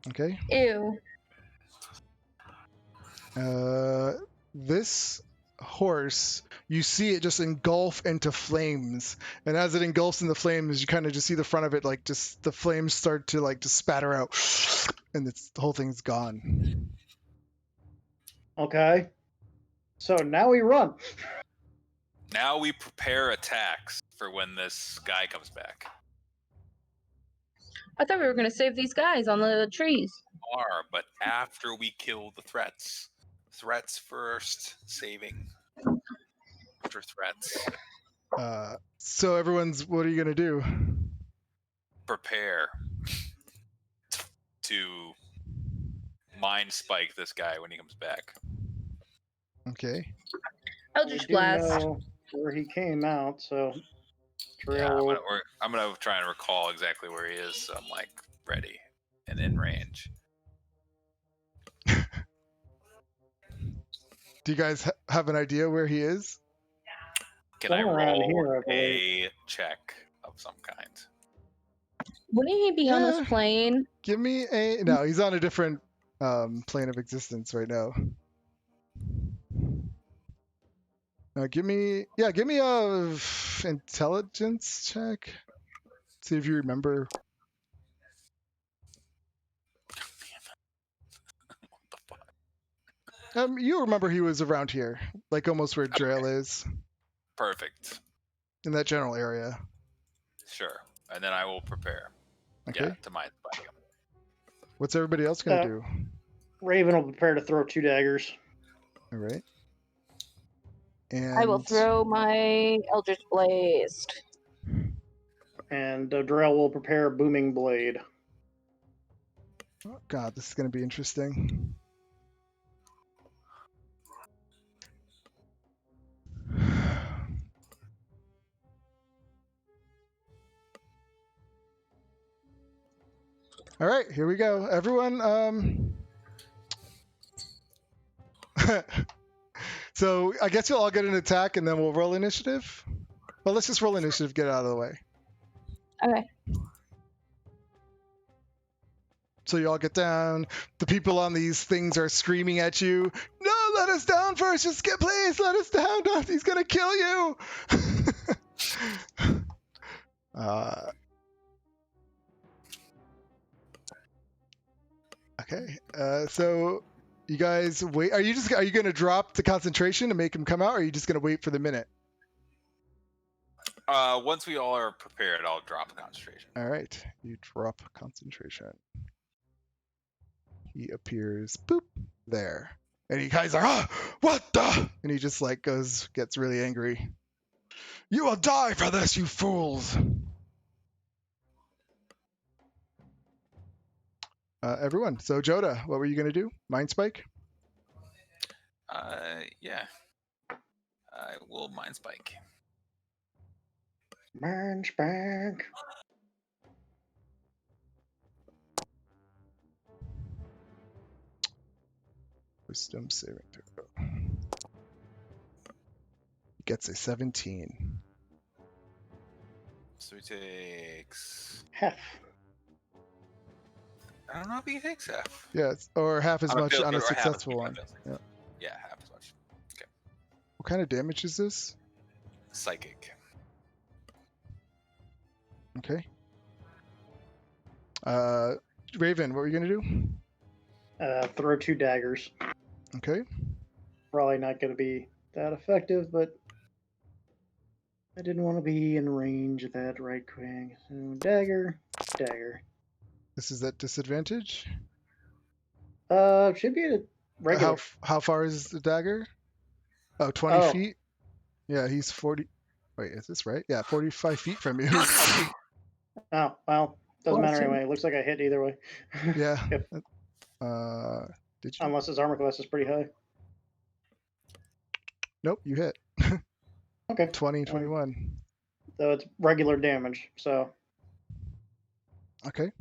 Okay. Ew. This horse, you see it just engulf into flames, and as it engulfs in the flames, you kind of just see the front of it, like just the flames start to like just spatter out, and the whole thing's gone. Okay. So now we run. Now we prepare attacks for when this guy comes back. I thought we were going to save these guys on the trees. But after we kill the threats. threats first. Saving after threats. So everyone's, what are you gonna do? Prepare to mind spike this guy when he comes back. Okay. We Eldritch do Blast. know where he came out, so Yeah, Trail. I'm gonna try and recall exactly where he is, so I'm like ready and in range. Do you guys have an idea where he is? Can I Somewhere around roll here, I believe. a check of some kind? Wouldn't he be on this Yeah. plane? Give me a. No, he's on a different plane of existence right now. Give me a intelligence check. See if you remember. You remember he was around here, like almost where Drail is, Perfect. in that general area. Sure. And then I will prepare. Okay. Yeah, to mind spike him. What's everybody else gonna Uh, do? Raven will prepare to throw 2 daggers. All right. And I will throw my Eldritch Blast. And Drell will prepare a booming blade. Oh, God, this is gonna be interesting. All right, here we go. Everyone, so I guess you'll all get an attack and then we'll roll initiative. Well, let's just roll initiative, get it out of the way. Okay. So you all get down. The people on these things are screaming at you. No, let us down first. Just please let us down. No, he's gonna kill you. Okay. So you guys wait. Are you gonna drop the concentration to make him come out, or are you just gonna wait for the minute? Once we all are prepared, I'll drop concentration. All right. You drop concentration. He appears, boop, there. And you guys are, what the? And he just like gets really angry. You will die for this, you fools. Everyone. So Joda, what were you gonna do? Mind spike? Yeah. I will mind spike. Man's back. Wisdom saving throw. Gets a 17. So he takes. Hef. I don't know if he takes half. Yeah, or half as On a much failed on a or half as successful much on one. a failed. Yeah. Yeah, half as much. What kind of damage is this? Psychic. Okay. Raven, what were you gonna do? Throw 2 daggers. Okay. Probably not going to be that effective, but I didn't want to be in range of that right quick. So dagger. This is at disadvantage. Should be a regular. How far is the dagger? Oh, 20 Oh. feet. Yeah, he's 40. Wait, is this right? Yeah, 45 feet from you. Oh, well, doesn't matter Awesome. anyway. It looks like I hit either way. Yeah. Yep. Did you? Unless his armor class is pretty high. Nope, you hit. Okay. 20, 21. So it's regular damage. So Okay.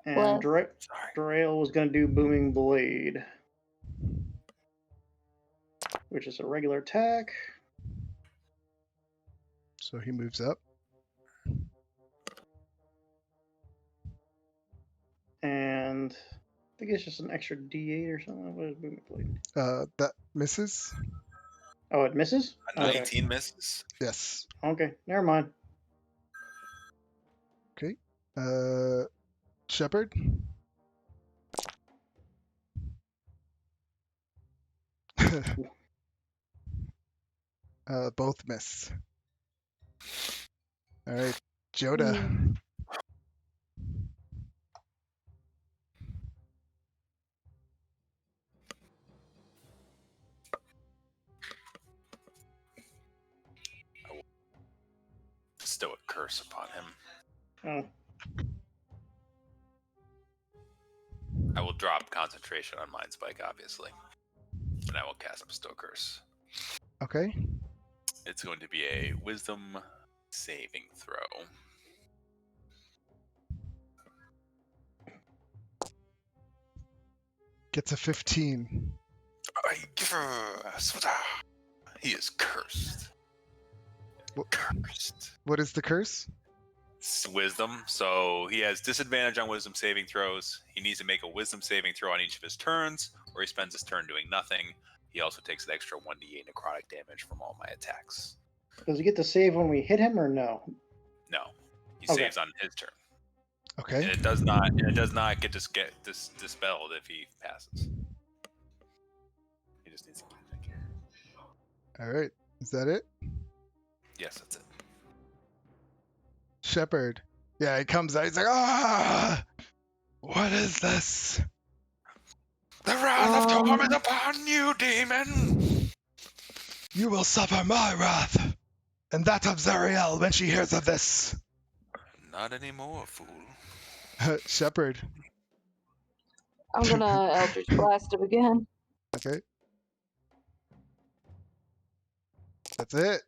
and Well. Drail was going to do booming blade, which is a regular attack. So he moves up. And I think it's just an extra D8 or something. What is booming blade? That misses. Oh, it misses? A 19 misses. Yes. Okay, never mind. Okay. Shepard. Both miss. All right, Joda. curse upon him. Oh. I will drop concentration on Mind Spike, obviously. And I will cast a bestow curse. Okay. It's going to be a wisdom saving throw. Gets a 15. He is cursed. Cursed. What is the curse? It's wisdom, so he has disadvantage on wisdom saving throws. He needs to make a wisdom saving throw on each of his turns, or he spends his turn doing nothing. He also takes an extra 1d8 necrotic damage from all my attacks. Does he get to save when we hit him or no? No, he Okay. saves on his turn. Okay. And it does not get dispelled if he passes. He just needs to keep thinking. All right. Is that it? Yes, that's it. Shepherd. Yeah, he comes out. He's like, ah! What is this? The wrath of Tom is upon you, demon! You will suffer my wrath, and that of Zariel when she hears of this. Not anymore, fool. Shepherd. I'm gonna Eldritch Blast him again. Okay. That's it.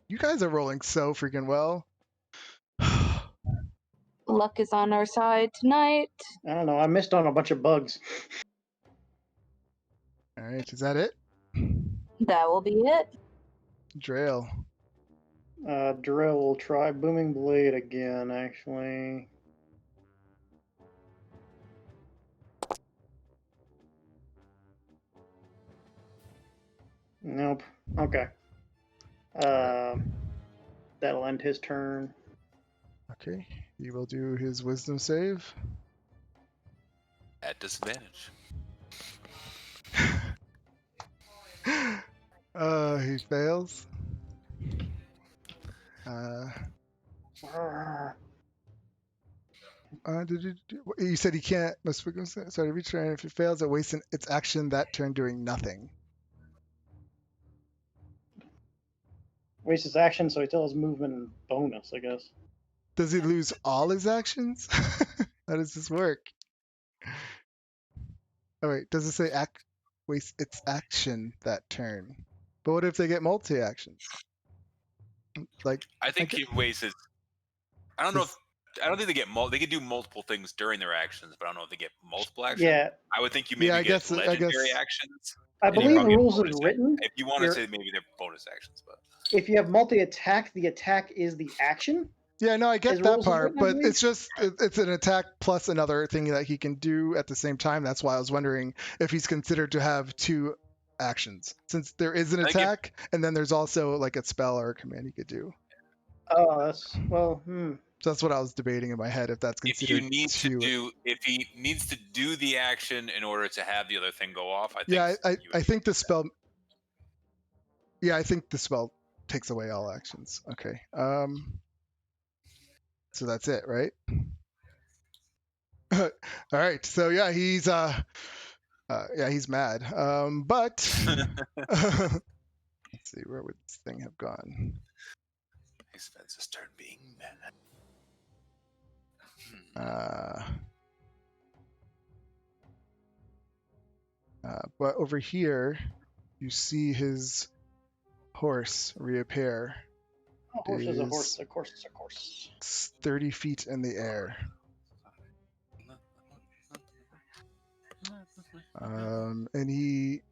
You guys are rolling so freaking well. Luck is on our side tonight. I don't know. I missed on a bunch of bugs. All right, is that it? That will be it. Drail. Drill will try Booming Blade again, actually. Nope. Okay. That'll end his turn. Okay, he will do his wisdom save. At disadvantage. He fails. You said he can't. Sorry, every turn if it fails, it wastes its action that turn doing nothing. Wastes his action, so he still has movement and bonus, I guess. Does he lose all his actions? How does this work? Oh wait, does it say waste its action that turn? But what if they get multi actions? Like I think he wastes his. I don't know if. I don't think they get they can do multiple things during their actions, but I don't know if they get multiple actions. Yeah. I would think you maybe get legendary actions. I and you believe the probably get rules bonus is written. If you want to say maybe they're bonus actions, but If you have multi-attack, the attack is the action. Yeah, no, I get His that rules is part, written, I but believe? it's just it's an attack plus another thing that he can do at the same time. That's why I was wondering if he's considered to have two actions, since there is an attack and then there's also like a spell or a command he could do. Oh, that's well. So that's what I was debating in my head, if that's considered. If he needs to do the action in order to have the other thing go off, I think. Yeah, I think the spell. Yeah, I think the spell takes away all actions. Okay. So that's it, right? All right. So yeah, he's he's mad. But let's see, where would this thing have gone? He spends his turn being mad. But over here, you see his horse reappear. A horse is a horse. A horse is a horse. It's 30 feet in the air. And he.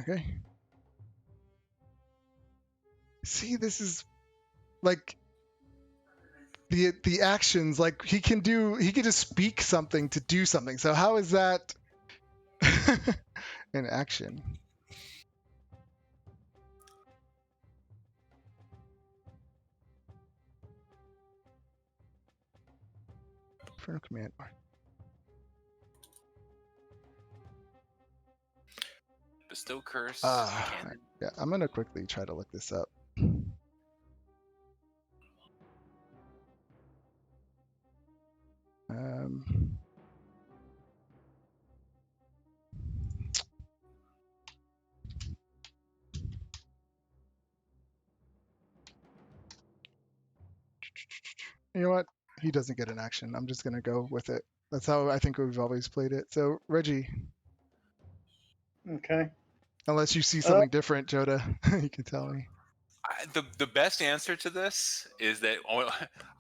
Okay. See, this is like the actions. Like he can just speak something to do something. So how is that an action? Infernal command. Bestow curse. Yeah, I'm gonna quickly try to look this up. You know what? He doesn't get an action. I'm just gonna go with it. That's how I think we've always played it. So Reggie, Okay. unless you see something different, Joda, you can tell me. The best answer to this is that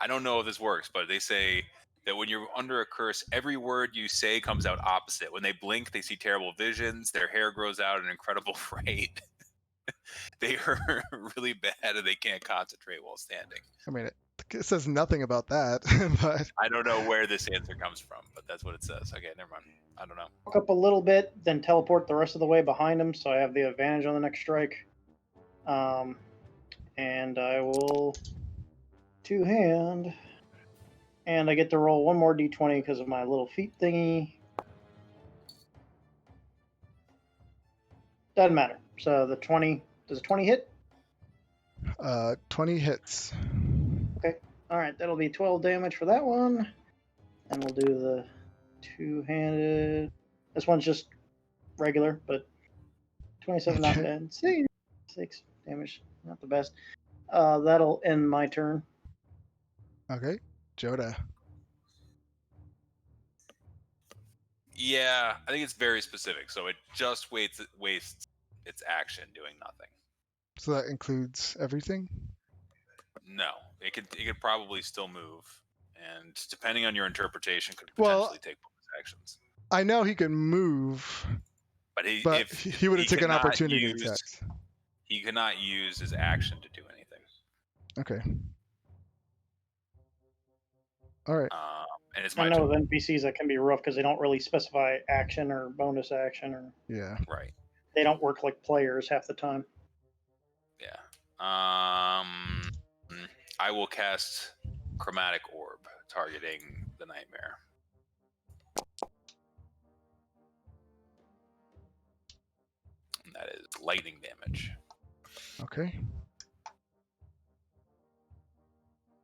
I don't know if this works, but they say that when you're under a curse, every word you say comes out opposite. When they blink, they see terrible visions. Their hair grows out at an incredible rate. They are really bad and they can't concentrate while standing. I mean, it says nothing about that, but I don't know where this answer comes from, but that's what it says. Okay, never mind. I don't know. Walk up a little bit, then teleport the rest of the way behind him, so I have the advantage on the next strike. And I will two-hand, and I get to roll one more d20 because of my little feet thingy. Doesn't matter. So the 20, does a 20 hit? 20 hits. All right, that'll be 12 damage for that one. And we'll do the two-handed. This one's just regular, but 27 not bad. 6 damage, not the best. That'll end my turn. Okay, Joda. Yeah, I think it's very specific. So it just wastes its action doing nothing. So that includes everything? No, it could probably still move, and depending on your interpretation, could Well, potentially take bonus actions. I know he can move, But but he would have taken opportunity attacks. He cannot use his action to do anything. Okay. All right. And it's my I know turn. with NPCs that can be rough because they don't really specify action or bonus action, or Yeah. Right. they don't work like players half the time. Yeah. I will cast Chromatic Orb, targeting the nightmare. And that is lightning damage. Okay.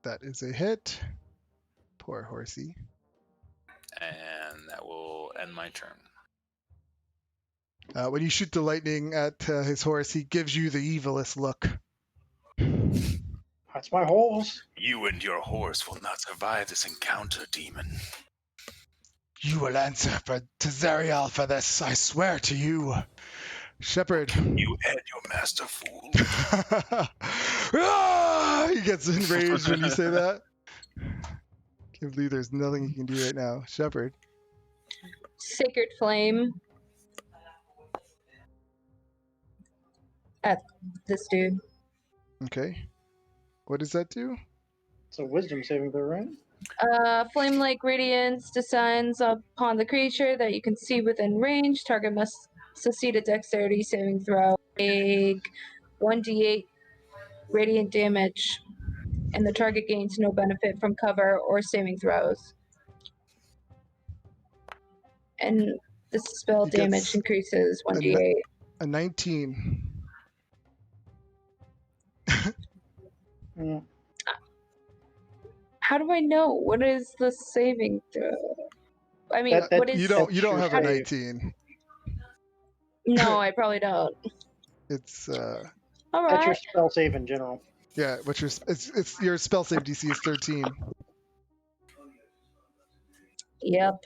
That is a hit. Poor horsey. And that will end my turn. When you shoot the lightning at his horse, he gives you the evilest look. That's my horse. You and your horse will not survive this encounter, demon. You will answer to Zariel for this, I swear to you. Shepherd. You and your master, fool. Ah! He gets enraged when you say that. Can't believe there's nothing he can do right now. Shepherd. Sacred Flame. At this dude. Okay. What does that do? It's a wisdom saving throw, right? Flame-like radiance descends upon the creature that you can see within range. Target must succeed a dexterity saving throw. Take 1d8 radiant damage, and the target gains no benefit from cover or saving throws. And the spell He damage gets increases 1d8. A 19. Yeah. How do I know? What is the saving throw? I mean, That- what is... You don't have a How do you- 19. No, I probably don't. It's All That's your right. spell save in general. yeah, it's your spell save DC is 13. Yep.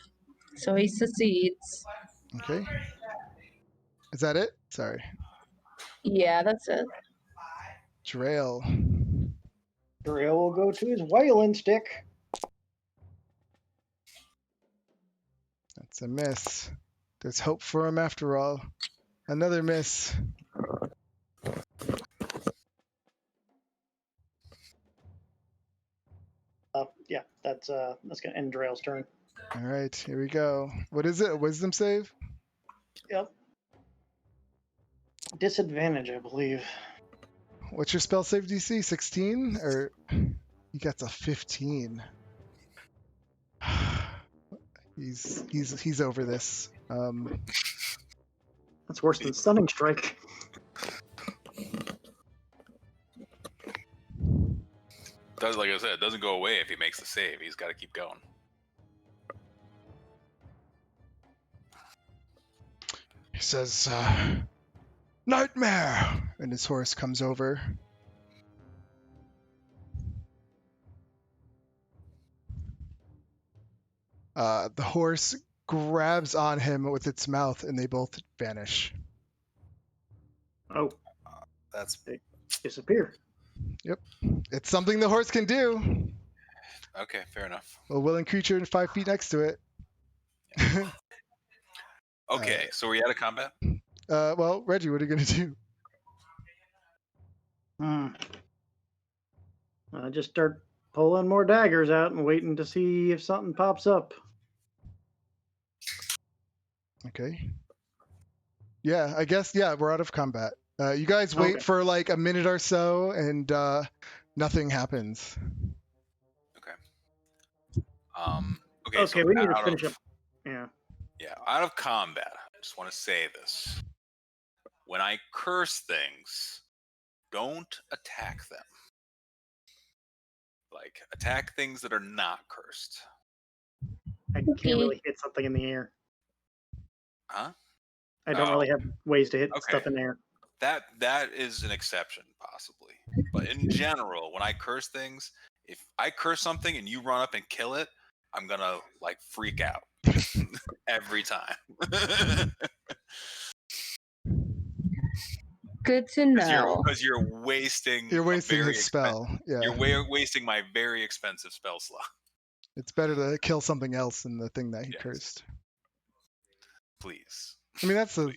So he succeeds. Okay. Is that it? Sorry. Yeah, that's it. Trail. Drill will go to his whaling stick. That's a miss. There's hope for him after all. Another miss. Yeah, that's gonna end Drail's turn. All right, here we go. What is it? A wisdom save? Yep. Disadvantage, I believe. What's your spell save DC? 16? Or he gets a 15. He's over this. That's worse than stunning strike. Like I said, it doesn't go away if he makes the save. He's got to keep going. He says, "Nightmare!" And his horse comes over. The horse grabs on him with its mouth, and they both vanish. Oh, That's they disappear. It's something the horse can do. okay. Fair enough. A willing creature 5 feet next to it. Okay, so we're out of combat. Well, Reggie, what are you gonna do? I just start pulling more daggers out and waiting to see if something pops up. Okay. Yeah, I guess. Yeah, we're out of combat. You guys wait Okay. for like a minute or so, and nothing happens. Okay. Okay, So we need to out finish of, up. Yeah. Yeah, out of combat. I just want to say this: when I curse things, don't attack them. Like attack things that are not cursed. I can't really hit something in the air. Huh? I don't really have ways to hit Okay. stuff in the air. That is an exception, possibly. But in general, when I curse things, if I curse something and you run up and kill it, I'm gonna like freak out every time. Good to know. Because you're wasting. You're wasting his spell. Yeah. You're wasting my very expensive spell slot. It's better to kill something else than the thing that he Yes. cursed. Please. I mean, that's a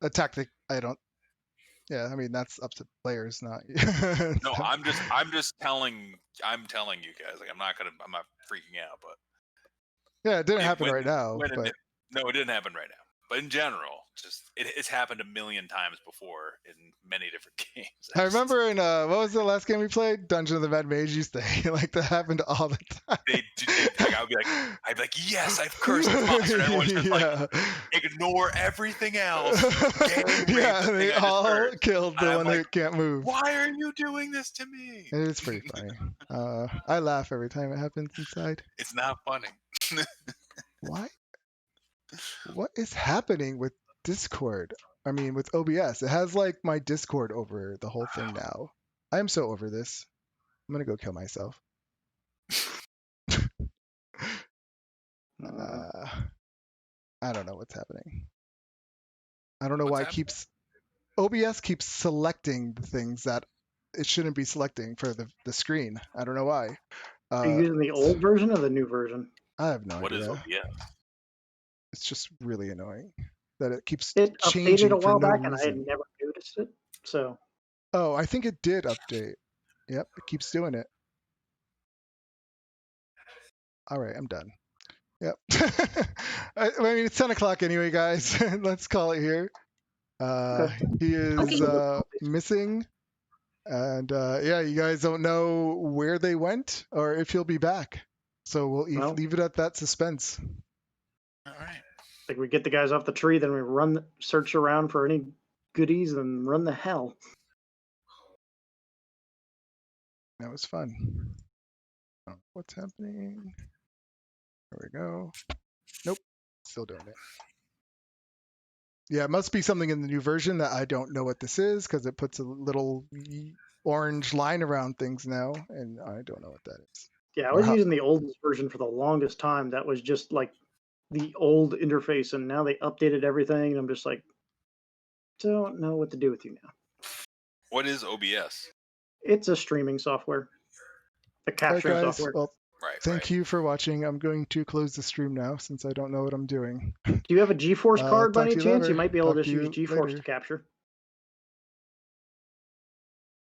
tactic. I don't. Yeah, I mean that's up to players, not. No, I'm just telling you guys. Like I'm not freaking out, but Yeah, it didn't happen right now. But no, it didn't happen right now. But in general, just it's happened a million times before in many different games. I remember in what was the last game we played? Dungeon of the Mad Mage used to like that happened all the time. Like, I'd be like, yes, I've cursed the monster. And everyone's just like, ignore everything else. Yeah, they all killed the one that can't move. Why are you doing this to me? It's pretty funny. I laugh every time it happens inside. It's not funny. Why? What is happening with Discord? I mean, with OBS, it has like my Discord over the whole thing now. I am so over this. I'm gonna go kill myself. I don't know what's happening. I don't know why OBS keeps selecting the things that it shouldn't be selecting for the screen. I don't know why. Are you using the old version or the new version? I have no idea. What is OBS? It's just really annoying that it keeps It changing updated a while for no back, and I had reason. never noticed it. So. Oh, I think it did update. Yep, it keeps doing it. All right, I'm done. Yep. I mean, it's 10 o'clock anyway, guys. Let's call it here. He is missing. And yeah, you guys don't know where they went or if he'll be back. So we'll leave it at that suspense. All right. Like we get the guys off the tree, then we search around for any goodies, and run the hell. That was fun. Oh, what's happening? There we go. Nope, still doing it. Yeah, it must be something in the new version that I don't know what this is because it puts a little orange line around things now, and I don't know what that is. Yeah, I was using the oldest version for the longest time. That was just like the old interface, and now they updated everything, and I'm just like, don't know what to do with you now. What is OBS? It's a streaming software. A capturing software. Well, thank you for watching. I'm going to close the stream now since I don't know what I'm doing. Do you have a GeForce card by any chance? Later. You might be able to just use GeForce to capture.